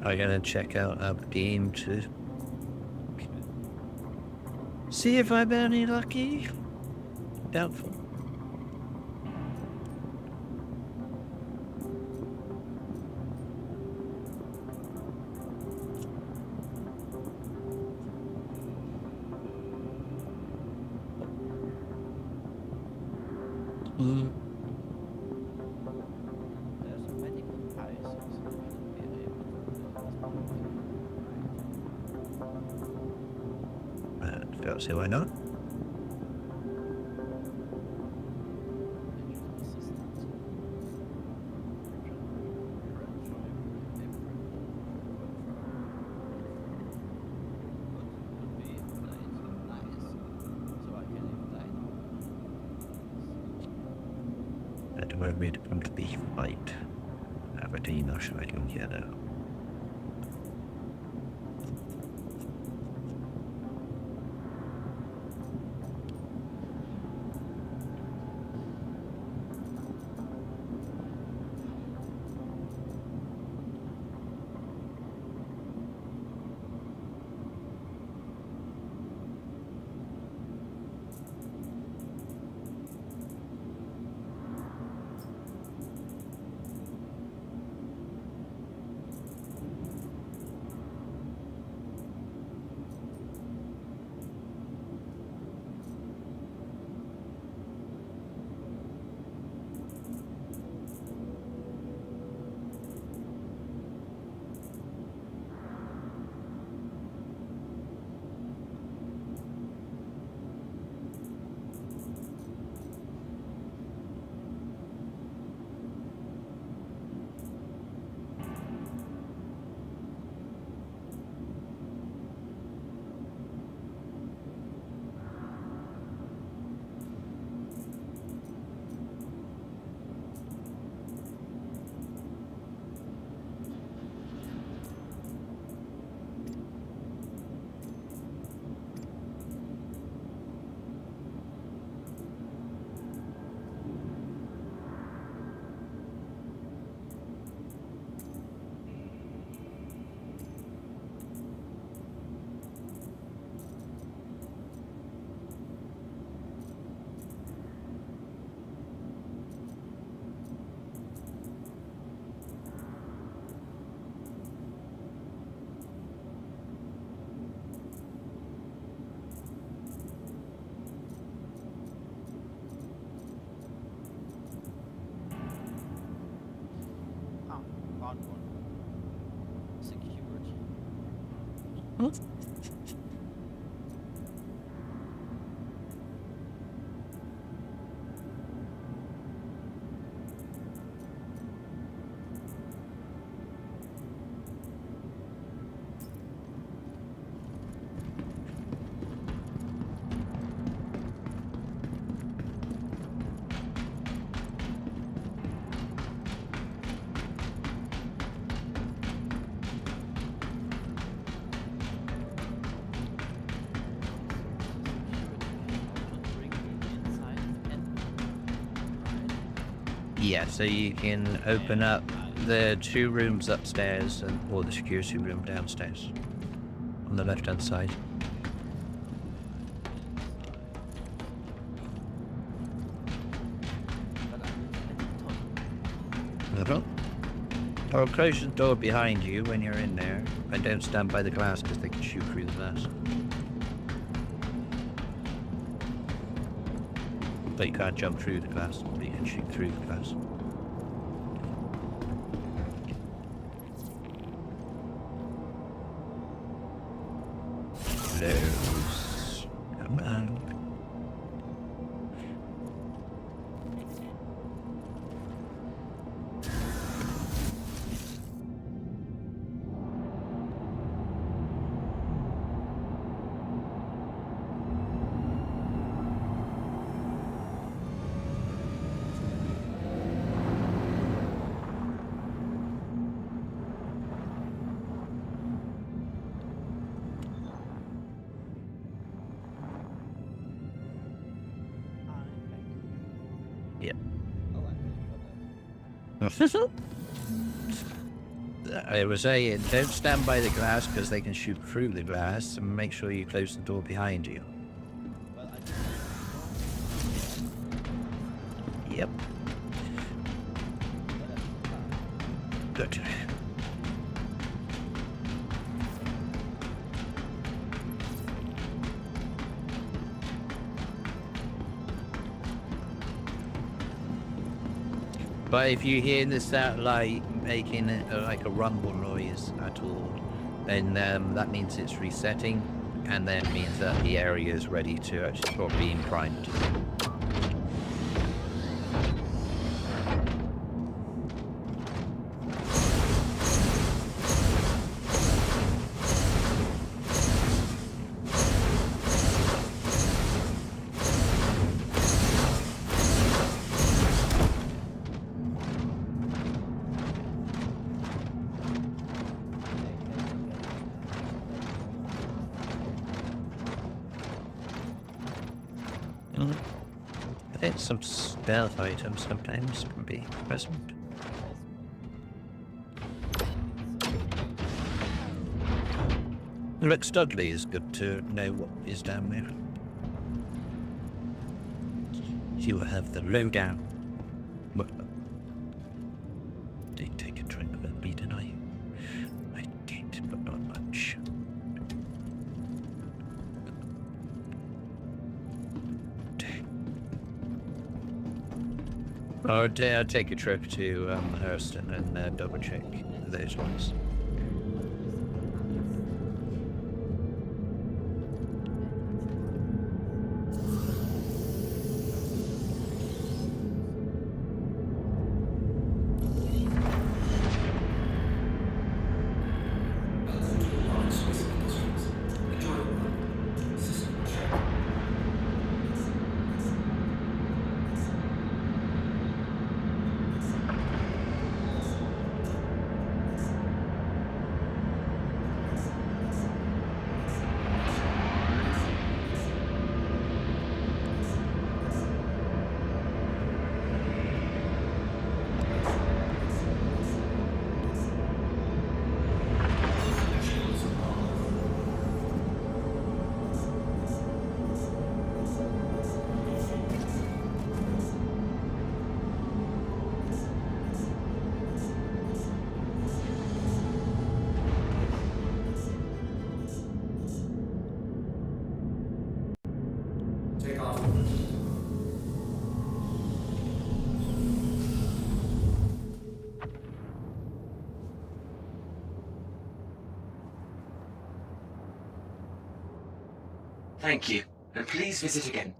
Speaker 1: I'm gonna check out Aberdeen to see if I've been any lucky. Doubtful.
Speaker 3: There's a medical Pisces, so you should be able to
Speaker 1: Don't see why not. Do I read from the fight? Aberdeen, or should I go yellow?
Speaker 3: security.
Speaker 1: Yeah, so you can open up the 2 rooms upstairs or the security room downstairs on the left hand side. Or close the door behind you when you're in there, and don't stand by the glass because they can shoot through the glass. But you can't jump through the glass, but you can shoot through the glass. Close. Come on. I was saying, don't stand by the glass because they can shoot through the glass, and make sure you close the door behind you. Yep. Good. But if you hear the satellite making like a rumble noise at all, then that means it's resetting, and then means that the area is ready to actually start being primed. Some stealth items sometimes can be present. Look, Studley is good to know what is down there. You will have the lowdown. Did take a drink of me tonight? I did, but not much. I'll take a trip to Hurston and double check those ones.
Speaker 7: Thank you, and please visit again.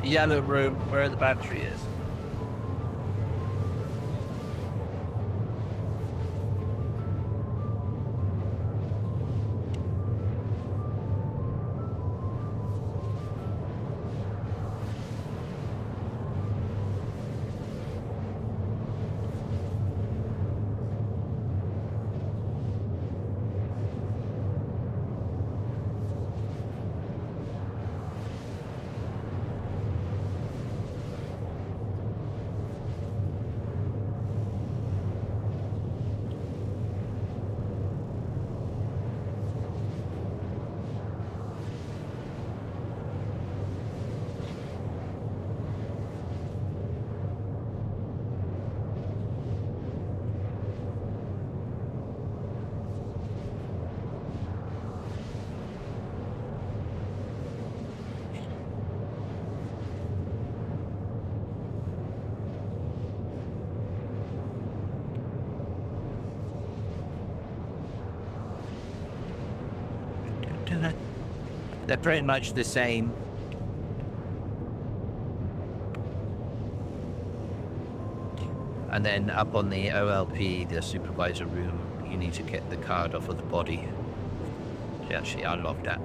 Speaker 1: Yellow room where the battery is. They're pretty much the same. And then up on the OLP, the supervisor room, you need to get the card off of the body to actually unlock that.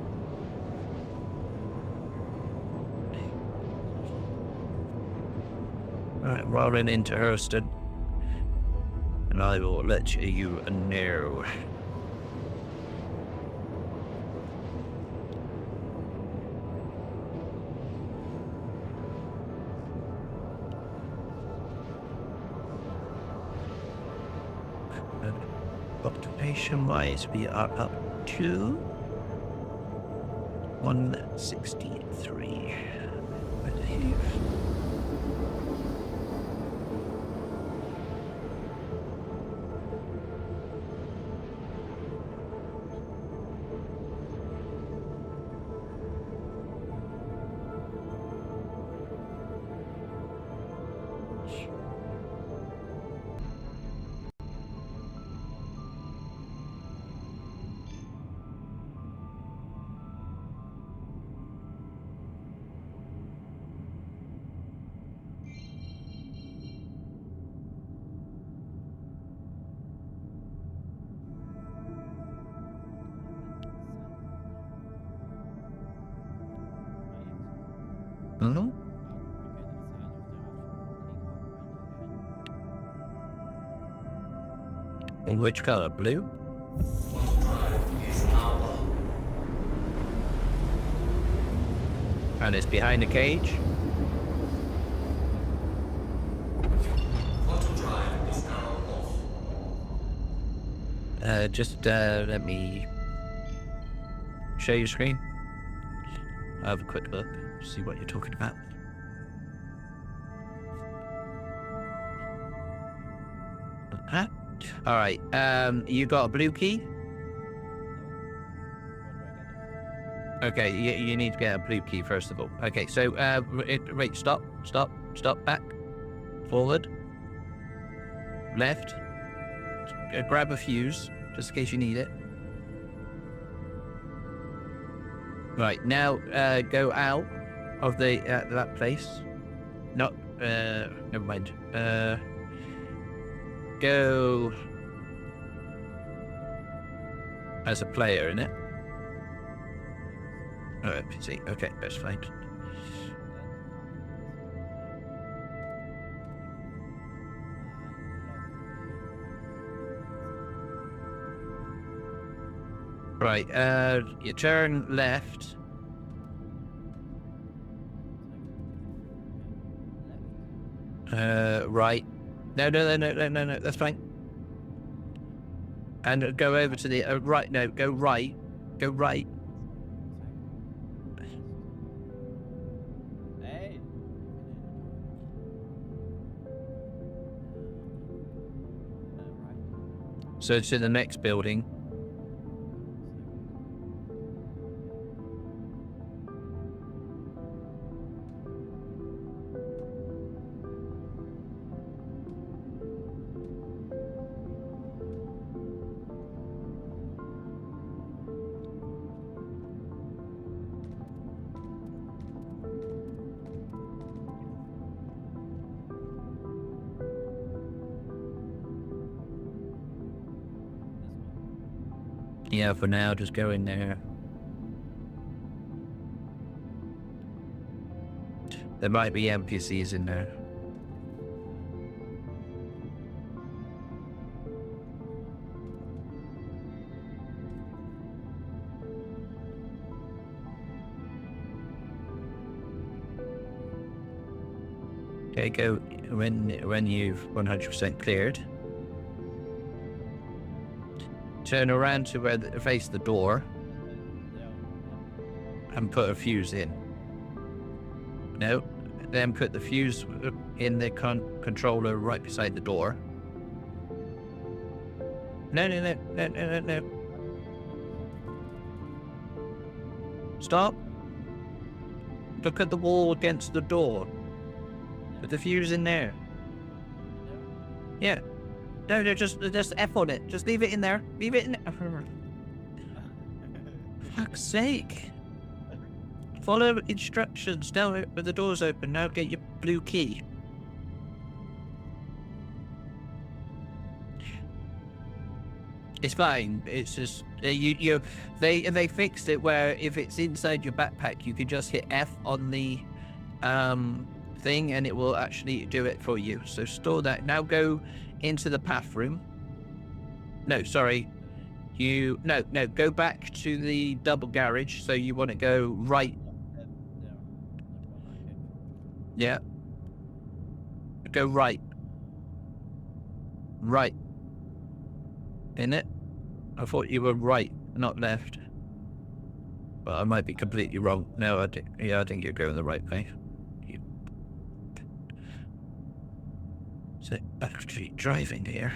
Speaker 1: Alright, rolling into Hurston. And I will let you know. Occupation-wise, we are up to 163. I believe. Mm-hmm. In which color? Blue? And it's behind the cage? Just let me share your screen. I'll have a quick look, see what you're talking about. Huh? Alright, you got a blue key? Okay, you need to get a blue key first of all. Okay, so, wait, stop, back, forward, left, grab a fuse, just in case you need it. Right, now, go out of the, that place. Not, never mind. Go as a player, innit? Oh, see, okay, that's fine. Right, you turn left. Right. No, that's fine. And go over to the, right, no, go right. Go right.
Speaker 3: Hey.
Speaker 1: So to the next building. Yeah, for now, just go in there. There might be NPCs in there. Okay, go when you've 100% cleared. Turn around to where face the door and put a fuse in. No, then put the fuse in the controller right beside the door. No. Stop. Look at the wall against the door. Put the fuse in there. Yeah. No, just F on it. Just leave it in there. Leave it in there. For fuck's sake. Follow instructions. Now the door's open. Now get your blue key. It's fine. It's just they fixed it where if it's inside your backpack, you can just hit F on the thing and it will actually do it for you. So store that. Now go into the path room. No, sorry. No, go back to the double garage. So you want to go right. Yeah. Go right. Right. In it? I thought you were right, not left. But I might be completely wrong. No, I think you're going the right way. So actually driving here.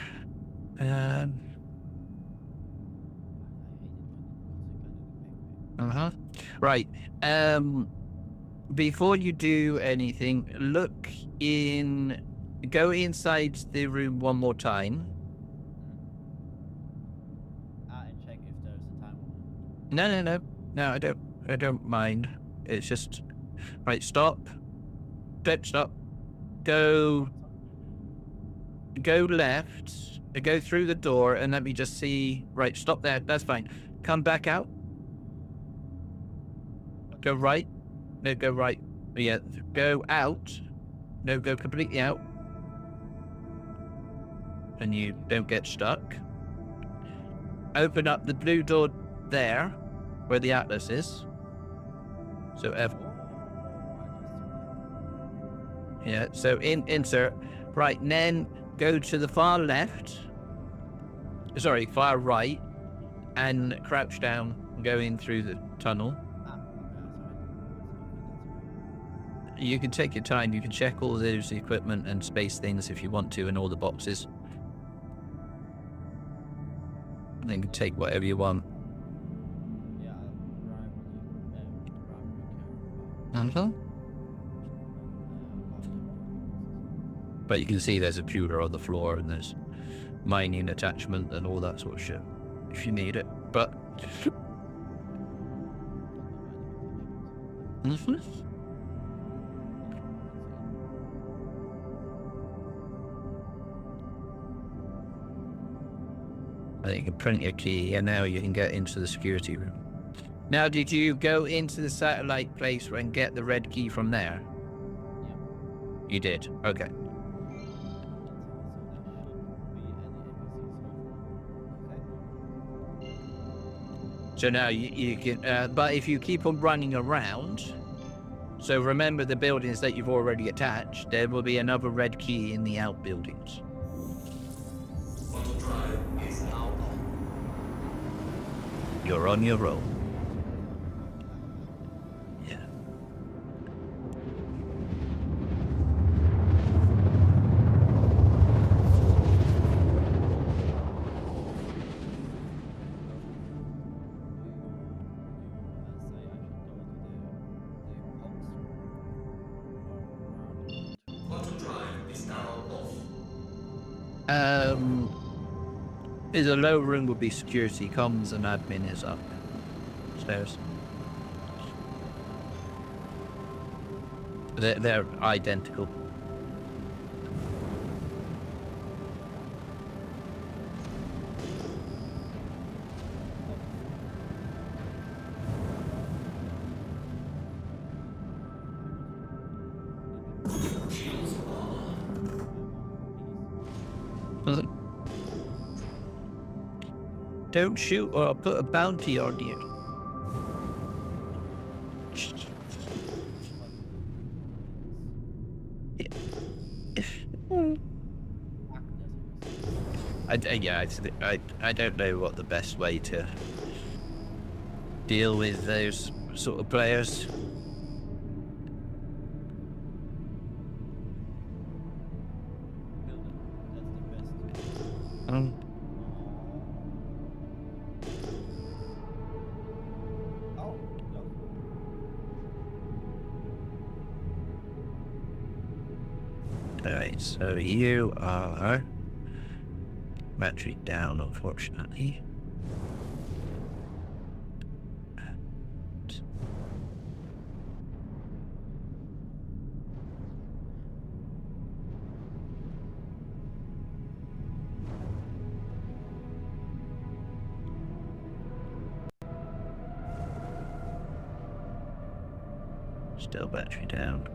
Speaker 1: Right. Before you do anything, go inside the room one more time.
Speaker 3: And check if there's a time.
Speaker 1: No, I don't mind. It's just right. Stop. Don't stop. Go left. Go through the door and let me just see. Right. Stop there. That's fine. Come back out. Go right. No, go right. Yeah. Go out. No, go completely out. And you don't get stuck. Open up the blue door there, where the Atlas is. So yeah, so insert. Right, and then go to the far left. Sorry, far right. And crouch down and go in through the tunnel. You can take your time. You can check all those equipment and space things if you want to in all the boxes. And then you can take whatever you want.
Speaker 3: Yeah,
Speaker 1: But you can see there's a pewter on the floor and there's mining attachment and all that sort of shit if you need it. But I think you can print your key and now you can get into the security room. Now, did you go into the satellite place and get the red key from there?
Speaker 3: Yeah.
Speaker 1: You did? Okay. So now you can, but if you keep on running around, so remember the buildings that you've already attached, there will be another red key in the outbuildings. You're on your own. Yeah. The low room would be security, comms and admin is up stairs. They're identical. Don't shoot or I'll put a bounty on you. I don't know what the best way to deal with those sort of players. Alright, so you are battery down, unfortunately. Still battery down.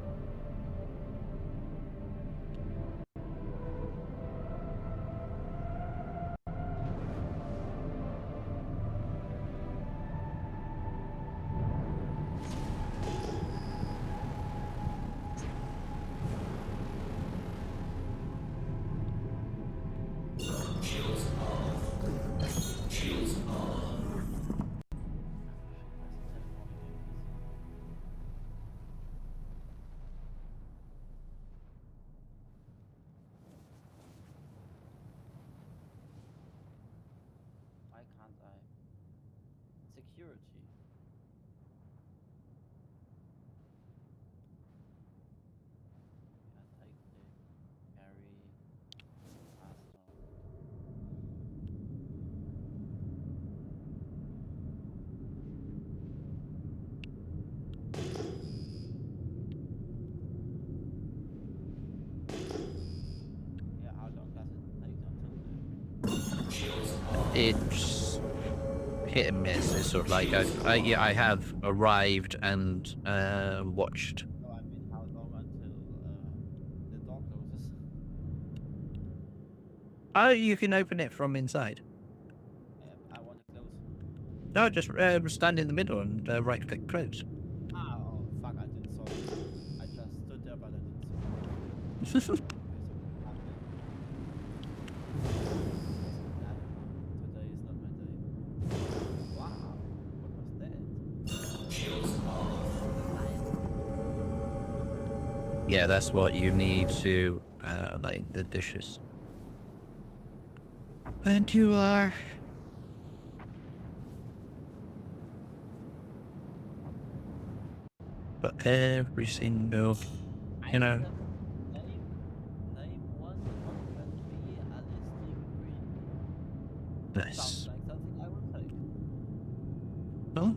Speaker 3: Why can't I? Security. Yeah, take the carry faster. Yeah, how long does it take until the
Speaker 1: It's hit and miss. It's sort of like I have arrived and watched.
Speaker 3: No, I mean how long until the door closes?
Speaker 1: Oh, you can open it from inside.
Speaker 3: I want to close.
Speaker 1: No, just stand in the middle and right click close.
Speaker 3: Ah, oh fuck, I didn't saw it. I just stood there but I didn't see it. Today is not my day. Wow, what was that?
Speaker 1: Yeah, that's what you need to like the dishes. And you are. But every single, you know.
Speaker 3: Name one country allistic green.
Speaker 1: Nice.
Speaker 3: Sounds like something I would take.
Speaker 1: Oh.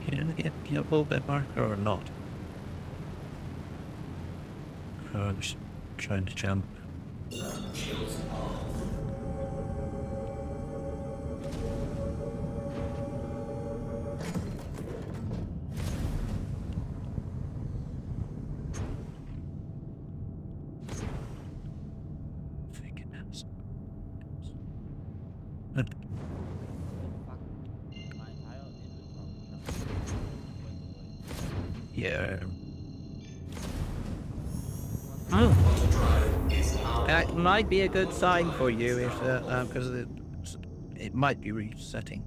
Speaker 1: Can I get a little bit marker or not? Oh, I'm just trying to jump. Yeah. Oh. That might be a good sign for you if because it might be resetting.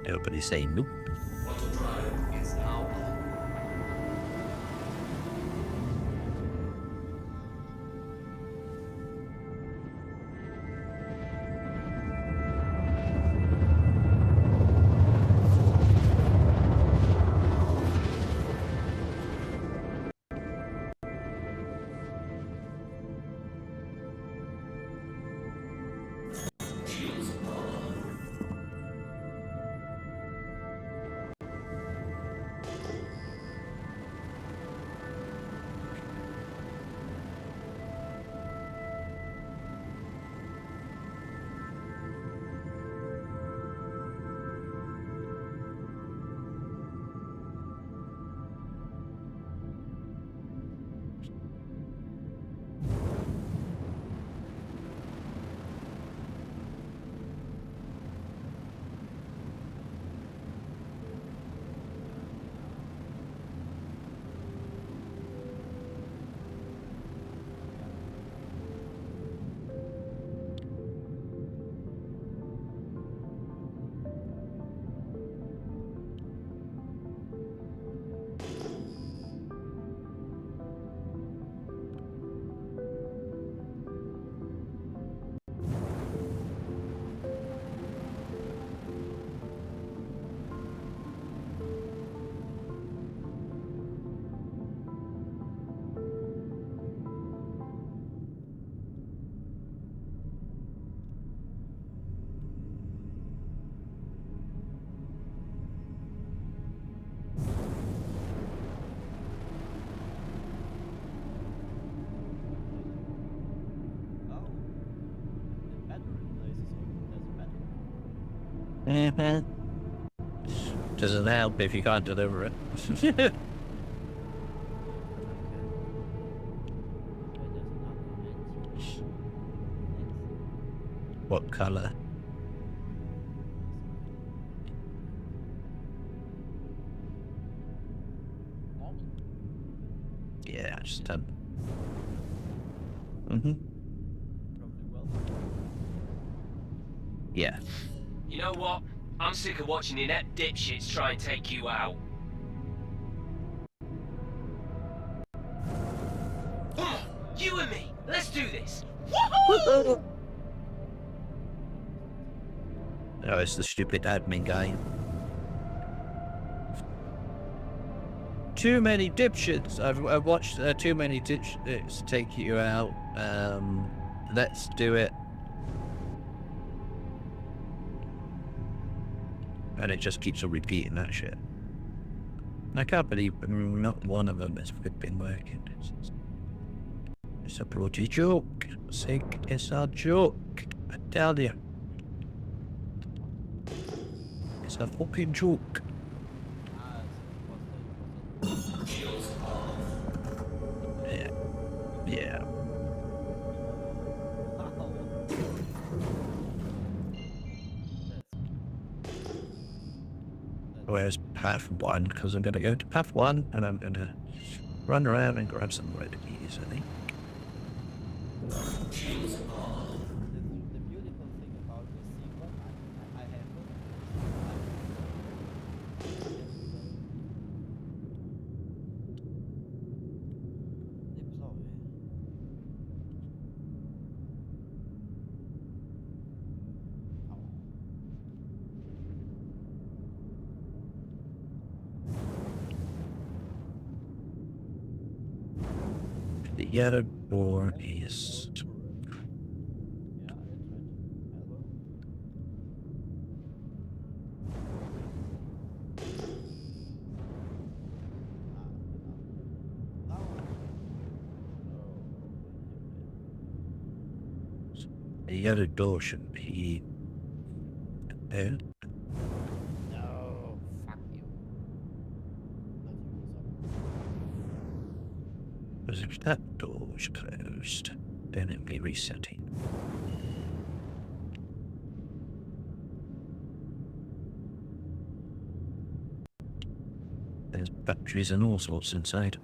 Speaker 1: Nobody's saying nope. Doesn't help if you can't deliver it. What colour? Yeah, just done. Yeah.
Speaker 7: You know what? I'm sick of watching inept dipshits try and take you out. You and me, let's do this. Woohoo!
Speaker 1: Oh, it's the stupid admin guy. Too many dipshits. I've watched too many dipshits take you out. Let's do it. And it just keeps on repeating that shit. I can't believe not one of them has been working. It's a bloody joke. Sick, it's a joke. I tell you. It's a fucking joke. Yeah. Yeah. Where's path 1? Because I'm going to go to path 1 and I'm going to run around and grab some red keys, I think.
Speaker 3: The beautiful thing about the sequel, I have
Speaker 1: The other door is... The other door should be there.
Speaker 3: No, fuck you.
Speaker 1: Because if that door was closed, then it'd be resetting. There's batteries and all sorts inside.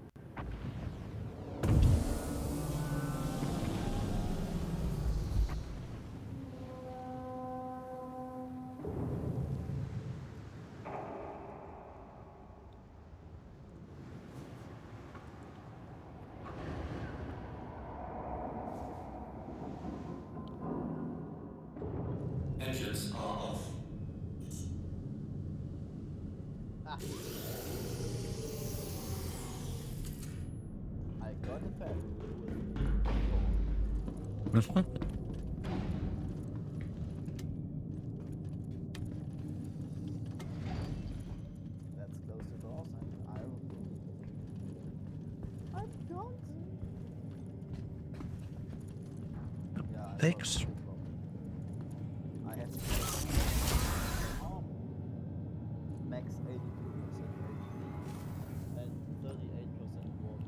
Speaker 11: Engines are off.
Speaker 3: I got a pack
Speaker 1: This one?
Speaker 3: Let's close the doors and I will. I don't. Yeah,
Speaker 1: Thanks.
Speaker 3: I have to max 82% and 38% water.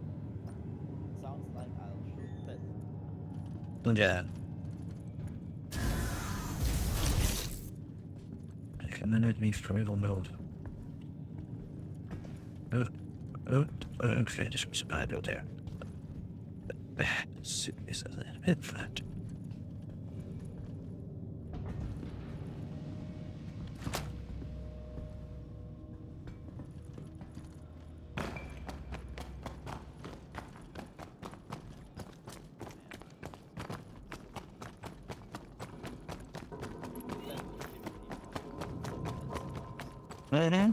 Speaker 3: Sounds like I'll shoot better.
Speaker 1: Yeah. Can then it means trial mode. Okay, just was a bad build there. This is a bit flat. Mm-hmm.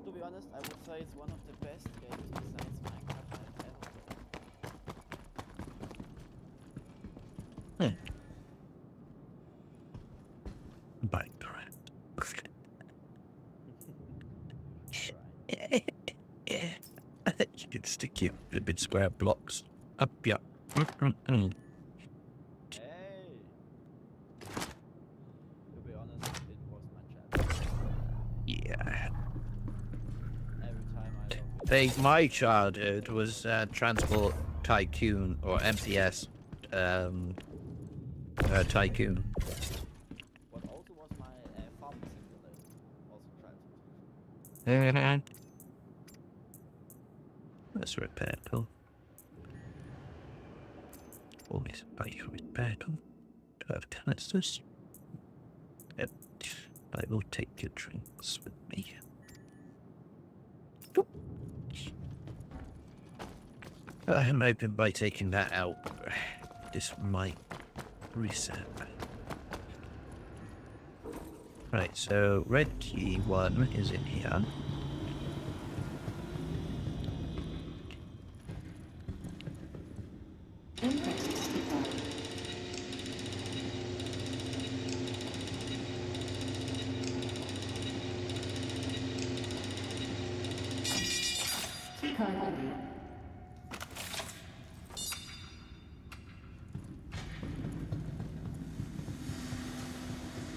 Speaker 3: To be honest, I would say it's one of the best games besides Minecraft I've ever played.
Speaker 1: Get sticky with big square blocks. Up, yeah.
Speaker 3: Hey! To be honest, it was my chat.
Speaker 1: Yeah.
Speaker 3: Every time I log in.
Speaker 1: Think my childhood was Transport Tycoon or MCS Tycoon.
Speaker 3: What also was my farming simulator. Also tried to.
Speaker 1: Let's repair tool. Always buy your repair tool. Do I have canisters? Yep. I will take your drinks with me. Oop. I'm hoping by taking that out, this might reset. Right, so red key 1 is in here.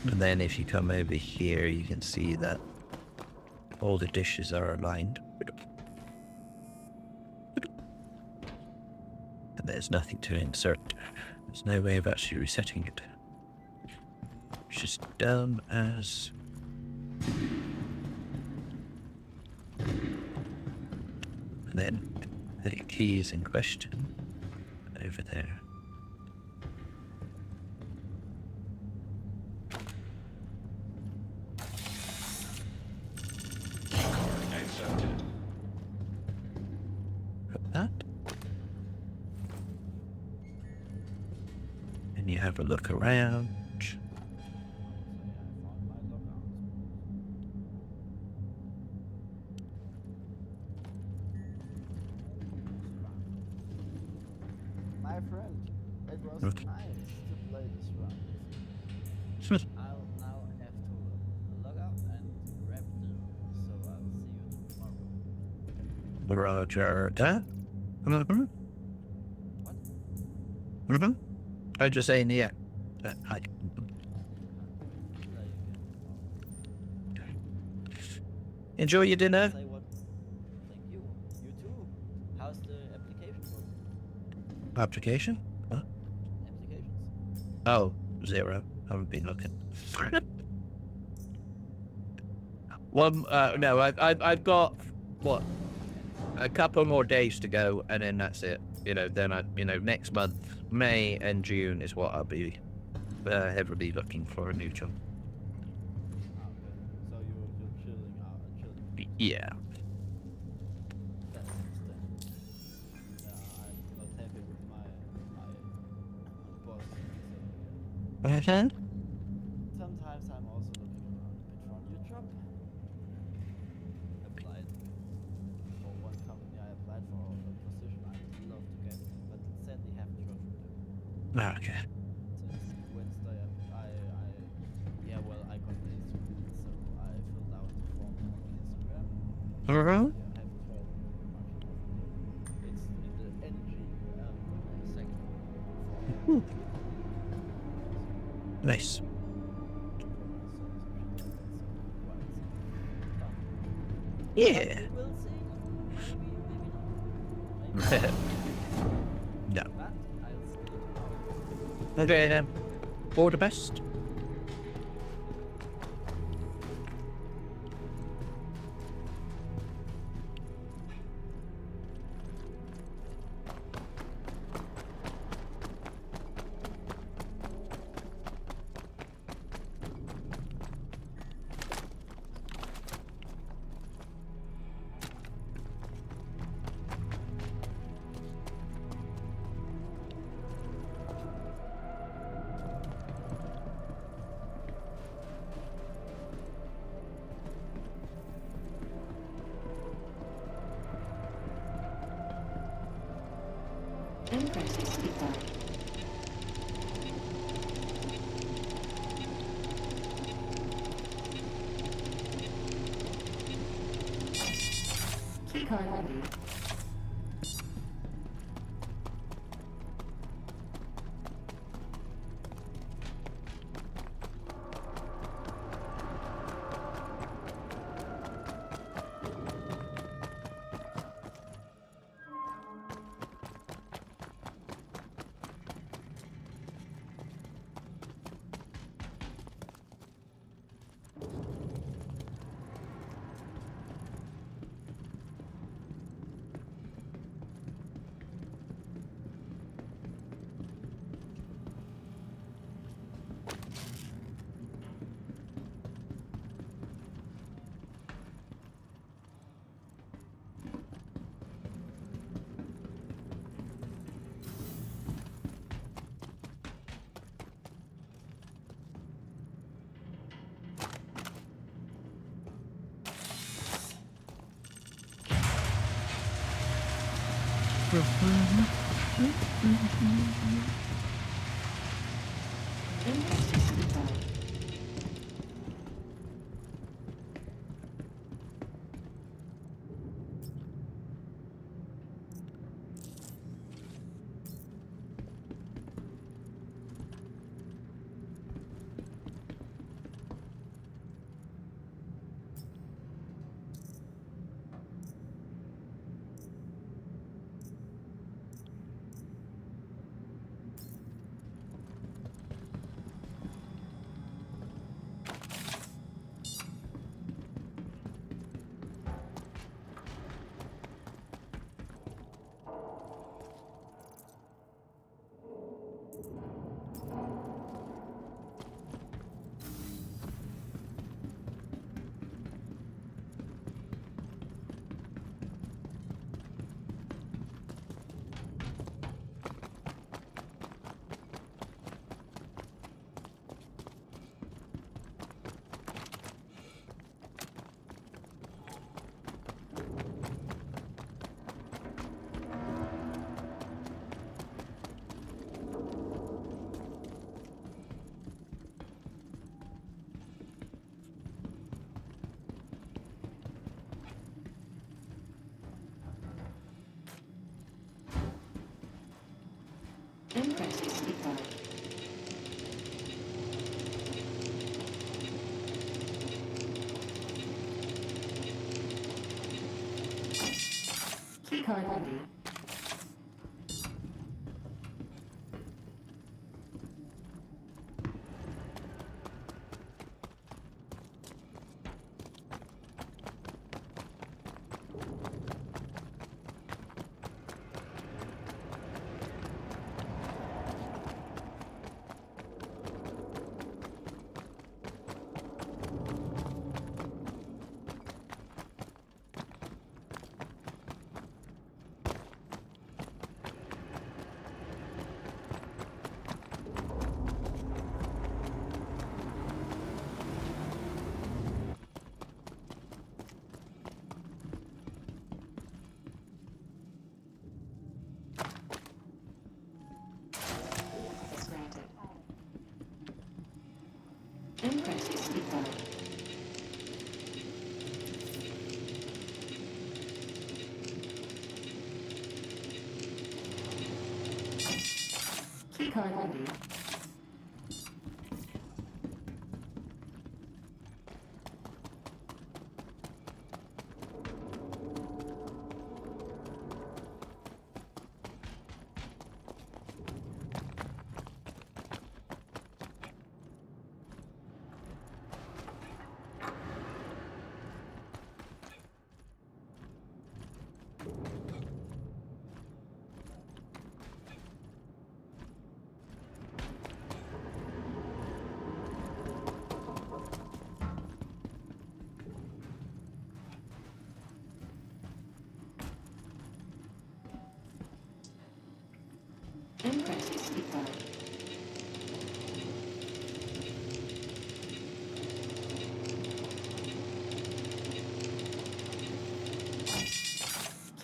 Speaker 1: And then if you come over here, you can see that all the dishes are aligned. And there's nothing to insert. There's no way of actually resetting it. It's just dumb as... And then the key is in question over there. That. And you have a look around.
Speaker 3: My friend, it was nice to play this round. I'll now have to log out and grab the, so I'll see you tomorrow.
Speaker 1: Roger that.
Speaker 3: What?
Speaker 1: I just saying, yeah. Hi. Enjoy your dinner.
Speaker 3: Say what? Thank you. You too. How's the application going?
Speaker 1: Application? Huh?
Speaker 3: Applications.
Speaker 1: Oh, 0. Haven't been looking. One. No, I've got what? A couple more days to go, and then that's it. Then next month, May and June is what I'll be heavily looking for a new job.
Speaker 3: So you're chilling out, chilling.
Speaker 1: Yeah.
Speaker 3: That's interesting. Yeah, I'm not happy with my boss. So, sometimes I'm also looking around a bit for a new job. Applied for one company. I applied for a position I would love to get, but sadly haven't heard from them.
Speaker 1: Okay.
Speaker 3: Since Wednesday, I got an Instagram, so I filled out the form on Instagram.
Speaker 1: Uh-huh.
Speaker 3: Yeah, I haven't heard much of them. It's in the energy sector.
Speaker 1: Nice. Yeah.
Speaker 3: We'll see. Maybe
Speaker 1: No.
Speaker 3: not. But I'll see you tomorrow.
Speaker 1: Okay, all the best.
Speaker 2: Keycard ready. Keycard ready.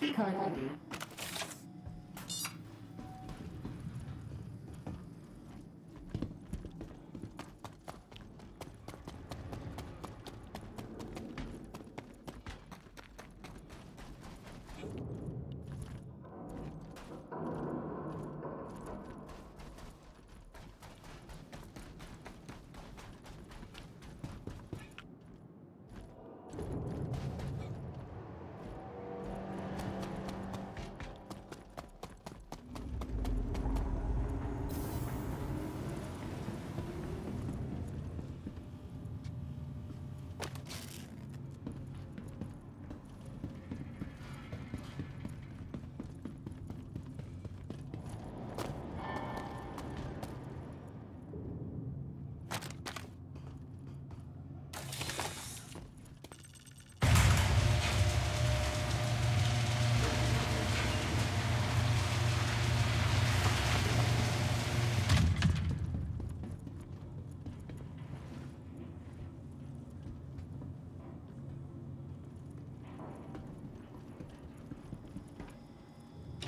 Speaker 2: Keycard ready.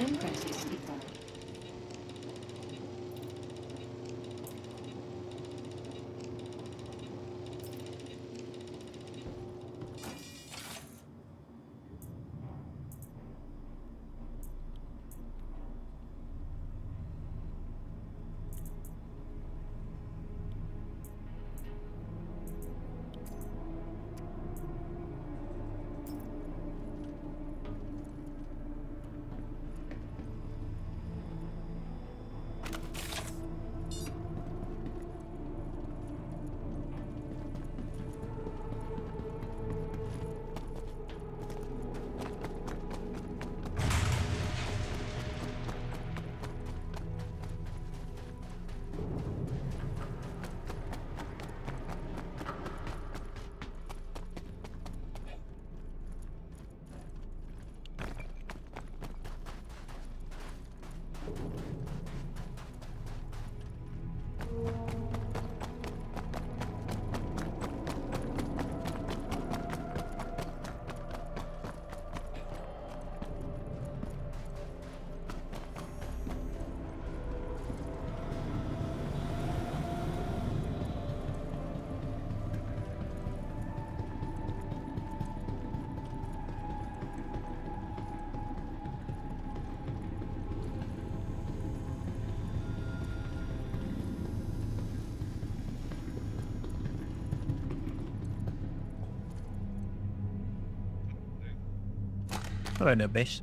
Speaker 12: Then press escape.
Speaker 1: Hello, no base.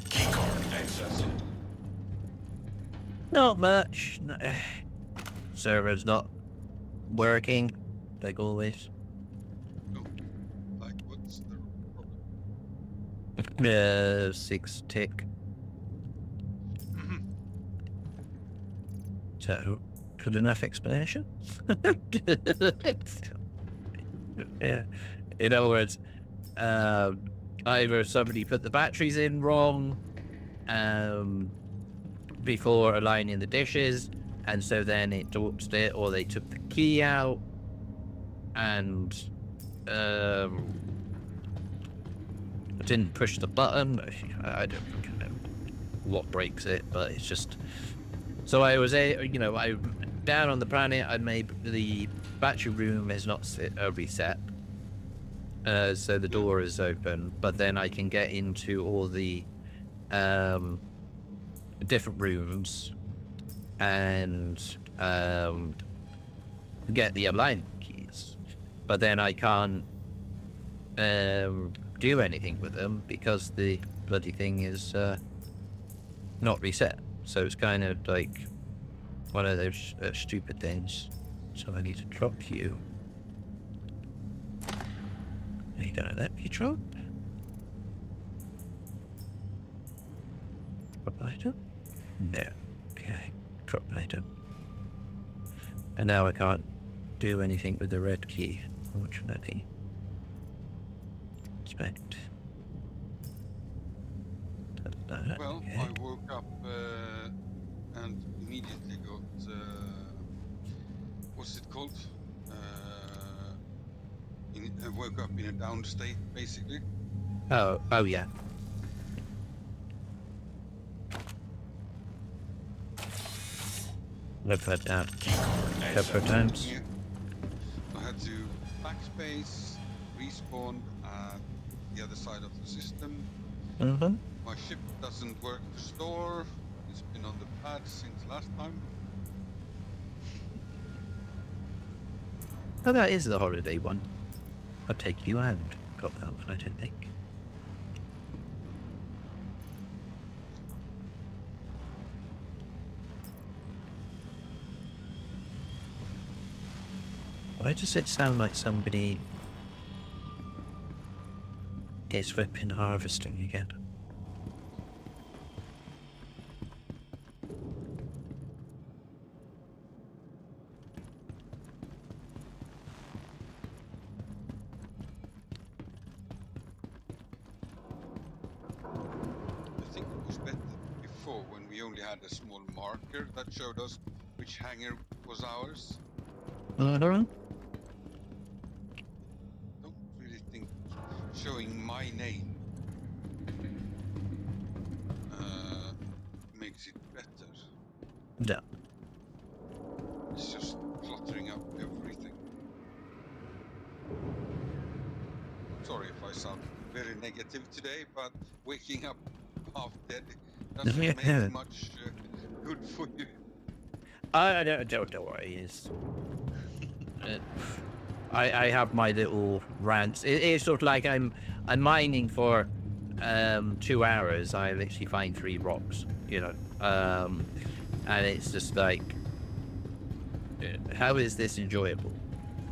Speaker 11: Keycard access.
Speaker 1: Not much. No. Server's not working, like always.
Speaker 6: No. Like, what's the problem?
Speaker 1: 6 tick.
Speaker 6: Mm-hmm.
Speaker 1: So, good enough explanation? Yeah. In other words, either somebody put the batteries in wrong before aligning the dishes, and so then it torched it, or they took the key out and didn't push the button. I don't fucking know what breaks it, but it's just. So I was I down on the planet. I made the battery room is not reset. So the door is open, but then I can get into all the different rooms and get the alignment keys. But then I can't do anything with them because the bloody thing is not reset. So it's kind of like one of those stupid things. So I need to drop you. You don't know that, you drop? Drop item? No. Okay. Drop item. And now I can't do anything with the red key, unfortunately. Inspect.
Speaker 6: Well,
Speaker 1: okay.
Speaker 6: I woke up and immediately got what's it called? I woke up in a down state, basically.
Speaker 1: Oh yeah. Left that down a couple of times.
Speaker 6: Yeah. I had to backspace, respawn at the other side of the system.
Speaker 1: Mm-hmm.
Speaker 6: My ship doesn't work to store. It's been on the pad since last time.
Speaker 1: Oh, that is the holiday one. I'll take you and got that one, I don't think. Why does it sound like somebody is whipping harvesting again?
Speaker 6: I think it was better before when we only had a small marker that showed us which hangar was ours. Don't really think showing my name
Speaker 1: No.
Speaker 6: It's just cluttering up everything. Sorry if I sound very negative today, but waking up half dead doesn't make much good for you.
Speaker 1: I don't worry. It's, I have my little rants. It's sort of like I'm mining for 2 hours. I literally find 3 rocks, you know, and it's just like, how is this enjoyable?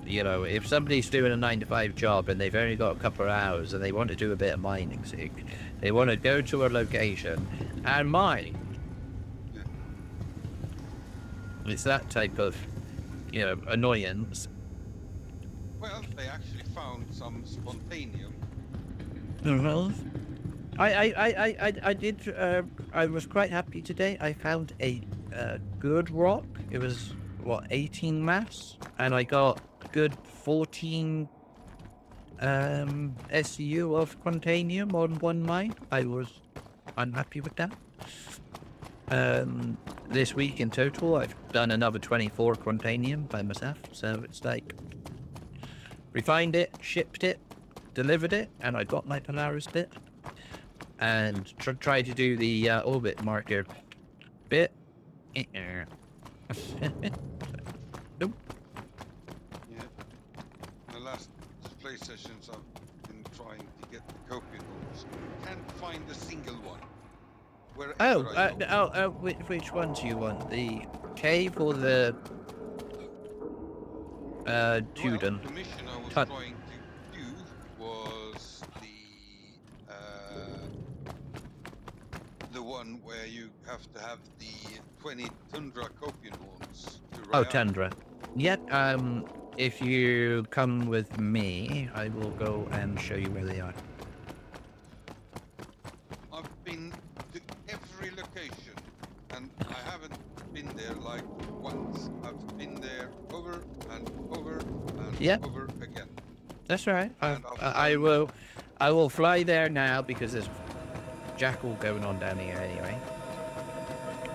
Speaker 1: You know, if somebody's doing a 9-to-5 job and they've only got a couple of hours and they want to do a bit of mining, so they want to go to a location and mine. It's that type of, you know, annoyance.
Speaker 6: Well, they actually found some spontaneum.
Speaker 1: Well, I did. I was quite happy today. I found a good rock. It was what, 18 mass, and I got good 14 SU of quantanium on one mine. I'm happy with that. This week in total, I've done another 24 quantanium by myself. So it's like, refined it, shipped it, delivered it, and I got my Polaris bit. And try to do the orbit marker bit. Nope.
Speaker 6: Yeah. The last play sessions I've been trying to get the copian ores. Can't find a single one.
Speaker 1: Which one do you want? The cave or the Tudor?
Speaker 6: The mission I was trying to do was the one where you have to have the 20 Tundra copian horns to ride out.
Speaker 1: Tundra. Yep. If you come with me, I will go and show you where they are.
Speaker 6: I've been to every location, and I haven't been there like once. I've been there over and over and over again.
Speaker 1: That's right. I will fly there now because there's jackal going on down here anyway.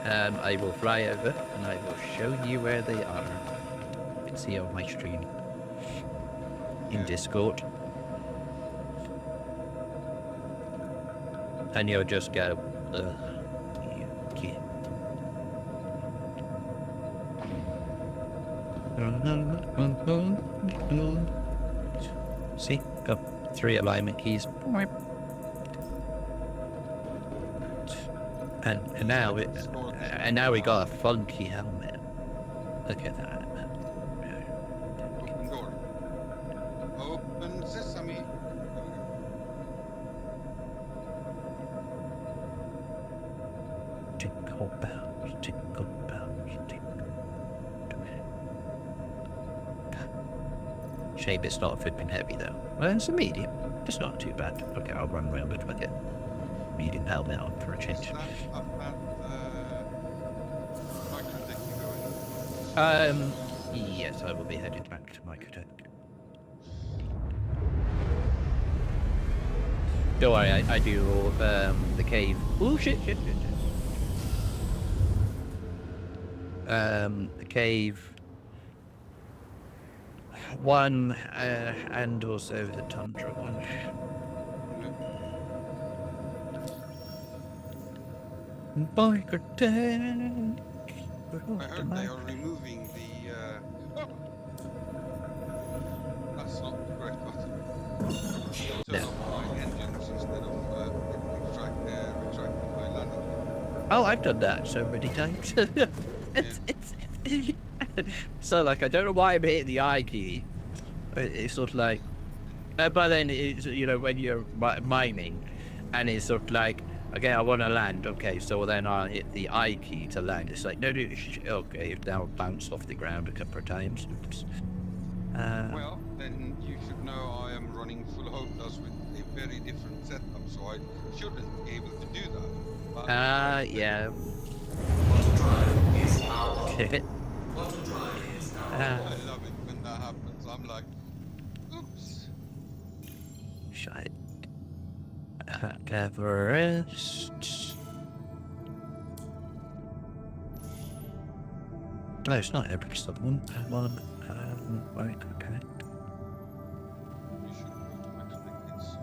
Speaker 1: I will fly over and I will show you where they are. You can see on my stream in Discord. And you'll just go, see, got 3 alignment keys. And now we got a funky helmet. Look at that.
Speaker 6: Open door. Open sesame.
Speaker 1: Jingle bells, jingle bells, jingle. Shame it's not a flipping heavy though. Well, it's a medium. It's not too bad. Okay, I'll run around it with it. Medium helmet on for a change. Yes, I will be headed back to Microtech. Don't worry, I do all the cave. Oh shit. The cave 1 and also the Tundra 1. Microtech.
Speaker 6: I heard they are removing the. That's not the correct button. Turn off my engines instead of retracting my landing.
Speaker 1: Oh, I've done that so many times. So like, I don't know why I'm hitting the I key. It's sort of like, but then it's, you know, when you're mining, and it's sort of like, okay, I want to land. Okay, so then I'll hit the I key to land. It's like, no, okay, now bounced off the ground a couple of times. Oops.
Speaker 6: Well, then you should know I am running full HOTAS with a very different setup, so I shouldn't be able to do that.
Speaker 1: Yeah.
Speaker 6: I love it when that happens. I'm like, oops.
Speaker 1: Shite. Everest. No, it's not every someone. Well, right, okay.
Speaker 6: You should go to max tickets.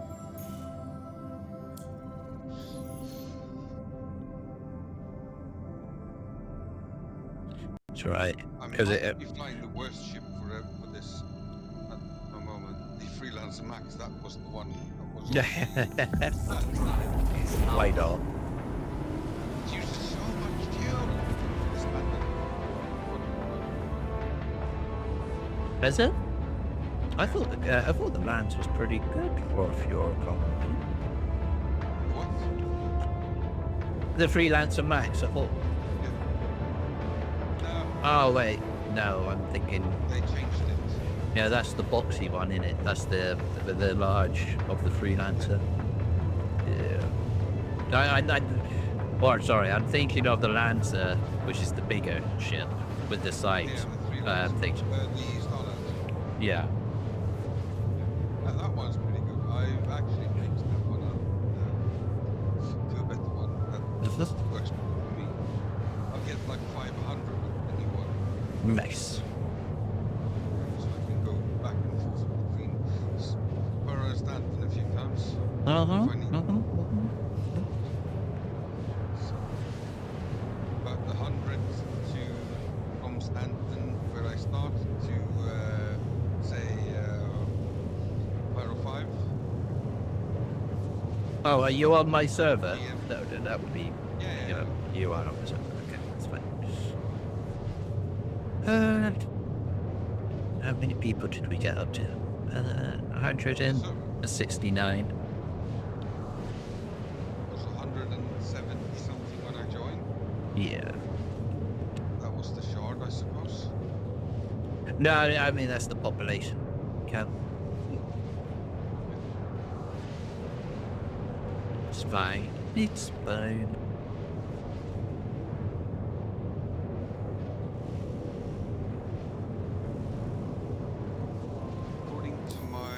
Speaker 1: It's right.
Speaker 6: I mean,
Speaker 1: Because
Speaker 6: I could be flying the worst ship for this at the moment. The Freelancer Max, that was the one that was
Speaker 1: Wait on.
Speaker 6: It uses so much fuel. This planet.
Speaker 1: Is it? I thought the Lance was pretty good for a fuel economy.
Speaker 6: What?
Speaker 1: The Freelancer Max, I thought.
Speaker 6: No,
Speaker 1: Oh wait, no, I'm thinking.
Speaker 6: they changed it.
Speaker 1: Yeah, that's the boxy one, isn't it? That's the large of the Freelancer. Yeah. Sorry, I'm thinking of the Lancer, which is the bigger ship with the sides.
Speaker 6: Yeah, the
Speaker 1: Things.
Speaker 6: the Starliner.
Speaker 1: Yeah.
Speaker 6: That one's pretty good. I've actually fixed that one up to a better one that works better for me. I'll get like 500 with the new one.
Speaker 1: Nice.
Speaker 6: So I can go back and forth between Spurrow and Stanton a few times.
Speaker 1: Uh-huh.
Speaker 6: If I need. So, but the 100 from Stanton, where I start, to say Pyro 5.
Speaker 1: Oh, are you on my server?
Speaker 6: Yeah.
Speaker 1: No, that would be.
Speaker 6: Yeah.
Speaker 1: You are on the server. Okay, that's fine. How many people did we get up to? 169.
Speaker 6: It was 170 something when I joined.
Speaker 1: Yeah.
Speaker 6: That was the shard, I suppose.
Speaker 1: No, I mean that's the population count. It's fine. It's fine.
Speaker 6: According to my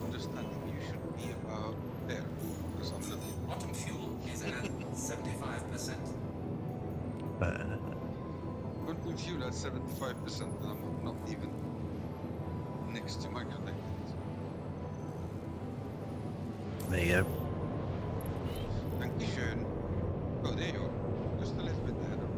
Speaker 6: understanding, you should be about there, because I'm looking.
Speaker 11: Bottom fuel is at 75%.
Speaker 6: Quantum fuel at 75%, and I'm not even next to my connected.
Speaker 1: There you go.
Speaker 6: Thank you, schön. Oh, there you are. Just a little bit ahead of me.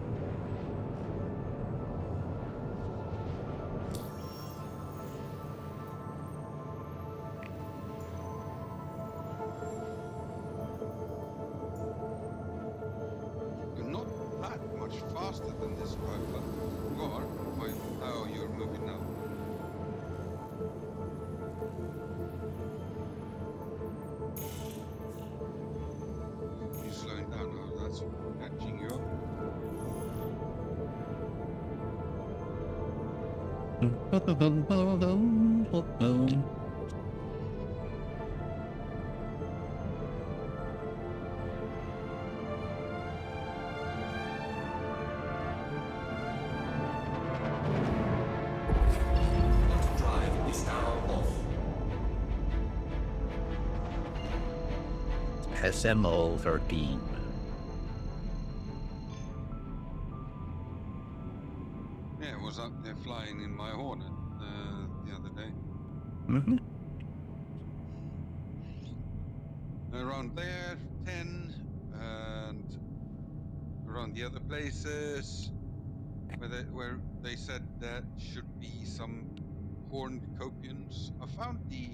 Speaker 6: You're not that much faster than this guy, but you are. Oh, you're moving now. You're slowing down now. That's catching you up.
Speaker 11: Bottom drive is now off.
Speaker 1: SMO 13.
Speaker 6: Yeah, I was up there flying in my Hornet the other day.
Speaker 1: Mm-hmm.
Speaker 6: Around there, 10, and around the other places where they said that should be some horned copions. I found the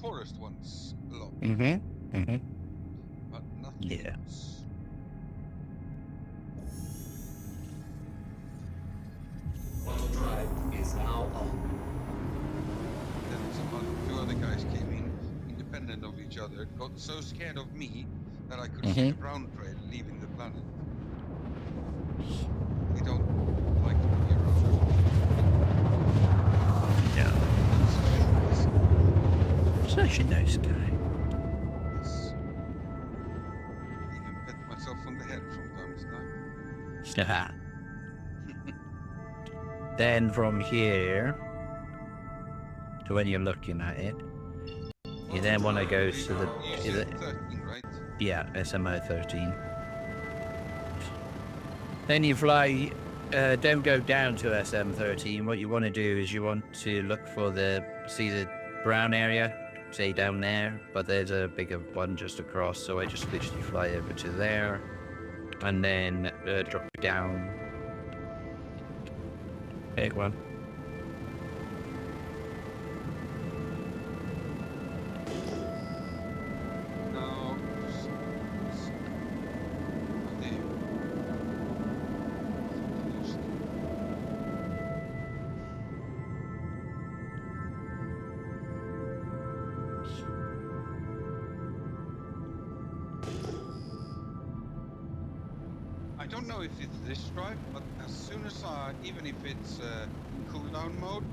Speaker 6: forest ones a lot,
Speaker 1: Mm-hmm. Mm-hmm.
Speaker 6: but nothing
Speaker 1: Yeah.
Speaker 6: else.
Speaker 11: Bottom drive is now on.
Speaker 6: Then two other guys came in, independent of each other, got so scared of me that I could see the brown trail leaving the planet. They don't like to be around.
Speaker 1: Yeah. Such a nice guy.
Speaker 6: Yes. Even pet myself on the head from time to time.
Speaker 1: Then from here to when you're looking at it, you then want to go to the
Speaker 6: You said 13, right?
Speaker 1: yeah, SMO 13. Then you fly don't go down to SM13. What you want to do is you want to look for see the brown area, say down there, but there's a bigger one just across, so I just literally fly over to there, and then drop down. Big one.
Speaker 6: I don't know if it's this drive, but as soon as even if it's cooldown mode,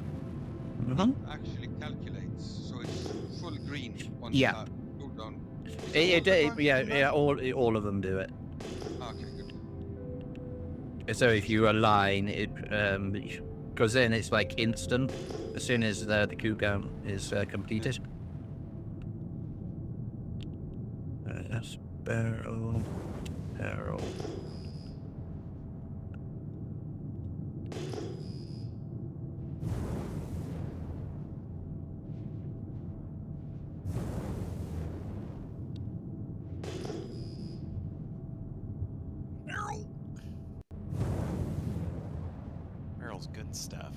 Speaker 6: it actually calculates, so it's full green once cooldown.
Speaker 1: Yeah, all of them do it.
Speaker 6: Okay, good.
Speaker 1: So if you align it, because then it's like instant as soon as the cooldown is completed. That's barrel.
Speaker 12: Meryl's good stuff.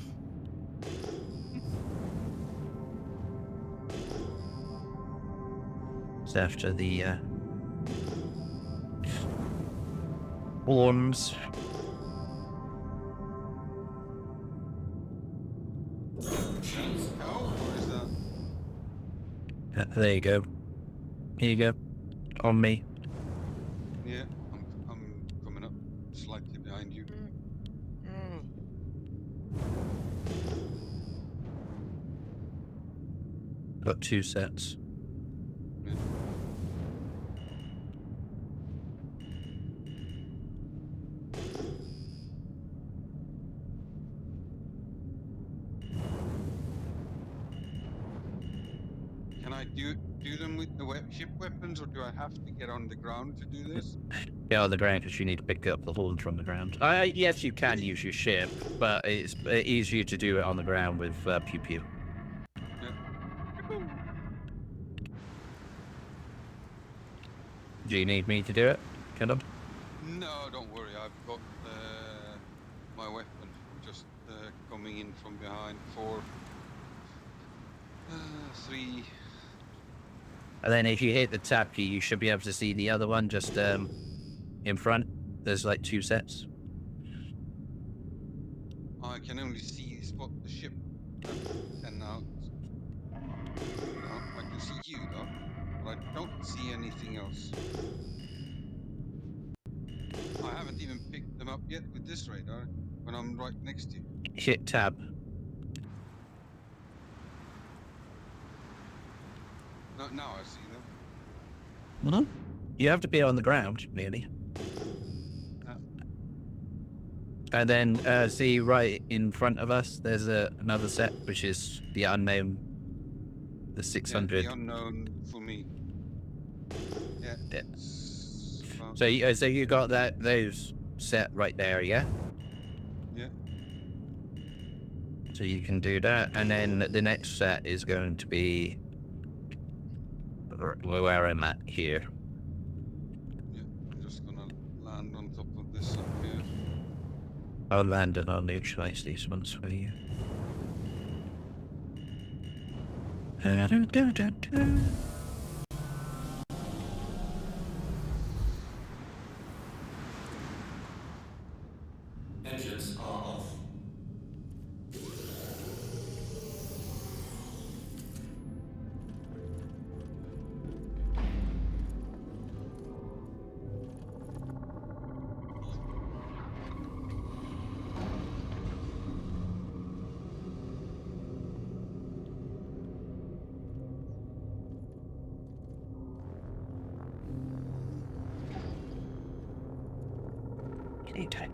Speaker 1: It's after the horns. There you go. Here you go. On me.
Speaker 6: Yeah, I'm coming up slightly behind you.
Speaker 1: Got 2 sets.
Speaker 6: Yeah. Can I do them with the ship weapons, or do I have to get on the ground to do this?
Speaker 1: Yeah, on the ground, because you need to pick up the horn from the ground. Yes, you can use your ship, but it's easier to do it on the ground with pew pew. Do you need me to do it, Kendall?
Speaker 6: No, don't worry. I've got my weapon just coming in from behind. 4, 3.
Speaker 1: And then if you hit the tab key, you should be able to see the other one just in front. There's like 2 sets.
Speaker 6: I can only spot the ship and now. I can see you though, but I don't see anything else. I haven't even picked them up yet with this radar when I'm right next to you.
Speaker 1: Hit tab.
Speaker 6: No, now I see them.
Speaker 1: You have to be on the ground, really. And then see right in front of us, there's another set, which is the unknown, the 600.
Speaker 6: Yeah, the unknown for me. Yeah.
Speaker 1: So you got those set right there, yeah?
Speaker 6: Yeah.
Speaker 1: So you can do that, and then the next set is going to be where I'm at here.
Speaker 6: Yeah, I'm just gonna land on top of this up here.
Speaker 1: I'll land and I'll neutralize these ones for you.
Speaker 11: Engines are off.
Speaker 1: Anytime.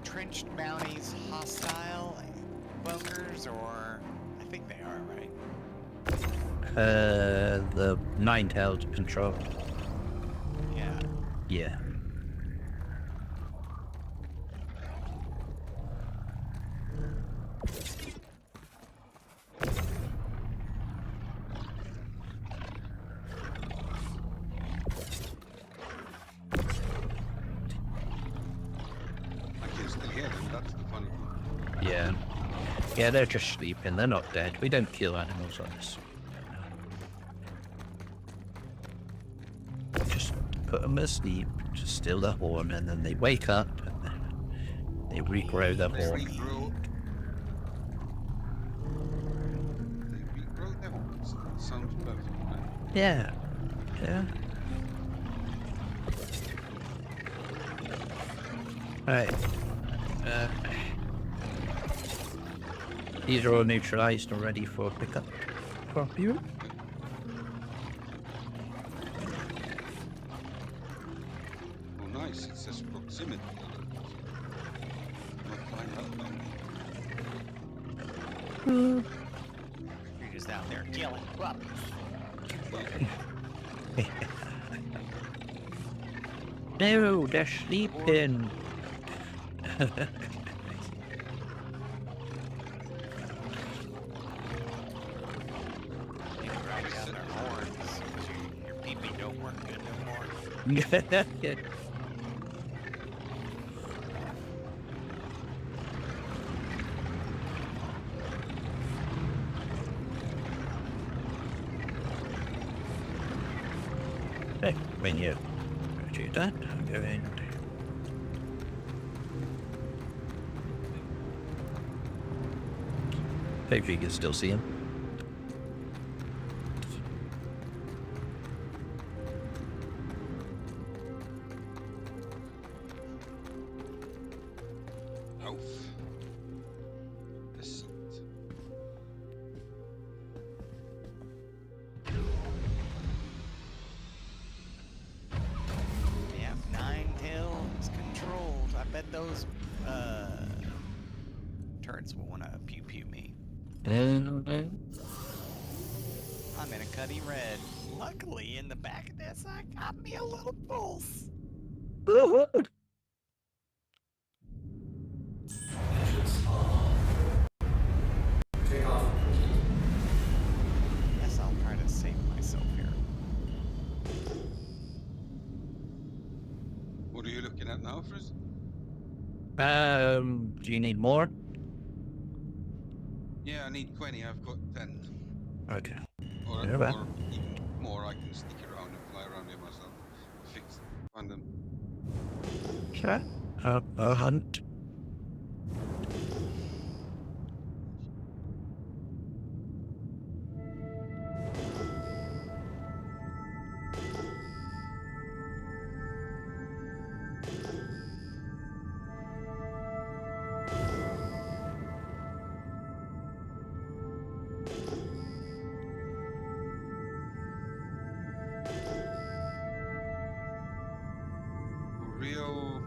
Speaker 12: trenched bounties hostile bunkers, or I think they are, right?
Speaker 1: The nine-tailed control.
Speaker 12: Yeah.
Speaker 1: Yeah. Yeah. Yeah, they're just sleeping. They're not dead. We don't kill animals on this. Just put them asleep, just still the horn, and then they wake up, and then they regrow the horn.
Speaker 6: They regrow their horns. Sounds perfect, right?
Speaker 1: Yeah. Yeah. Right. These are all neutralized and ready for pickup for you.
Speaker 6: Oh, nice. It says proximity. Not flying up.
Speaker 12: You're just out there killing puppies.
Speaker 1: No, they're sleeping. Good. Hey, when you do that, go in. Hopefully you can still see him.
Speaker 12: Turrets will want to pew pew me.
Speaker 1: I'm
Speaker 12: in a cutty red. Luckily, in the back of this, I got me a little pulse.
Speaker 11: Take off.
Speaker 12: Guess I'll try to save myself here.
Speaker 6: What are you looking at now, Frizz?
Speaker 1: Do you need more?
Speaker 6: Yeah, I need 20. I've got 10.
Speaker 1: Okay.
Speaker 6: Or
Speaker 1: Yeah,
Speaker 6: even more. I can sneak around and fly around here myself. Find them.
Speaker 1: Okay. I'll hunt.
Speaker 6: Real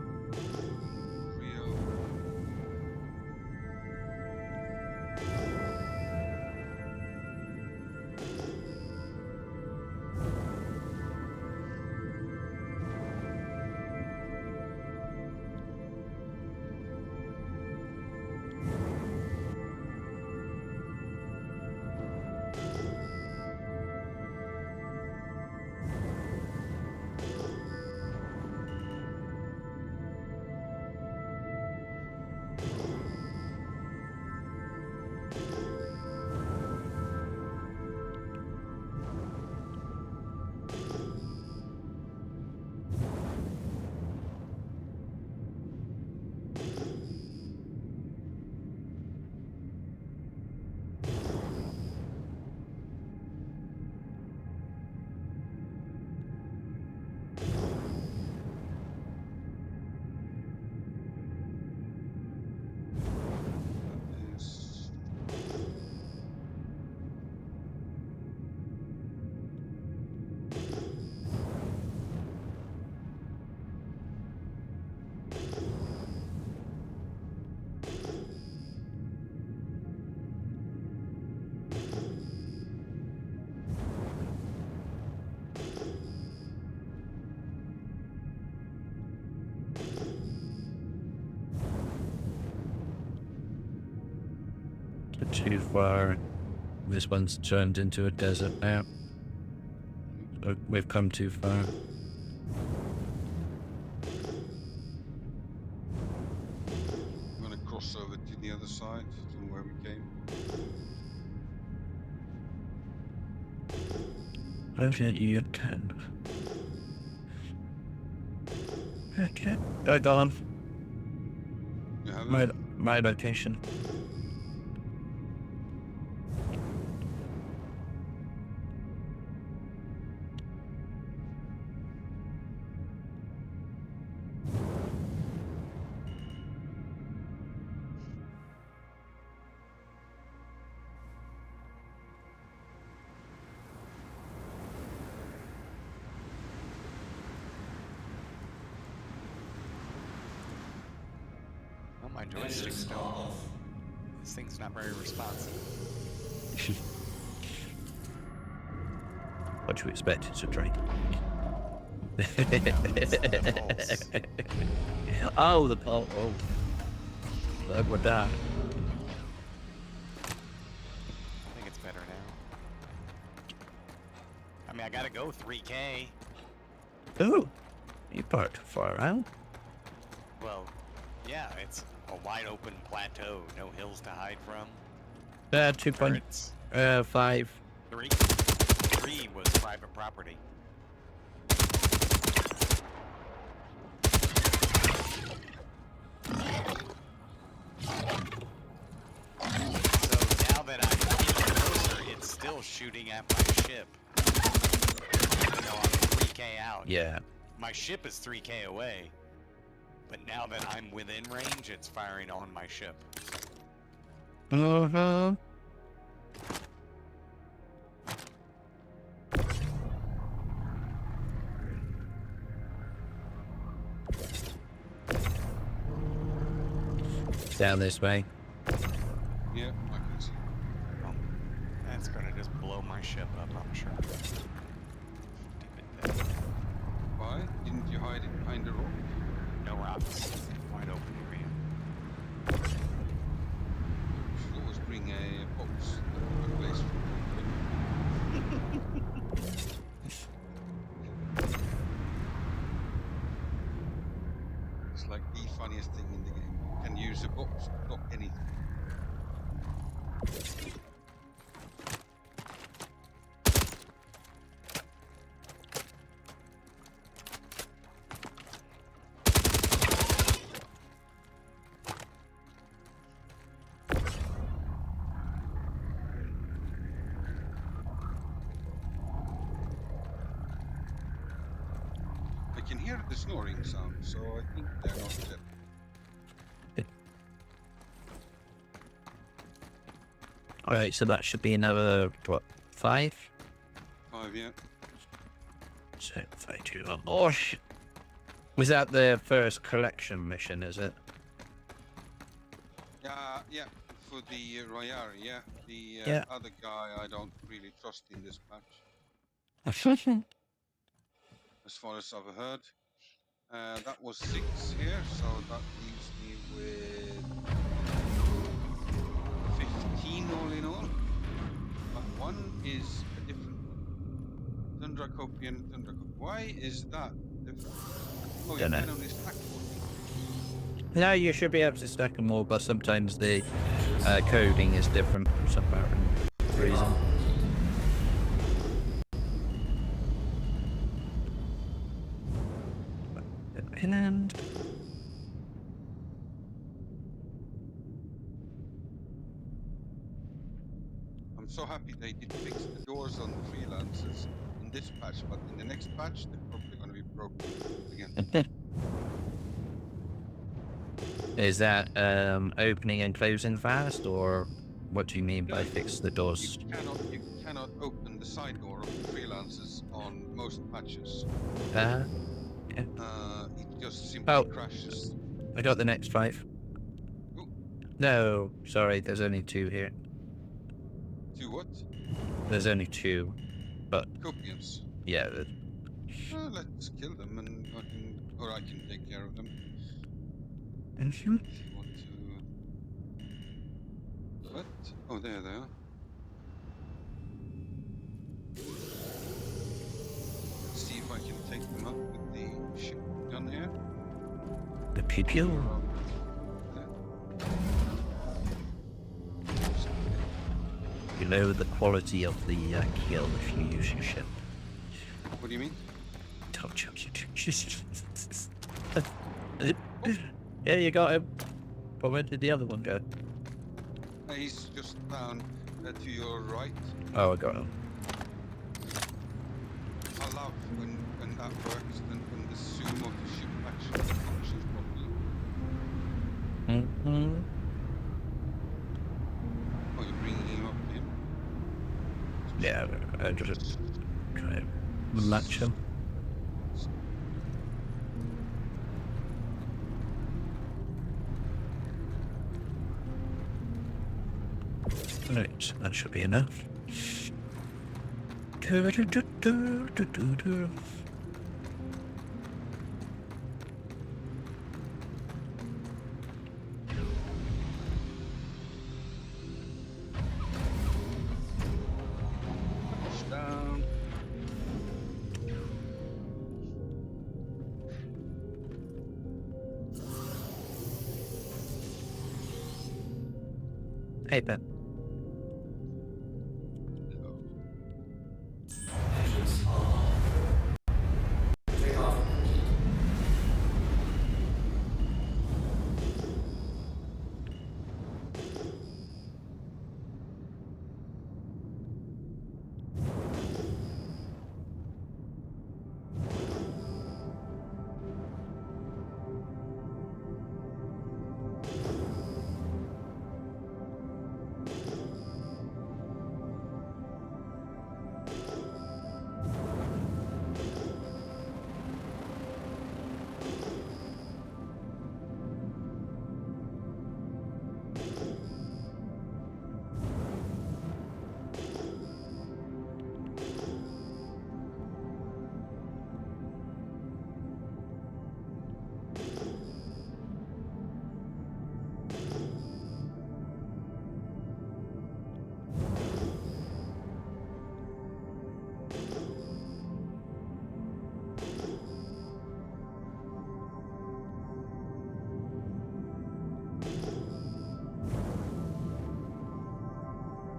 Speaker 1: bit too far. This one's turned into a desert now. So we've come too far.
Speaker 6: I'm gonna cross over to the other side from where we came.
Speaker 1: Okay, you can. Okay, go on.
Speaker 6: You have
Speaker 1: My
Speaker 6: it?
Speaker 1: location.
Speaker 12: Oh, my joystick's still off. This thing's not very responsive.
Speaker 1: What do you expect? It's a train. Oh, the pole. Oh. Look what that.
Speaker 12: I think it's better now. I mean, I gotta go 3K.
Speaker 1: Ooh, you parked far out.
Speaker 12: Well, yeah, it's a wide open plateau, no hills to hide from.
Speaker 1: 2.5.
Speaker 12: 3 was private property. So now that I'm getting closer, it's still shooting at my ship. You know, I'm 3K out.
Speaker 1: Yeah.
Speaker 12: My ship is 3K away. But now that I'm within range, it's firing on my ship.
Speaker 1: Uh-huh. Down this way.
Speaker 6: Yeah, I can see.
Speaker 12: Oh, that's gonna just blow my ship up, I'm sure.
Speaker 6: Why? Didn't you hide it behind the rock?
Speaker 12: No rocks. Wide open area.
Speaker 6: Should always bring a box that we can place It's like the funniest thing in the game. You can use a box to block anything. I can hear the snoring sound, so I think they're not dead.
Speaker 1: Alright, so that should be another, what, 5?
Speaker 6: 5, yeah.
Speaker 1: So, 5, 2, 1. Oh, was that the first collection mission, is it?
Speaker 6: Yeah, for the Royari, yeah. The
Speaker 1: Yeah.
Speaker 6: other guy I don't really trust in this patch, as far as I've heard. That was 6 here, so that leaves me with 15 all in all. But one is a different one. Tundra copy and Tundra copy. Why is that different? Oh, you
Speaker 1: Dunno.
Speaker 6: can only stack 14.
Speaker 1: No, you should be able to stack them all, but sometimes the coding is different for some apparent reason. And
Speaker 6: I'm so happy they did fix the doors on the freelancers in this patch, but in the next patch they're probably going to be broken again.
Speaker 1: is that opening and closing fast, or what do you mean by fix the doors?
Speaker 6: You cannot open the side door of the freelancers on most patches.
Speaker 1: Yeah.
Speaker 6: It just simply crashes.
Speaker 1: I got the next 5.
Speaker 6: Ooh.
Speaker 1: No, sorry, there's only 2 here.
Speaker 6: 2 what?
Speaker 1: There's only 2, but
Speaker 6: Copians.
Speaker 1: yeah.
Speaker 6: Let's kill them, and I can take care of them.
Speaker 1: And
Speaker 6: If you want to. What? Oh, there they are. See if I can take them out with the ship gun here.
Speaker 1: The people? You lower the quality of the kill if you use your ship.
Speaker 6: What do you mean?
Speaker 1: Don't you? Yeah, you got him. But where did the other one go?
Speaker 6: He's just down to your right.
Speaker 1: Oh, I got him.
Speaker 6: I love when that works, when the zoom of the ship actually functions properly.
Speaker 1: Mm-hmm.
Speaker 6: Oh, you're bringing him up here?
Speaker 1: Yeah, I just try and latch him. Right, that should be enough.
Speaker 6: Down.
Speaker 1: Hey, Ben.
Speaker 11: Engines off. Takeoff complete.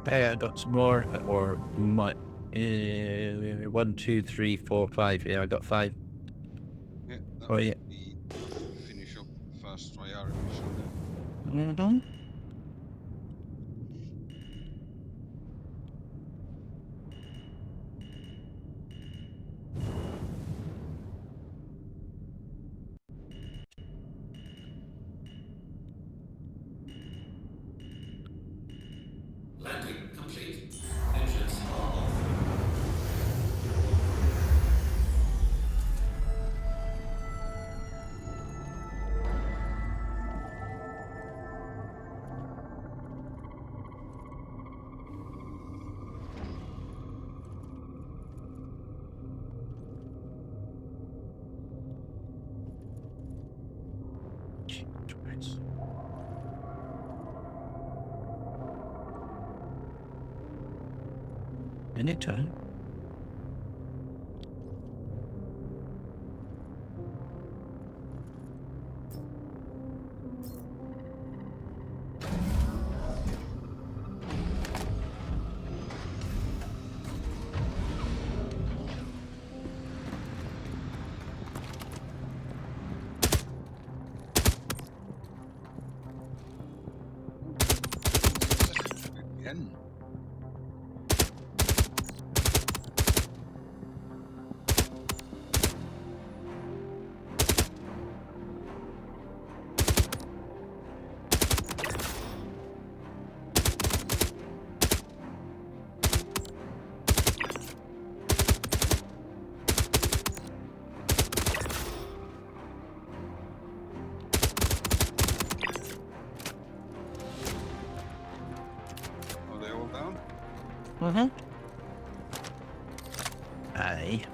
Speaker 1: Hey, I got some more, or my 1, 2, 3, 4, 5. Yeah, I got 5.
Speaker 6: Yeah, that
Speaker 1: Oh, yeah.
Speaker 6: would be to finish up the first Triara mission there.
Speaker 1: Mm-hmm.
Speaker 11: Landing complete. Engines off.
Speaker 1: Anytime.
Speaker 6: Again. Are they all down?
Speaker 1: Mm-hmm. Aye.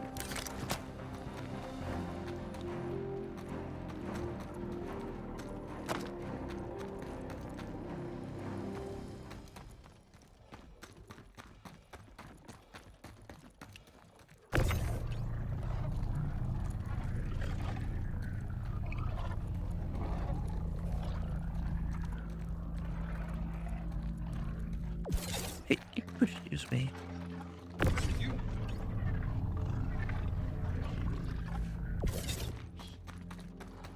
Speaker 1: Excuse me.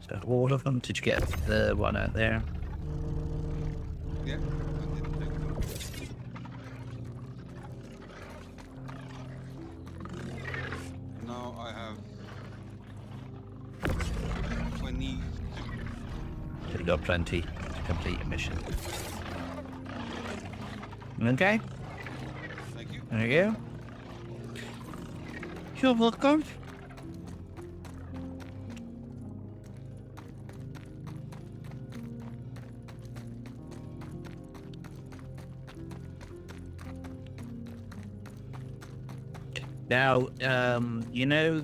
Speaker 1: So all of them? Did you get the one out there?
Speaker 6: Yeah, I did take them. Now I have 22.
Speaker 1: So you got plenty to complete your mission. Okay.
Speaker 6: Thank you.
Speaker 1: There you go. You're welcome. Now, you know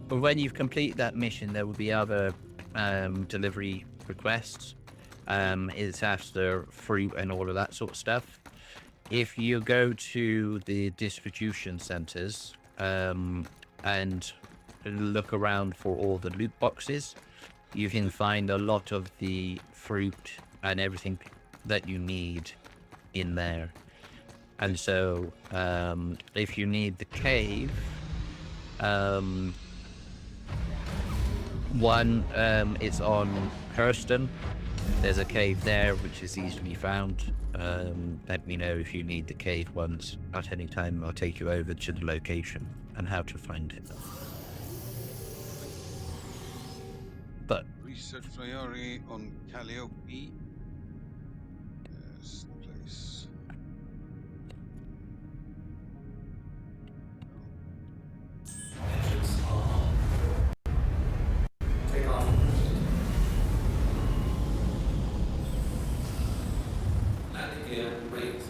Speaker 1: when you've completed that mission, there will be other delivery requests. It's after fruit and all of that sort of stuff. If you go to the distribution centers and look around for all the loot boxes, you can find a lot of the fruit and everything that you need in there. And so, if you need the cave, one, it's on Hurston. There's a cave there which is easily found. Let me know if you need the cave once at any time. I'll take you over to the location and how to find it. But
Speaker 6: Research priority on Calliope. Yes, place.
Speaker 11: Engines on. Take off. Landing gear raised.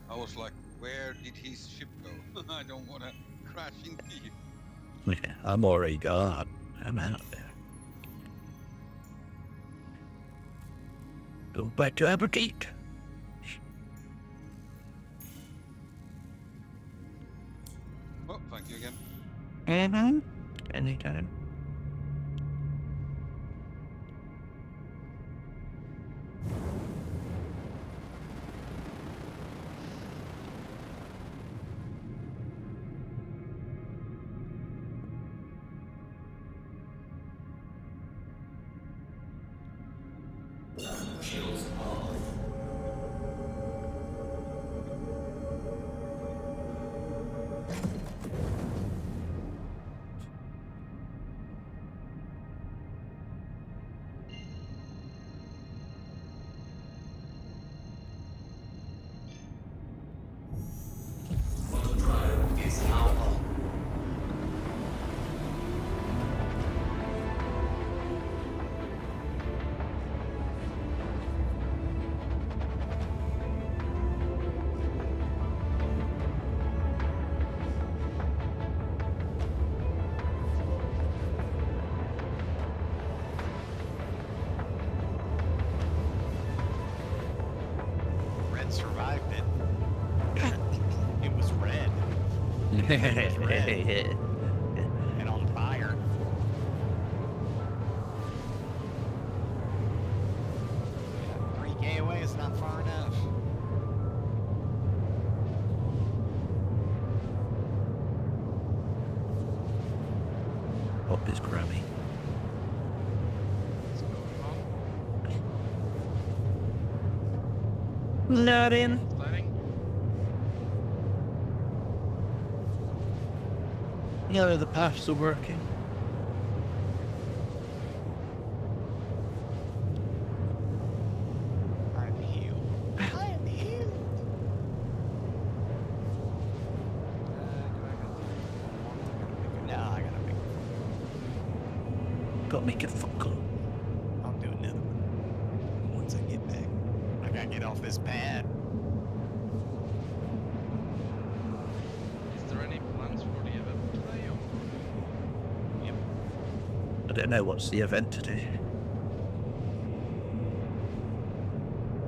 Speaker 6: I was like, where did his ship go? I don't want to crash into you.
Speaker 1: yeah, I'm already gone. I'm out there. Go back to Aberdeen.
Speaker 6: Well, thank you again.
Speaker 1: Anytime.
Speaker 11: Shields off. Auto drive is now on.
Speaker 12: Red survived it. It was red. And on fire. Yeah, 3K away is not far enough.
Speaker 1: Pop is crummy.
Speaker 12: What's going on?
Speaker 1: Loading.
Speaker 12: Loading?
Speaker 1: Yeah, the paths are working.
Speaker 12: I'm healed. I am healed. No, I gotta make
Speaker 1: Got to make it fuckle.
Speaker 12: I'll do another one once I get back. I gotta get off this pad.
Speaker 13: Is there any plans for the event today? Or?
Speaker 12: Yep.
Speaker 1: I don't know what's the event today.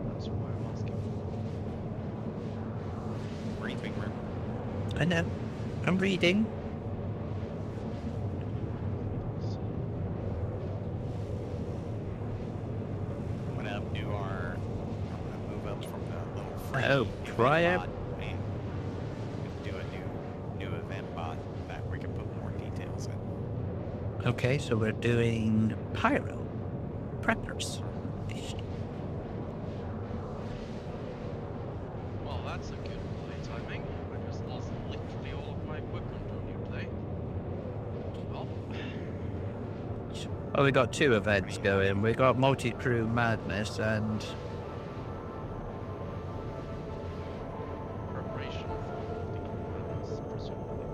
Speaker 13: That's why I'm asking.
Speaker 12: Briefing room.
Speaker 1: I know. I'm reading. Oh, try it.
Speaker 12: bot and do a new event bot that we can put more details in.
Speaker 1: Okay, so we're doing pyro preppers.
Speaker 13: Well, that's a good play timing. I just lost literally all of my equipment on your play. Well,
Speaker 1: Well, we got 2 events going. We got multi-crew madness and
Speaker 13: preparation for the madness, presumably.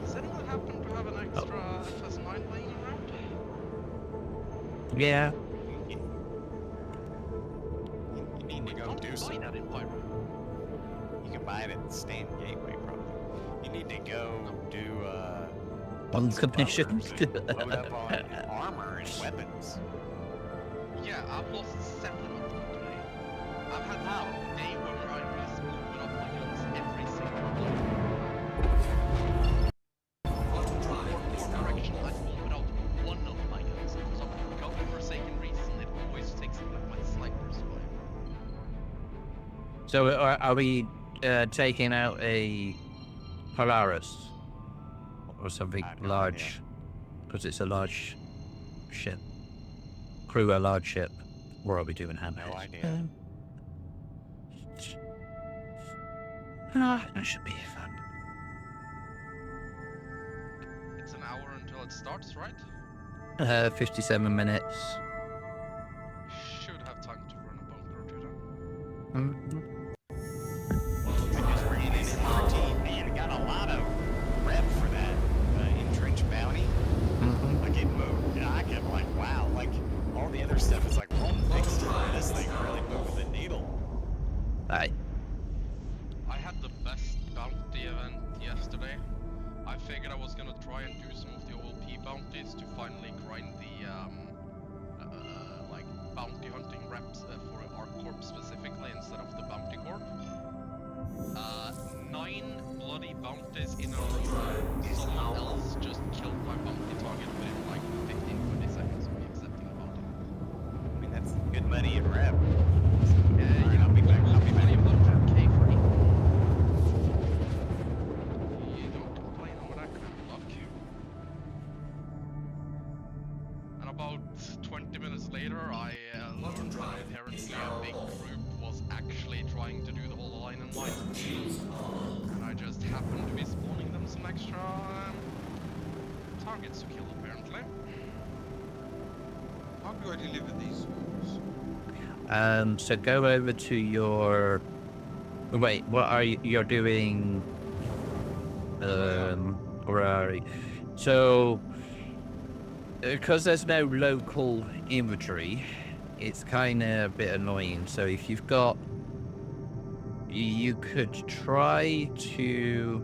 Speaker 13: Does anyone happen to have an extra FS9 laying around?
Speaker 1: yeah.
Speaker 12: You need to go
Speaker 13: Don't
Speaker 12: do
Speaker 13: buy
Speaker 12: some.
Speaker 13: that in Pyro.
Speaker 12: You can buy it at the Stand Gateway, probably. You need to go do
Speaker 1: On
Speaker 12: some
Speaker 1: commission.
Speaker 12: buffers and load up on armor and weapons.
Speaker 13: Yeah, I've lost 7 of them today. I've had a day where I was moving up my guns every single block. Or correction, I've moved out one of my guns because of God-forsaken reason it always takes my snipers away.
Speaker 1: So are we taking out a Polaris or something
Speaker 12: I have no
Speaker 1: large? Because it's a large ship. Crew a large ship. Or are we doing hammer?
Speaker 12: No idea.
Speaker 1: That should be fun.
Speaker 13: It's an hour until it starts, right?
Speaker 1: 57 minutes.
Speaker 13: Should have time to run a bunker or two then.
Speaker 1: Mhm.
Speaker 12: I just ran in at 13, man. I got a lot of rep for that entrenched bounty. Like it moved. I kept like, wow. Like all the other stuff is like one fixed. This thing really moved the needle.
Speaker 1: Aye.
Speaker 13: I had the best bounty event yesterday. I figured I was gonna try and do some of the OLP bounties to finally grind the like bounty hunting reps for our corp specifically instead of the bounty corp. 9 bloody bounties in a row. Someone else just killed my bounty target within like 15-20 seconds of me accepting a bounty.
Speaker 12: I mean, that's good money in rep.
Speaker 13: Yeah,
Speaker 12: Alright, I'll be back. I'll be back.
Speaker 13: many of them are K free. You don't complain over that kind of luck. And about 20 minutes later, I learned that apparently a big group was actually trying to do the whole line and line. And I just happened to be spawning them some extra targets to kill, apparently.
Speaker 6: How do I deliver these swarms?
Speaker 1: So go over to your... Wait, what are you... You're doing... Where are you? So... Because there's no local inventory, it's kind of a bit annoying. So if you've got... You could try to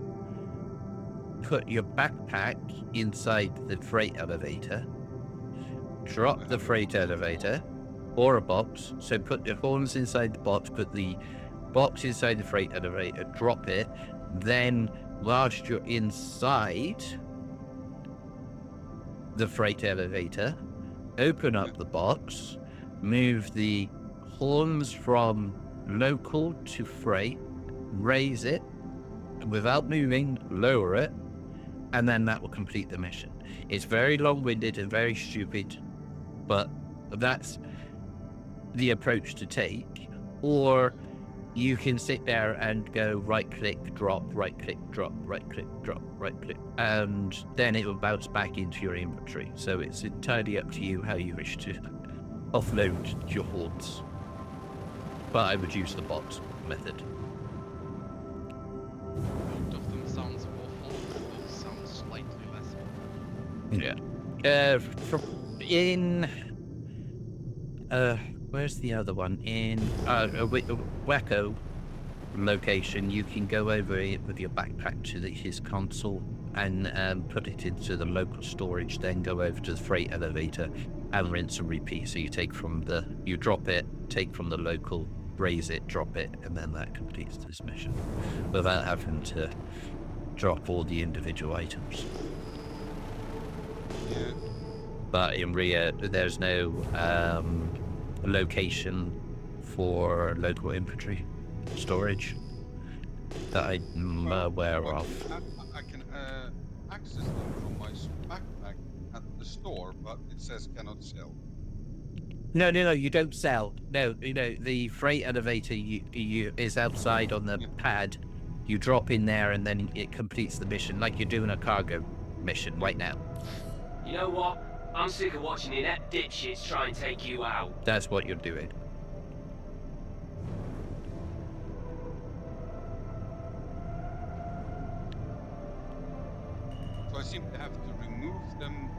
Speaker 1: put your backpack inside the freight elevator, drop the freight elevator, or a box. So put the horns inside the box, put the box inside the freight elevator, drop it, then whilst you're inside the freight elevator, open up the box, move the horns from local to freight, raise it without moving, lower it, and then that will complete the mission. It's very long-winded and very stupid, but that's the approach to take. Or you can sit there and go right-click, drop, right-click, drop, right-click, drop, right-click, and then it will bounce back into your inventory. So it's entirely up to you how you wish to offload your hordes. But I would use the box method.
Speaker 13: Both of them sounds awful, those sound slightly less awful.
Speaker 1: Yeah. Where's the other one? In Wacko location, you can go over it with your backpack to his console and put it into the local storage, then go over to the freight elevator and rinse and repeat. So you drop it, take from the local, raise it, drop it, and then that completes this mission without having to drop all the individual items.
Speaker 6: Yeah,
Speaker 1: but in rear there's no location for local infantry storage that I'm aware of.
Speaker 6: I can access them from my backpack at the store, but it says cannot sell.
Speaker 1: No, you don't sell. No, the freight elevator is outside on the pad. You drop in there and then it completes the mission, like you're doing a cargo mission right now.
Speaker 7: You know what? I'm sick of watching inept dipshits try and take you out.
Speaker 1: That's what you're doing.
Speaker 6: So I simply have to remove them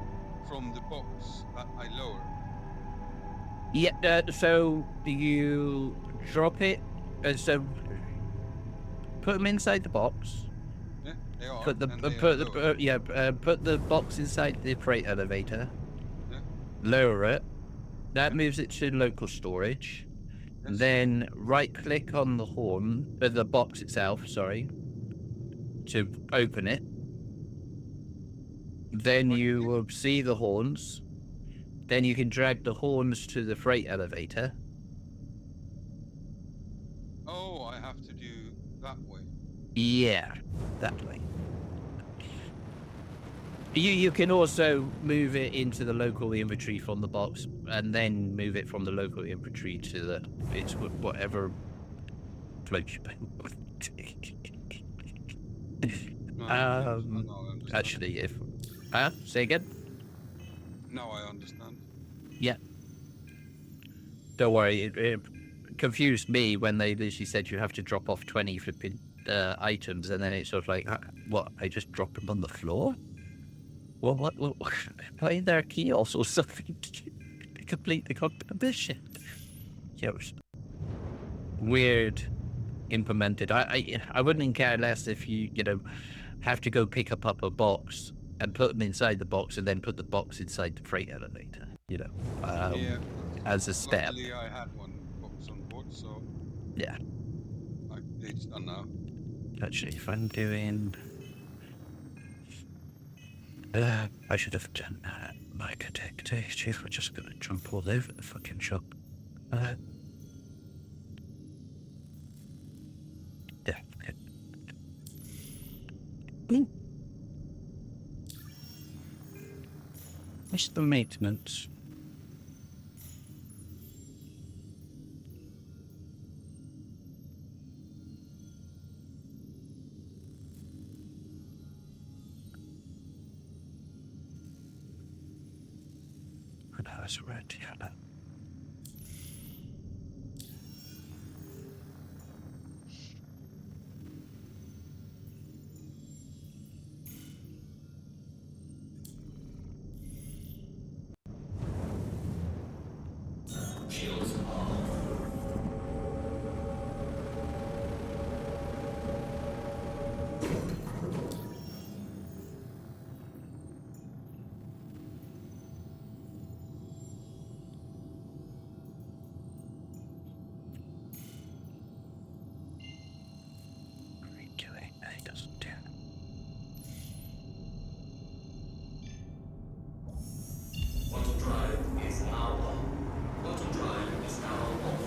Speaker 6: from the box that I lower.
Speaker 1: Yeah, so you drop it, so put them inside the box.
Speaker 6: Yeah, they are.
Speaker 1: Put the box inside the freight elevator.
Speaker 6: Yeah.
Speaker 1: Lower it. That moves it to local storage.
Speaker 6: Yes.
Speaker 1: Then right-click on the horn, the box itself. Sorry, to open it. Then you will see the horns. Then you can drag the horns to the freight elevator.
Speaker 6: Oh, I have to do that way.
Speaker 1: Yeah, that way. You can also move it into the local inventory from the box, and then move it from the local inventory to the whatever floats your boat. Actually, if say again.
Speaker 6: Now I understand.
Speaker 1: Yeah. Don't worry, it confused me when they literally said you have to drop off 20 flipping items, and then it's sort of like, what? I just drop them on the floor? Well, what? Find their kiosk or something to complete the mission. Yeah, it was weird implemented. I wouldn't care less if you have to go pick up a box and put them inside the box, and then put the box inside the freight elevator.
Speaker 6: Yeah,
Speaker 1: as a step.
Speaker 6: Luckily, I had one box on board, so
Speaker 1: yeah,
Speaker 6: it's done now.
Speaker 1: Actually, if I'm doing, I should have done my detective. We're just gonna jump all over the fucking shop. Yeah. Okay. What's the maintenance? That's red, yeah.
Speaker 11: Shields off. Auto drive is now on. Auto drive is now off.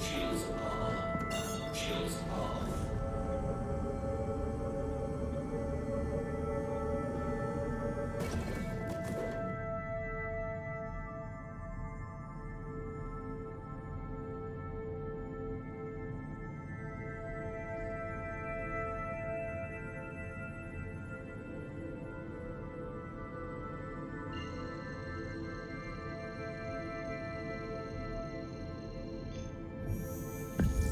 Speaker 11: Shields off. Shields off.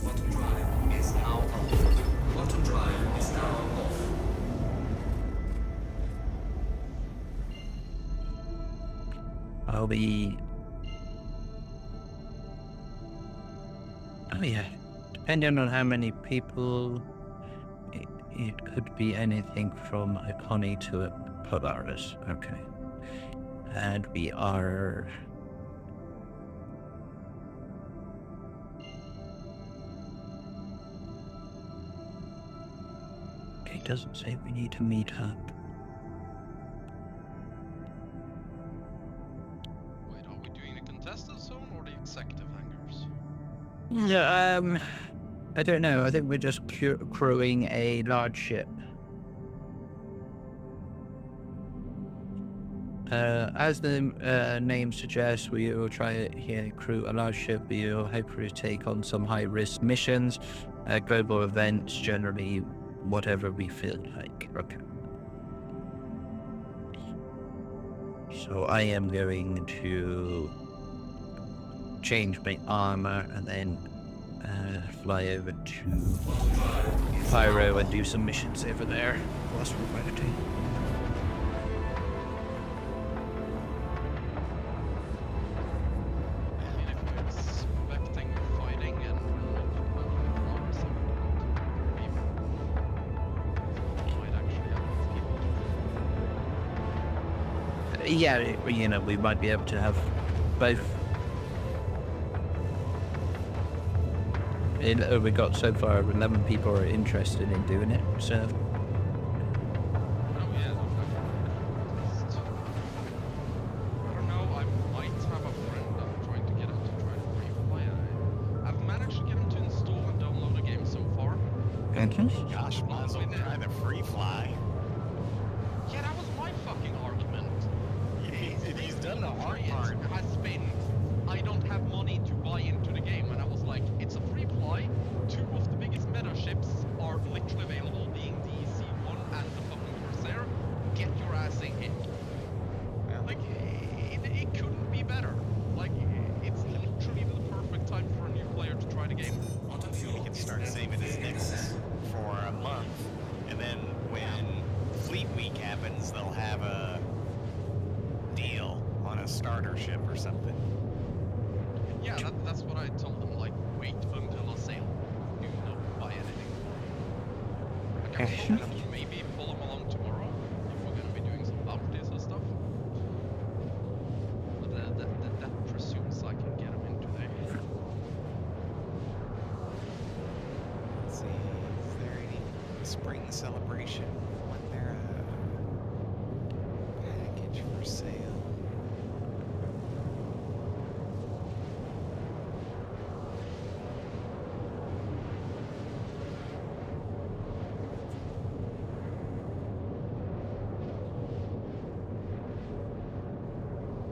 Speaker 11: Auto drive is now on. Auto drive is now off.
Speaker 1: I'll be. Oh yeah, depending on how many people it could be anything from a Connie to a Polaris. Okay. And we are... Okay, it doesn't say we need to meet up.
Speaker 13: Wait, are we doing the contested zone or the executive hangars?
Speaker 1: Yeah, I don't know. I think we're just crewing a large ship. As the name suggests, we will try to crew a large ship. We will hopefully take on some high-risk missions, global events, generally whatever we feel like. Okay. So I am going to change my armor and then fly over to Pyro and do some missions over there. Whilst we're waiting. Yeah, you know, we might be able to have both. We got so far 11 people are interested in doing it, so.
Speaker 13: Oh yeah, I don't know, I might have a friend I'm trying to get him to try to free play. I've managed to get him to install and download the game so far.
Speaker 12: Gosh, might as well try the free fly.
Speaker 13: Yeah, that was my fucking argument.
Speaker 12: He's done the hard part.
Speaker 13: Has been, I don't have money to buy into the game, and I was like, it's a free fly. Two of the biggest meta ships are literally available, being the C1 and the fucking Corsair. Get your ass in here. Like, it couldn't be better. Like, it's literally the perfect time for a new player to try the game.
Speaker 12: He can start saving his nickels for a month, and then when Fleet Week happens, they'll have a deal on a starter ship or something.
Speaker 13: Yeah, that's what I told them, like, wait until a sale. Do not buy anything. I can maybe pull them along tomorrow, if we're gonna be doing some bounties and stuff. But that presumes I can get them into there.
Speaker 12: Let's see, is there any spring celebration? Wasn't there a package for sale?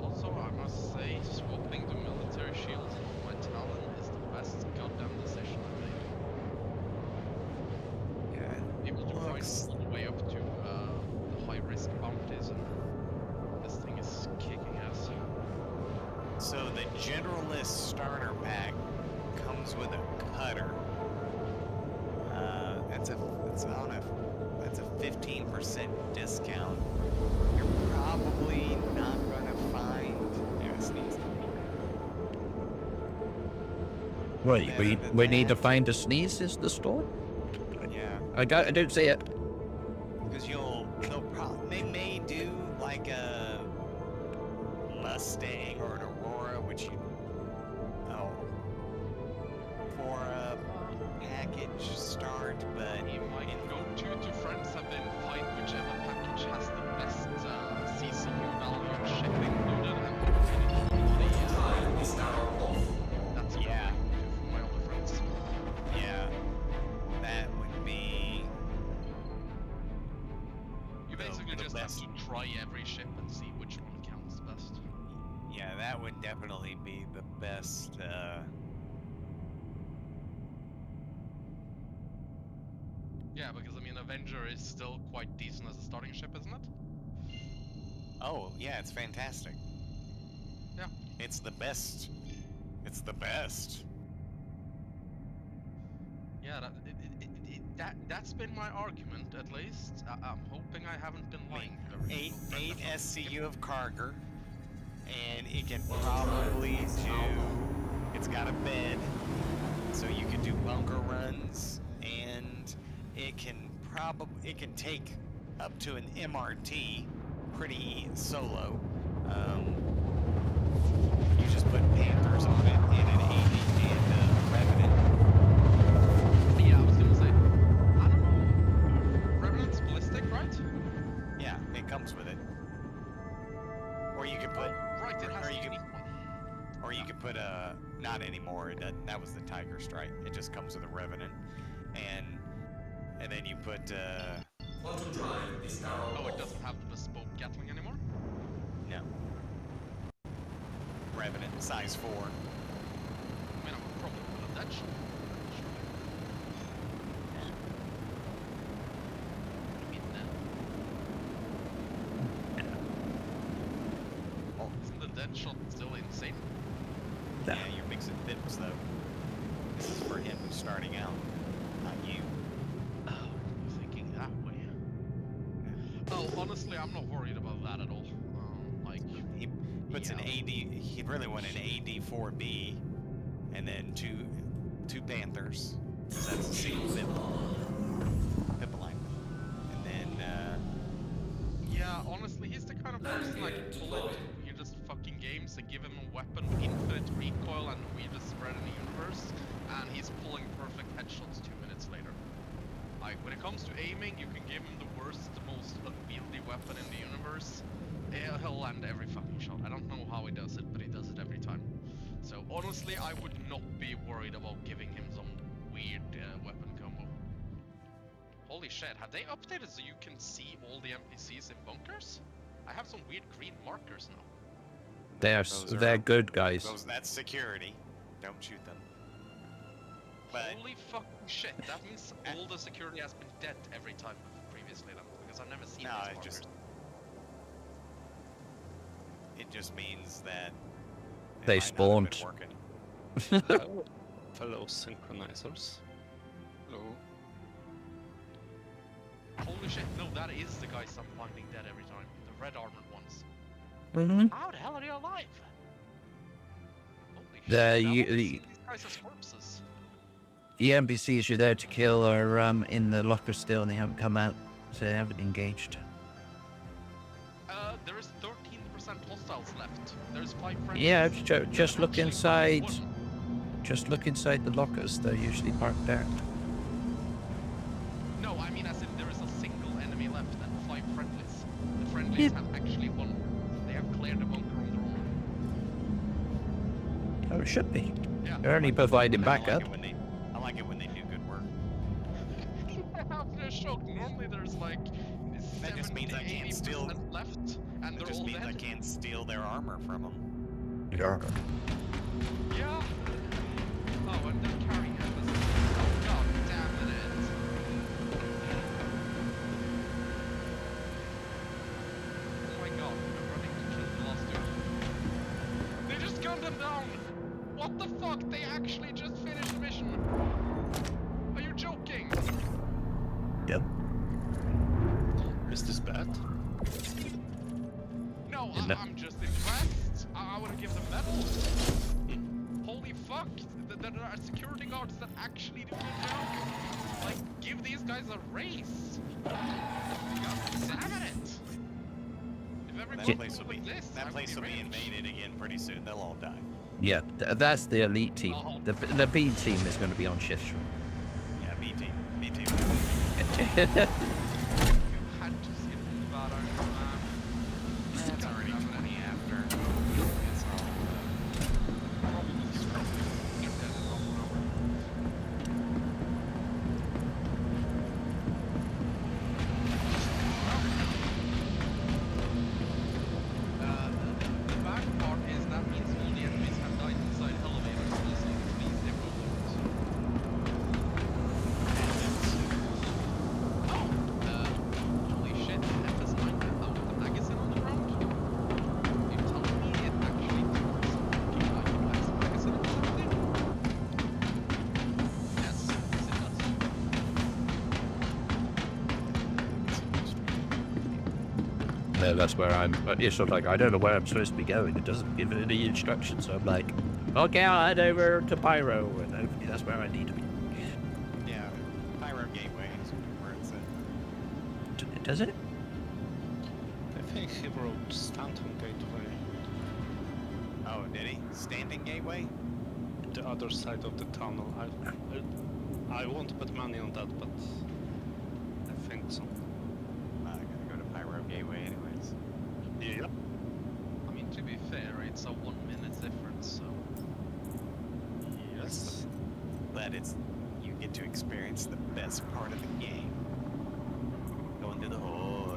Speaker 13: Also, I must say, swapping the military shields on my Talon is the best goddamn decision I made.
Speaker 12: Yeah,
Speaker 13: Able to rise all the way up to the high-risk bounties, and this thing is kicking ass.
Speaker 12: so the Generalist starter pack comes with a cutter. That's a 15% discount. You're probably not gonna find. Yeah, it sneezed.
Speaker 1: Wait, we need to find a sneeze is the store?
Speaker 12: Yeah.
Speaker 1: I don't see it.
Speaker 12: Because they may do like a Mustang or an Aurora, for a package start, but
Speaker 13: You might go to friends have been find whichever package has the best CCU value and ship included, and that's
Speaker 12: yeah,
Speaker 13: for my other friends.
Speaker 12: yeah, that would be.
Speaker 13: You basically
Speaker 12: the
Speaker 13: just
Speaker 12: best.
Speaker 13: have to try every ship and see which one counts best.
Speaker 12: Yeah, that would definitely be the best.
Speaker 13: Yeah, because I mean, Avenger is still quite decent as a starting ship, isn't it?
Speaker 12: Oh, yeah, it's fantastic.
Speaker 13: Yeah.
Speaker 12: It's the best. It's the best.
Speaker 13: Yeah, that's been my argument, at least. I'm hoping I haven't been lying.
Speaker 12: Eight SCU of Carger, and it can probably do. It's got a bed, so you can do bunker runs, and it can it can take up to an MRT pretty solo. You just put Panthers on it and an AD and a Revenant.
Speaker 13: Yeah, I was gonna say. I don't know. Revenant's ballistic, right?
Speaker 12: Yeah, it comes with it. Or you can put.
Speaker 13: Right, it has
Speaker 12: or
Speaker 13: a
Speaker 12: you can,
Speaker 13: unique one.
Speaker 12: or you can put a. Not anymore. It doesn't. That was the Tiger Strike. It just comes with a Revenant, and then you put.
Speaker 11: Quantum drive is now
Speaker 13: Oh, it
Speaker 11: off.
Speaker 13: doesn't have the bespoke Gatling anymore?
Speaker 12: No. Revenant size 4.
Speaker 13: I mean, I would probably put a dead shot. I mean, isn't the dead shot still insane?
Speaker 12: Yeah, you're mixing pips though. This is for him who's starting out, not you.
Speaker 13: Oh, you're thinking that way. Oh, honestly, I'm not worried about that at all. Like,
Speaker 12: He puts an AD. He'd really want an AD4B, and then two Panthers. 'Cause that's a single pip alignment. And then
Speaker 13: yeah, honestly, he's the kind of person I can pull into weirdest fucking games and give him a weapon with infinite recoil and the weirdest spread in the universe, and he's pulling perfect headshots 2 minutes later. Like, when it comes to aiming, you can give him the worst, the most unwieldy weapon in the universe. He'll land every fucking shot. I don't know how he does it, but he does it every time. So honestly, I would not be worried about giving him some weird weapon combo. Holy shit, have they updated so you can see all the NPCs in bunkers? I have some weird green markers now.
Speaker 1: They're good guys.
Speaker 12: That's security. Don't shoot them. But
Speaker 13: Holy fucking shit, that means all the security has been dead every time previously then, because I've never seen these markers.
Speaker 12: It just means that
Speaker 1: They spawned.
Speaker 14: Fellow synchronizers.
Speaker 6: Hello.
Speaker 13: Holy shit, no, that is the guys I'm finding dead every time. The red armored ones.
Speaker 1: Mm-hmm.
Speaker 13: How the hell are they alive? Holy shit,
Speaker 1: The
Speaker 13: these guys as corpses.
Speaker 1: the NPCs you're there to kill are in the locker still, and they haven't come out, so they haven't engaged.
Speaker 13: There is 13% hostiles left. There's 5 friends.
Speaker 1: Yeah, just look inside. Just look inside the lockers. They're usually parked there.
Speaker 13: No, I mean as in there is a single enemy left and 5 friendlies. The friendlies have actually won. They have cleared the bunker on their own.
Speaker 1: Oh, it should be.
Speaker 13: Yeah.
Speaker 1: They're only providing backup.
Speaker 12: I like it when they do good work.
Speaker 13: I'm just shocked. Normally there's like
Speaker 12: That just means I can't steal.
Speaker 13: left, and
Speaker 12: It
Speaker 13: they're
Speaker 12: just
Speaker 13: all
Speaker 12: means
Speaker 13: dead.
Speaker 12: I can't steal their armor from them.
Speaker 1: Yeah.
Speaker 13: Yeah. Oh, and they're carrying it. Oh god damn it! Oh my god, I'm running to kill the last dude. They just gunned him down. What the fuck? They actually just finished the mission. Are you joking?
Speaker 1: Yep.
Speaker 14: Is this bad?
Speaker 13: No, I'm just impressed. I want to give them medals. Holy fuck! There are security guards that actually do their job. Like, give these guys a raise. God damn it! If
Speaker 12: That place will be
Speaker 13: rich.
Speaker 12: invaded again pretty soon. They'll all die.
Speaker 1: Yeah, that's the elite team. The B team is going to be on shift.
Speaker 12: Yeah, B team. B team.
Speaker 13: You had to skip the bad armor, man.
Speaker 12: It's already 20 after. It's all,
Speaker 13: the bad part is that means all the enemies have died inside elevators, also which means they're both. Holy shit, FS9 without the magazine on the ground? You're telling me it actually took some fucking itemized magazine or something? Yes, it does.
Speaker 1: No, that's where I'm. It's sort of like I don't know where I'm supposed to be going. It doesn't give any instructions, so I'm like, okay, I'll head over to Pyro, and hopefully that's where I need to be.
Speaker 12: yeah, Pyro Gateway is where it's at.
Speaker 1: does it?
Speaker 14: I think he wrote Stanton Gateway.
Speaker 12: Oh, did he? Standing gateway?
Speaker 14: The other side of the tunnel. I won't put money on that, but I think so.
Speaker 12: I gotta go to Pyro Gateway anyways.
Speaker 14: Yeah.
Speaker 13: I mean, to be fair, it's a 1 minute difference, so...
Speaker 14: Yes.
Speaker 12: But you get to experience the best part of the game. Going to the hole.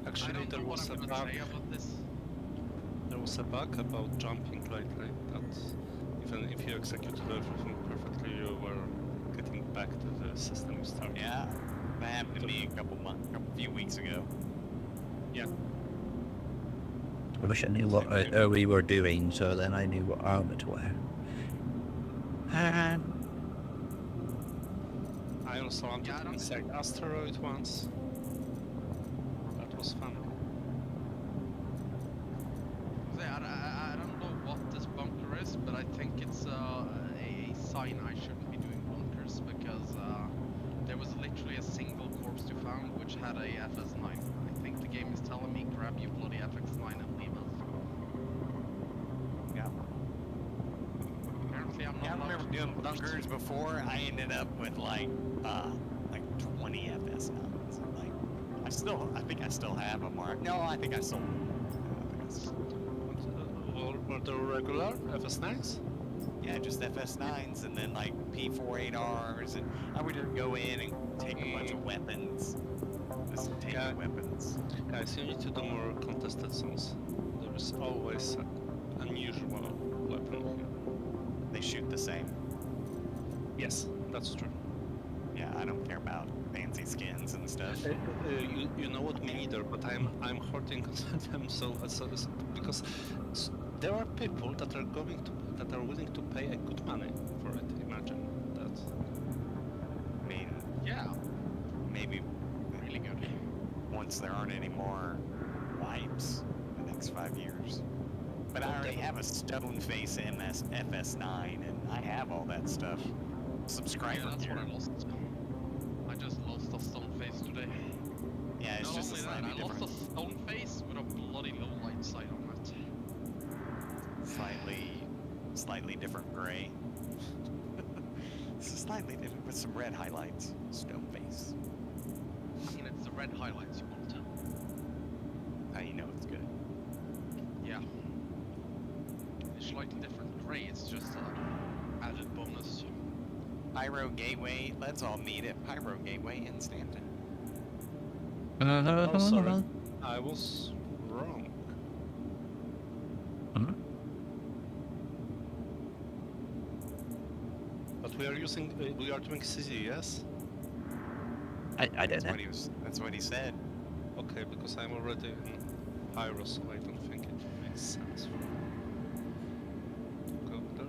Speaker 14: Actually, there was a bug. There was a bug about jumping lately. That even if you executed everything perfectly, you were getting back to the system you started.
Speaker 12: Yeah, that happened to me a few weeks ago.
Speaker 14: Yeah.
Speaker 1: I wish I knew what we were doing, so then I knew what armor to wear.
Speaker 14: I also wanted to insect asteroid once. That was fun.
Speaker 13: I don't know what this bunker is, but I think it's a sign I shouldn't be doing bunkers, because there was literally a single corpse you found which had a FS9. I think the game is telling me grab your bloody FX9 and leave us.
Speaker 12: Yeah.
Speaker 13: Apparently I'm not
Speaker 12: I remember doing bunkers before. I ended up with like 20 FS9s. Like, I think I still have them. No, I think I sold them.
Speaker 14: Were there regular FS9s?
Speaker 12: Yeah, just FS9s, and then like P48Rs, and I would just go in and take a bunch of weapons. Just take the weapons.
Speaker 14: Guys, you need to do more contested zones. There is always an unusual weapon here.
Speaker 12: They shoot the same.
Speaker 14: Yes, that's true.
Speaker 12: Yeah, I don't care about fancy skins and stuff.
Speaker 14: You know what, me neither, but I'm hoarding them so because there are people that are willing to pay a good money for it. Imagine that.
Speaker 12: I mean,
Speaker 13: yeah,
Speaker 12: maybe
Speaker 13: really good.
Speaker 12: Once there aren't any more wipes in the next 5 years. But I already have a Stoneface FS9, and I have all that stuff. Subscriber
Speaker 13: that's
Speaker 12: gear.
Speaker 13: what I lost. I just lost a stone face today.
Speaker 12: Yeah, it's
Speaker 13: Not
Speaker 12: just a
Speaker 13: only
Speaker 12: slightly
Speaker 13: that, I
Speaker 12: different.
Speaker 13: lost a stone face with a bloody low light sight on it.
Speaker 12: Slightly different gray. It's slightly different with some red highlights. Stoneface.
Speaker 13: I mean, it's the red highlights you want.
Speaker 12: How you know it's good?
Speaker 13: Yeah. It's slightly different gray, it's just an added bonus.
Speaker 12: Pyro Gateway. Let's all meet at Pyro Gateway in Stanton.
Speaker 14: Oh, sorry. I was wrong. But we are doing CZ, yes?
Speaker 1: I don't know.
Speaker 12: That's what he said.
Speaker 14: Okay, because I'm already in Pyro, so I don't think it makes sense for me to go there.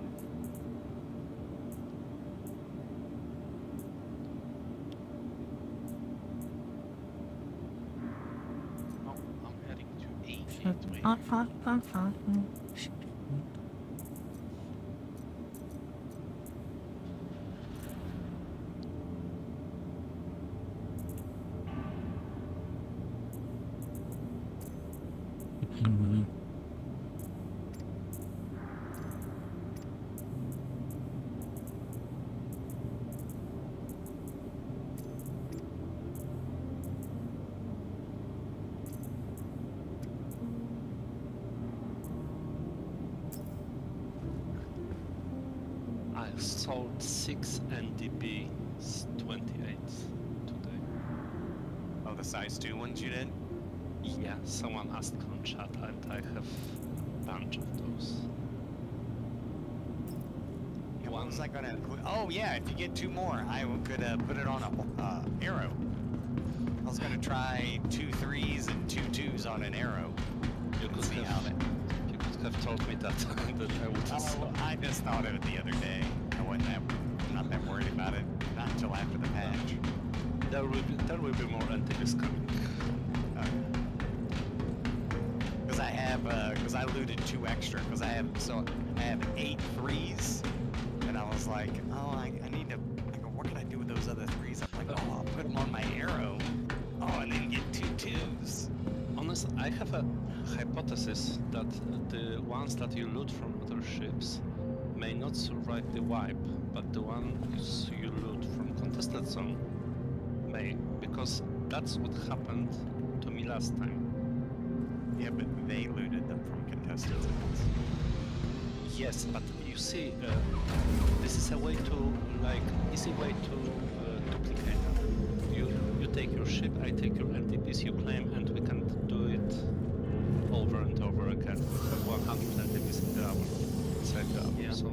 Speaker 13: Oh, I'm heading to A gateway.
Speaker 14: I sold 6 NDBs 28 today.
Speaker 12: Oh, the size 2 ones you did?
Speaker 14: Yeah, someone asked on chat, and I have a bunch of those.
Speaker 12: Yeah, what was I gonna include? Oh yeah, if you get 2 more, I could put it on a arrow. I was gonna try 2 3s and 2 2s on an arrow.
Speaker 14: You could
Speaker 12: see how that.
Speaker 14: You could have told me that, that I would have.
Speaker 12: Oh, I just thought of it the other day. I wasn't not that worried about it. Not until after the patch.
Speaker 14: There will be more entities coming. Because I looted 2 extra. Because I have 8 3s, and
Speaker 12: I was like, oh, I need to. I go, what can I do with those other 3s? I'm like, oh, I'll put them on my arrow. Oh, and then get 2 2s.
Speaker 14: Honestly, I have a hypothesis that the ones that you loot from other ships may not survive the wipe, but the ones you loot from contested zone may, because that's what happened to me last time.
Speaker 12: Yeah, but they looted them from contested zones.
Speaker 14: Yes, but you see, this is a way to, like, easy way to duplicate that. You take your ship, I take your NTPs you claim, and we can do it over and over again. We have 100 NTPs in the hour, inside the hour.
Speaker 11: Yeah.
Speaker 14: So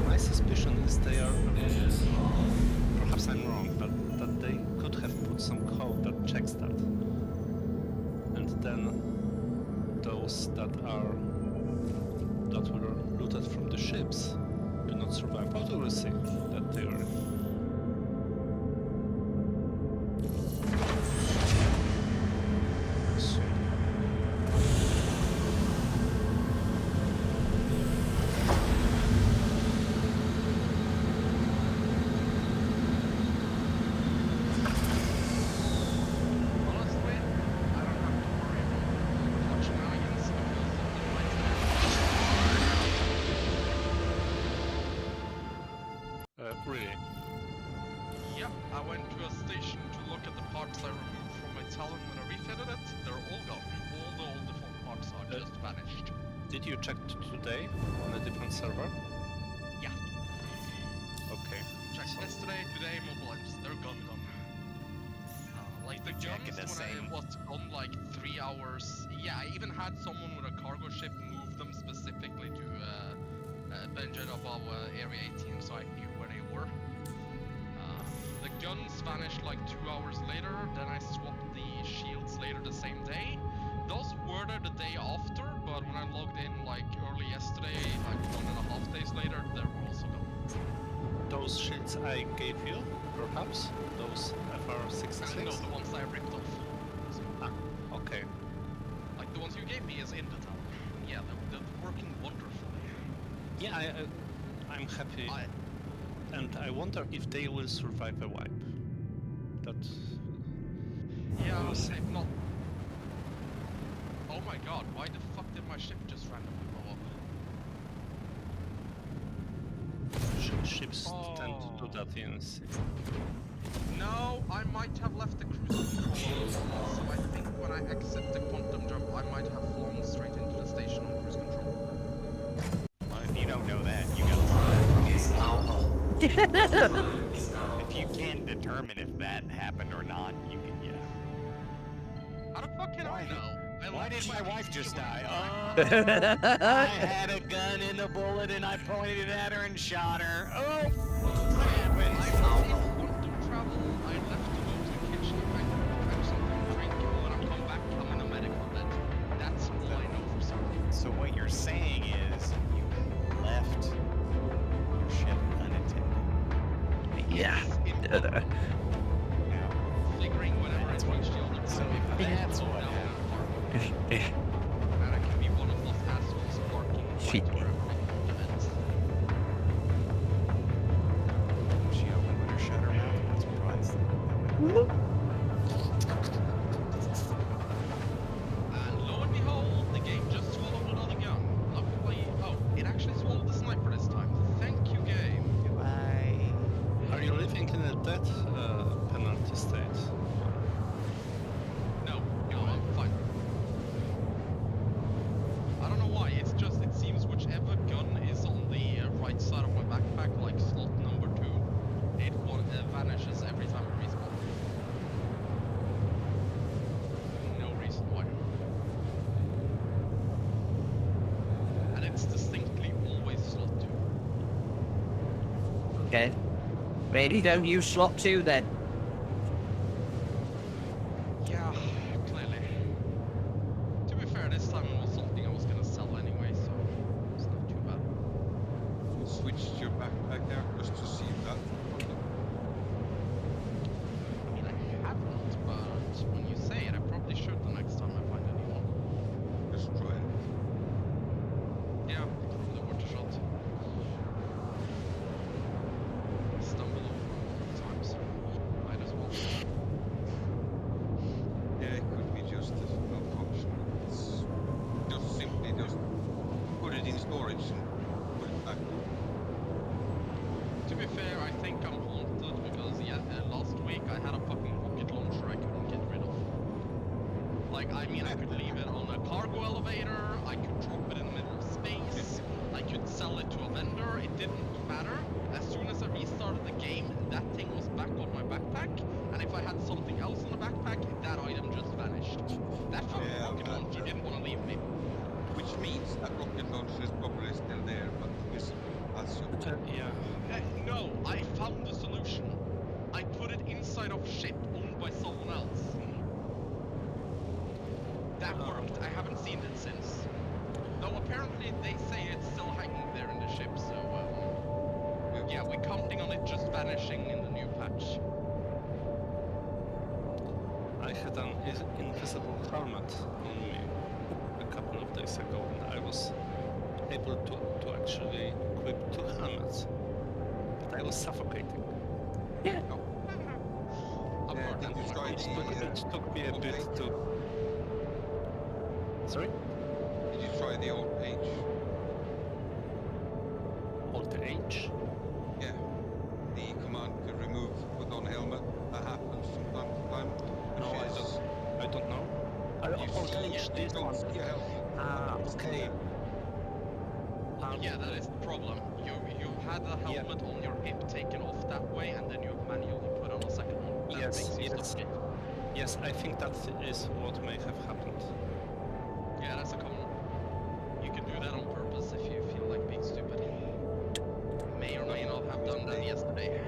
Speaker 14: my suspicion is they are, perhaps I'm wrong, but that they could have put some code that checks that. And then those that were looted from the ships do not survive. But we will see that theory. Really?
Speaker 13: Yep, I went to a station to look at the parts I removed from my Talon when I refitted it. They're all gone. All the old default parts are just vanished.
Speaker 14: Did you check today on a different server?
Speaker 13: Yeah.
Speaker 14: Okay.
Speaker 13: Checked yesterday, today, mobile apps. They're gone. Like the guns, when I was gone like 3 hours. Yeah, I even had someone with a cargo ship move them specifically to Benjet above Area 18, so I knew where they were. The guns vanished like 2 hours later, then I swapped the shields later the same day. Those were there the day after, but when I logged in like early yesterday, like 1.5 days later, they were also gone.
Speaker 14: Those shields I gave you, perhaps? Those FR66?
Speaker 13: No, the ones I ripped off.
Speaker 14: Ah, okay.
Speaker 13: Like the ones you gave me is in the tower. Yeah, they're working wonderfully.
Speaker 14: Yeah, I'm happy. And I wonder if they will survive a wipe. That...
Speaker 13: Yeah, if not... Oh my god, why the fuck did my ship just randomly blow up?
Speaker 14: Ships tend to do that in sea.
Speaker 13: No, I might have left the cruise control on, so I think when I exit the quantum jump, I might have flown straight into the station on cruise control.
Speaker 12: Well, if you don't know that, you got if you can determine if that happened or not, you can, yeah.
Speaker 13: How the fuck can I know?
Speaker 12: Why did my wife just die? I had a gun in the bullet and I pointed it at her and shot her. Oh! What happened?
Speaker 13: Quantum travel, I left to go to the kitchen if I have something to drink, and when I come back, I'm in a medical bed. That's all I know for certain.
Speaker 12: So what you're saying is you left your ship unattended.
Speaker 1: Yeah.
Speaker 12: Now,
Speaker 13: figuring whenever it's reached the other
Speaker 12: so if that's what happened.
Speaker 13: And I can be one of those assholes barking right where events.
Speaker 12: She opened with her shutter mouth. I'm surprised that
Speaker 13: And lo and behold, the game just swallowed another gun. Luckily, it actually swallowed the sniper this time. Thank you, game.
Speaker 12: Goodbye.
Speaker 14: Are you living in a death penalty state?
Speaker 13: No, I'm fine. I don't know why, it seems whichever gun is on the right side of my backpack, like slot number 2, it vanishes every time I respawn. No reason why. And it's distinctly always slot 2.
Speaker 1: Okay. Maybe don't use slot 2 then.
Speaker 13: Yeah, clearly. To be fair, this time it was something I was gonna sell anyway, so it's not too bad.
Speaker 6: You switched your backpack there just to see if that.
Speaker 13: I mean, I haven't, but when you say it, I probably should the next time I find a new one.
Speaker 6: Just try it.
Speaker 13: Yeah, probably worth a shot.
Speaker 6: damage and put it back.
Speaker 13: To be fair, I think I'm haunted because last week I had a fucking rocket launcher I couldn't get rid of. Like, I mean, I could leave it on a cargo elevator, I could drop it in the middle of space, I could sell it to a vendor, it didn't matter. As soon as I restarted the game, that thing was back on my backpack, and if I had something else in the backpack, that item just vanished. That fucking rocket launcher didn't want to leave me.
Speaker 6: Which means that rocket launcher is probably still there, but visible as you.
Speaker 13: No, I found the solution. I put it inside of ship owned by someone else. That worked. I haven't seen it since. Though apparently they say it's still hanging there in the ship, so yeah, we're counting on it just vanishing in the new patch.
Speaker 14: I had an invisible helmet on me a couple of days ago, and I was able to actually equip 2 helmets. But I was suffocating.
Speaker 1: Yeah.
Speaker 6: Did you try
Speaker 14: It took me a bit to... Sorry?
Speaker 6: Did you try the old H?
Speaker 14: Alt H?
Speaker 6: Yeah. The command to remove put on helmet. That happens from time to time.
Speaker 14: No, I don't know. Alt H, this one. Ah, okay.
Speaker 13: Yeah, that is the problem. You had a helmet on your hip taken off that way, and then you manually put on a second one. That makes you suffocate.
Speaker 14: Yes, I think that is what may have happened.
Speaker 13: Yeah, that's a common. You can do that on purpose if you feel like being stupid. May or may not have done that yesterday.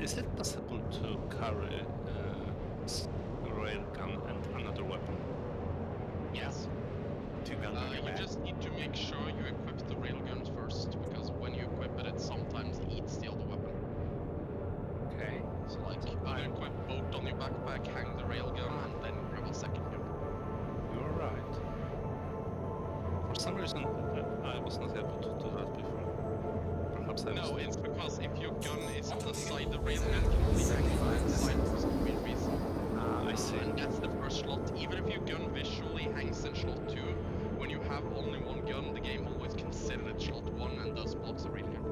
Speaker 14: Is it possible to carry a railgun and another weapon?
Speaker 13: Yes.
Speaker 12: 2 guns on your
Speaker 13: You
Speaker 12: back.
Speaker 13: just need to make sure you equip the railguns first, because when you equip it, it sometimes eats the other weapon.
Speaker 12: Okay.
Speaker 13: So like, you equip both on your backpack, hang the railgun, and then grab a second gun.
Speaker 14: You're right. For some reason, I was not able to do that before. Perhaps I was...
Speaker 13: No, it's because if your gun is on the side, the railgun can only hang on the side for some weird reason.
Speaker 14: I see.
Speaker 13: And that's the first slot. Even if your gun visually hangs in slot 2, when you have only one gun, the game always considers it slot 1 and thus blocks the railgun.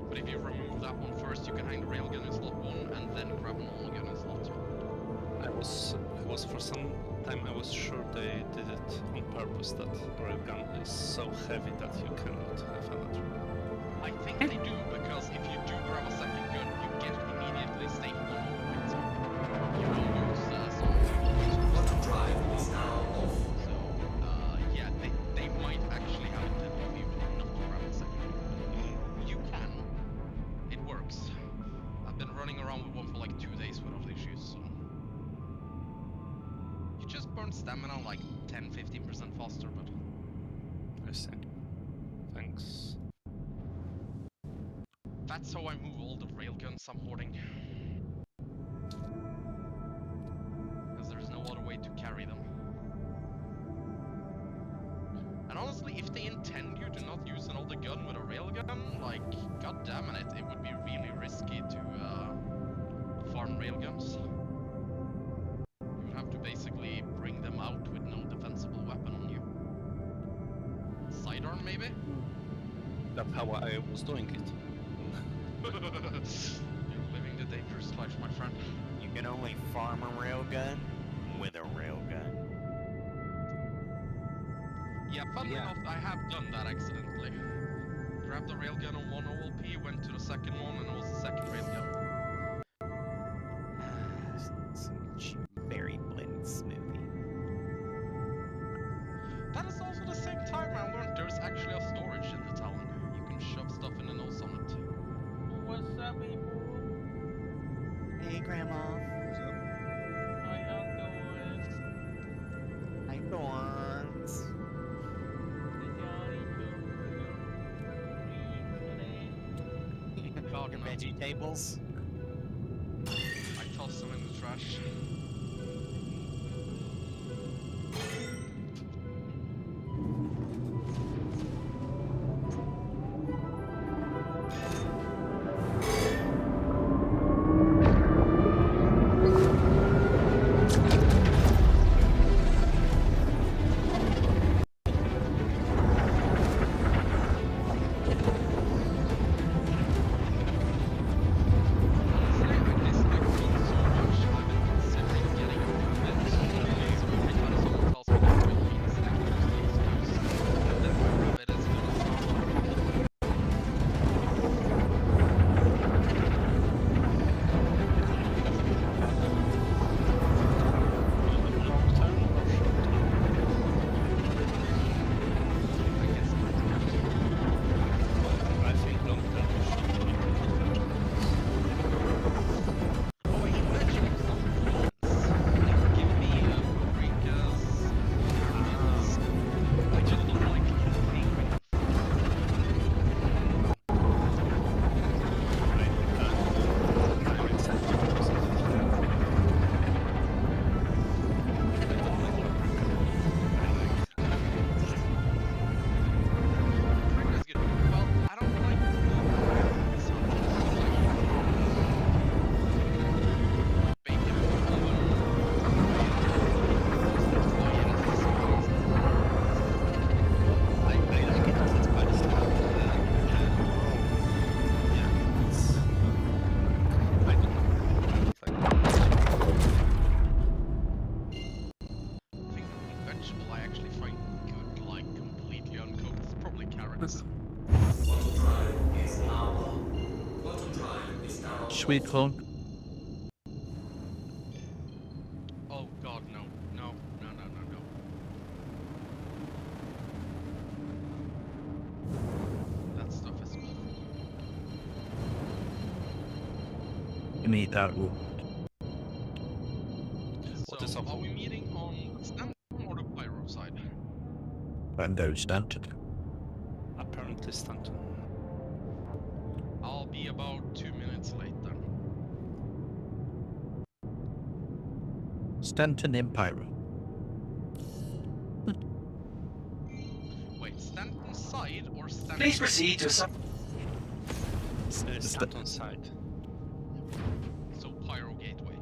Speaker 13: But if you remove that one first, you can hang the railgun in slot 1 and then grab a normal gun in slot 2.
Speaker 14: I was for some time I was sure they did it on purpose, that railgun is so heavy that you cannot have another.
Speaker 13: I think they do, because if you do grab a second gun, you get immediately state 1 overweight. You know those
Speaker 11: Auto drive is now off.
Speaker 13: So, yeah, they might actually have intended for you to not grab a second gun. You can. It works. I've been running around with one for like 2 days without issues, so... You just burn stamina like 10-15% faster, but...
Speaker 14: I see. Thanks.
Speaker 13: That's how I move all the railguns I'm hoarding. Because there's no other way to carry them. And honestly, if they intend you to not use another gun with a railgun, like, goddammit it would be really risky to farm railguns. You would have to basically bring them out with no defensible weapon on you. Sidearm, maybe?
Speaker 14: That's how I was doing it.
Speaker 13: You're living the dangerous life, my friend.
Speaker 12: You can only farm a railgun with a railgun.
Speaker 13: Yeah, funnily enough, I have done that accidentally. Grabbed the railgun on one OLP, went to the second one, and it was the second railgun.
Speaker 12: Some berry blend smoothie.
Speaker 13: That is also the same time I learned there's actually a storage in the Talon. You can shove stuff in the nose on it.
Speaker 4: What's up, people?
Speaker 12: Hey, Grandma.
Speaker 6: What's up?
Speaker 4: How y'all doing?
Speaker 12: Hi, Dorns.
Speaker 4: Did y'all eat your
Speaker 12: Your veggie tables?
Speaker 13: I tossed them in the trash.
Speaker 1: Sweet home.
Speaker 13: Oh god, no. No. That stuff is awful.
Speaker 1: You need that room.
Speaker 13: So, are we meeting on Stanton or the Pyro side?
Speaker 1: And those Stanton.
Speaker 14: Apparently Stanton.
Speaker 13: I'll be about 2 minutes late then.
Speaker 1: Stanton in Pyro.
Speaker 13: Wait, Stanton side or Stanton?
Speaker 7: Please proceed to some.
Speaker 14: Stanton side.
Speaker 13: So Pyro Gateway.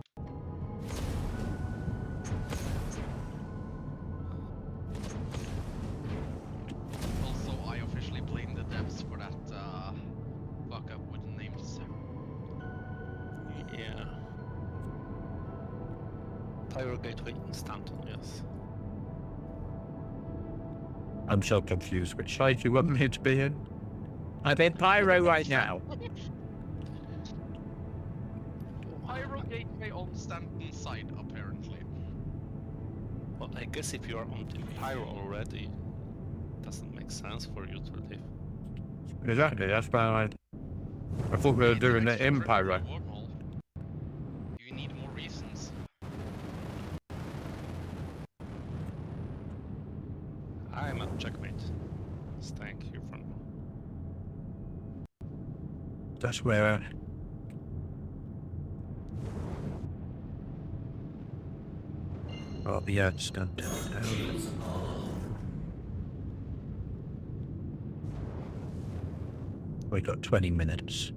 Speaker 13: Also, I officially blame the devs for that fuck up with names.
Speaker 14: Yeah. Pyro Gateway in Stanton, yes.
Speaker 1: I'm so confused which side you want me to be in. I'm in Pyro right now.
Speaker 13: Pyro Gateway on Stanton side, apparently.
Speaker 14: Well, I guess if you are on Team Pyro already, it doesn't make sense for you to leave.
Speaker 1: Exactly, that's why I thought we were doing it in Pyro.
Speaker 13: You need more reasons.
Speaker 14: I'm at checkmate. Staying here for now.
Speaker 1: That's where yeah, it's done. We got 20 minutes.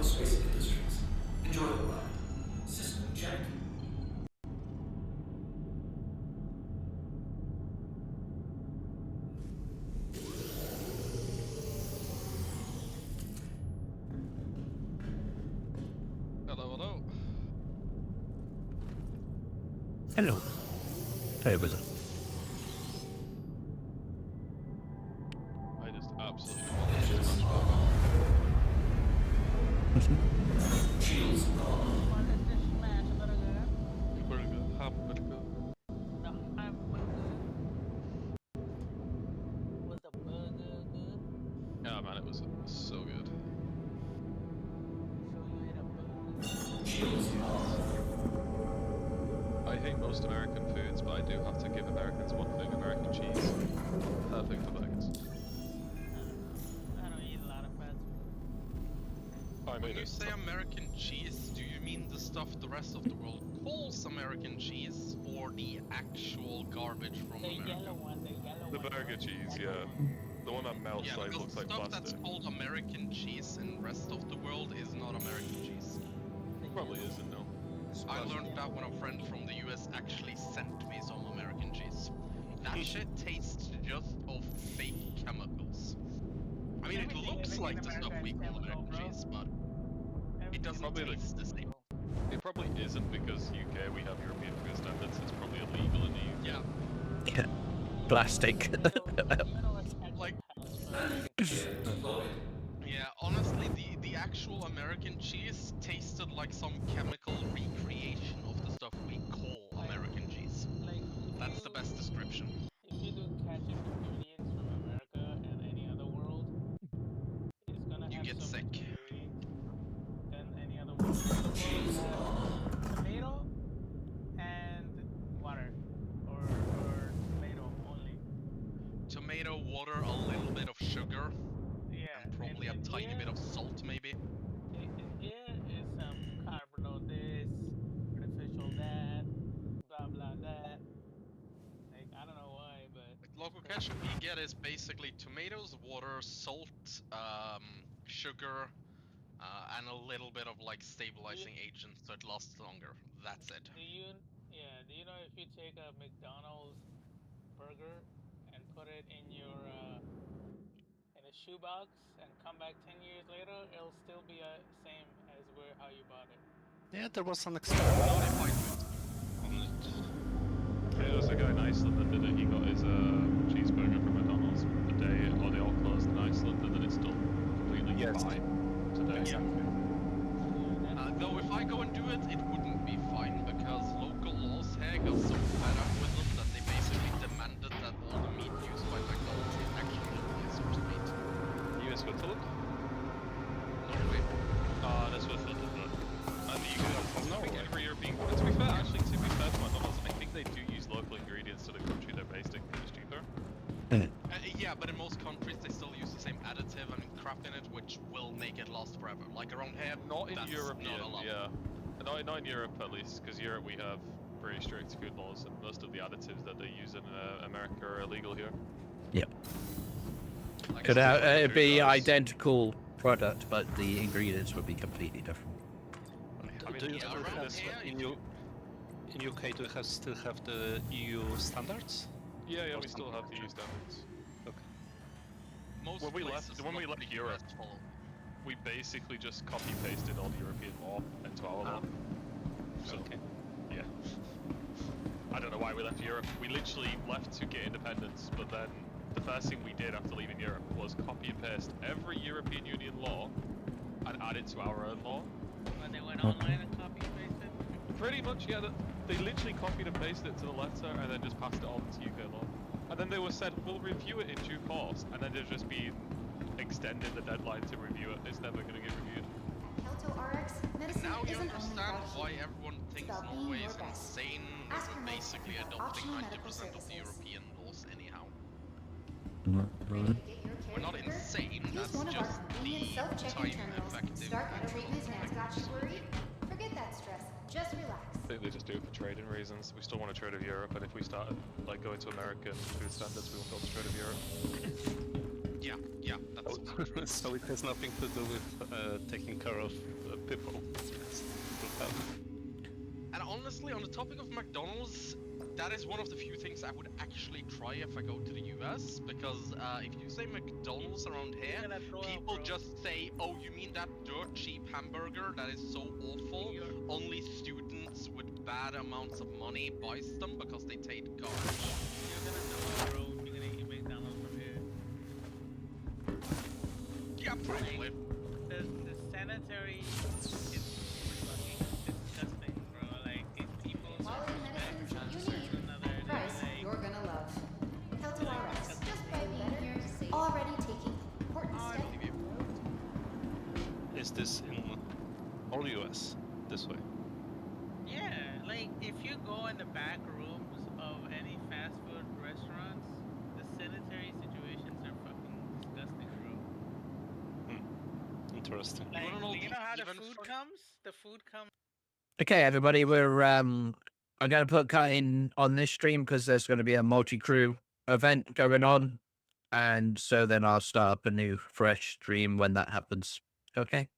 Speaker 11: Space Industries. Enjoy the ride. System check.
Speaker 13: Hello.
Speaker 1: Hello. Hey, what's up?
Speaker 13: I just absolutely
Speaker 11: Shields
Speaker 13: yeah, man, it was so good. I hate most American foods, but I do have to give Americans one thing: American cheese. Perfect for burgers.
Speaker 15: I don't eat a lot of fast
Speaker 14: time
Speaker 13: When
Speaker 14: in
Speaker 13: you
Speaker 14: it.
Speaker 13: say American cheese, do you mean the stuff the rest of the world calls American cheese, or the actual garbage from America?
Speaker 14: The burger cheese, yeah. The one that melts,
Speaker 13: Yeah,
Speaker 14: like
Speaker 13: because
Speaker 14: looks like
Speaker 13: stuff
Speaker 14: plastic.
Speaker 13: that's called American cheese in the rest of the world is not American cheese.
Speaker 14: Probably isn't, no.
Speaker 13: I learned that when a friend from the US actually sent me some American cheese. That shit tastes just of fake chemicals. I mean, it looks like the stuff we call American cheese, but it doesn't taste the same.
Speaker 14: It probably isn't because UK, we have European food standards. It's probably illegal in the UK.
Speaker 1: Yeah. Plastic.
Speaker 13: Like, yeah, honestly, the actual American cheese tasted like some chemical recreation of the stuff we call American cheese. That's the best description.
Speaker 4: If you do ketchup ingredients from America and any other world, it's gonna
Speaker 13: You
Speaker 4: have
Speaker 13: get
Speaker 4: so
Speaker 13: sick.
Speaker 4: much ingredients than any other world. The world has tomato and water, or tomato only.
Speaker 13: Tomato, water, a little bit of sugar,
Speaker 4: Yeah,
Speaker 13: and probably a tiny bit of salt, maybe.
Speaker 4: In here is some carbonal this, artificial that, blah blah that. Like, I don't know why, but
Speaker 13: Like, local ketchup we get is basically tomatoes, water, salt, sugar, and a little bit of like stabilizing agent so it lasts longer. That's it.
Speaker 4: do you know if you take a McDonald's burger and put it in your in a shoebox and come back 10 years later, it'll still be same as how you bought it.
Speaker 14: Yeah, there was an experiment on it. Yeah, there was a guy in Iceland that did it. He got his cheeseburger from McDonald's the day, or they all closed in Iceland, and then it's still completely fine today.
Speaker 13: Yeah. Though if I go and do it, it wouldn't be fine because local laws here got so fed up with them that they basically demanded that all the meat used by McDonald's is actually source meat.
Speaker 14: US Switzerland?
Speaker 13: Norway.
Speaker 14: That's Switzerland, isn't it? And the UK, I think every European... To be fair, actually, to be fair to McDonald's, I think they do use local ingredients to the country they're based in because it's cheaper.
Speaker 13: Yeah, but in most countries they still use the same additive and crap in it, which will make it last forever. Like around here,
Speaker 14: Not in
Speaker 13: that's
Speaker 14: Europe,
Speaker 13: not allowed.
Speaker 14: yeah. Not in Europe, at least, because Europe we have pretty strict food laws, and most of the additives that they use in America are illegal here.
Speaker 1: Yep.
Speaker 13: Like
Speaker 1: Could it be identical product, but the ingredients would be completely different.
Speaker 14: I mean,
Speaker 15: Do you still have
Speaker 13: here,
Speaker 15: in UK? Do you still have the EU standards?
Speaker 14: Yeah, we still have the EU standards.
Speaker 15: Okay.
Speaker 13: Most
Speaker 14: When we
Speaker 13: places
Speaker 14: left
Speaker 13: not the
Speaker 14: Europe,
Speaker 13: US follow.
Speaker 14: we basically just copy-pasted all the European law into our law. So,
Speaker 15: Okay.
Speaker 14: yeah. I don't know why we left Europe. We literally left to get independence, but then the first thing we did after leaving Europe was copy and paste every European Union law and add it to our own law.
Speaker 4: When they went online and copy and pasted?
Speaker 14: Pretty much, yeah. They literally copied and pasted it to the letter and then just passed it on to UK law. And then they were said, we'll review it in due course, and then they've just been extending the deadline to review it. It's never going to get reviewed.
Speaker 13: Now you understand why everyone thinks Norway is insane with basically adopting 90% of the European laws anyhow. We're not insane, that's just the time-effective
Speaker 2: Forget that stress. Just relax.
Speaker 14: I think they just do it for trading reasons. We still want to trade with Europe, and if we started like going to American food standards, we won't be able to trade with Europe.
Speaker 13: Yeah, that's also true.
Speaker 15: So it has nothing to do with taking care of people.
Speaker 13: And honestly, on the topic of McDonald's, that is one of the few things I would actually try if I go to the US, because if you say McDonald's around here, people just say, oh, you mean that dirt cheap hamburger that is so awful? Only students with bad amounts of money buys them because they taste garbage.
Speaker 4: You're gonna know, bro. You're gonna eat McDonald's from here.
Speaker 13: Yeah, probably.
Speaker 4: The sanitary is fucking disgusting, bro. Like, it's people's
Speaker 2: You're gonna love. Helto RX, just by being here, already taking important steps.
Speaker 15: Is this in all US this way?
Speaker 4: Yeah, like if you go in the back rooms of any fast food restaurants, the sanitary situations are fucking disgusting, bro.
Speaker 14: interesting.
Speaker 13: You wanna know
Speaker 16: You know how the
Speaker 13: even
Speaker 16: food
Speaker 13: fun-
Speaker 16: comes? The food comes.
Speaker 1: Okay, everybody, I'm going to put Kat in on this stream because there's going to be a multi-crew event going on. And so then I'll start up a new fresh stream when that happens. Okay.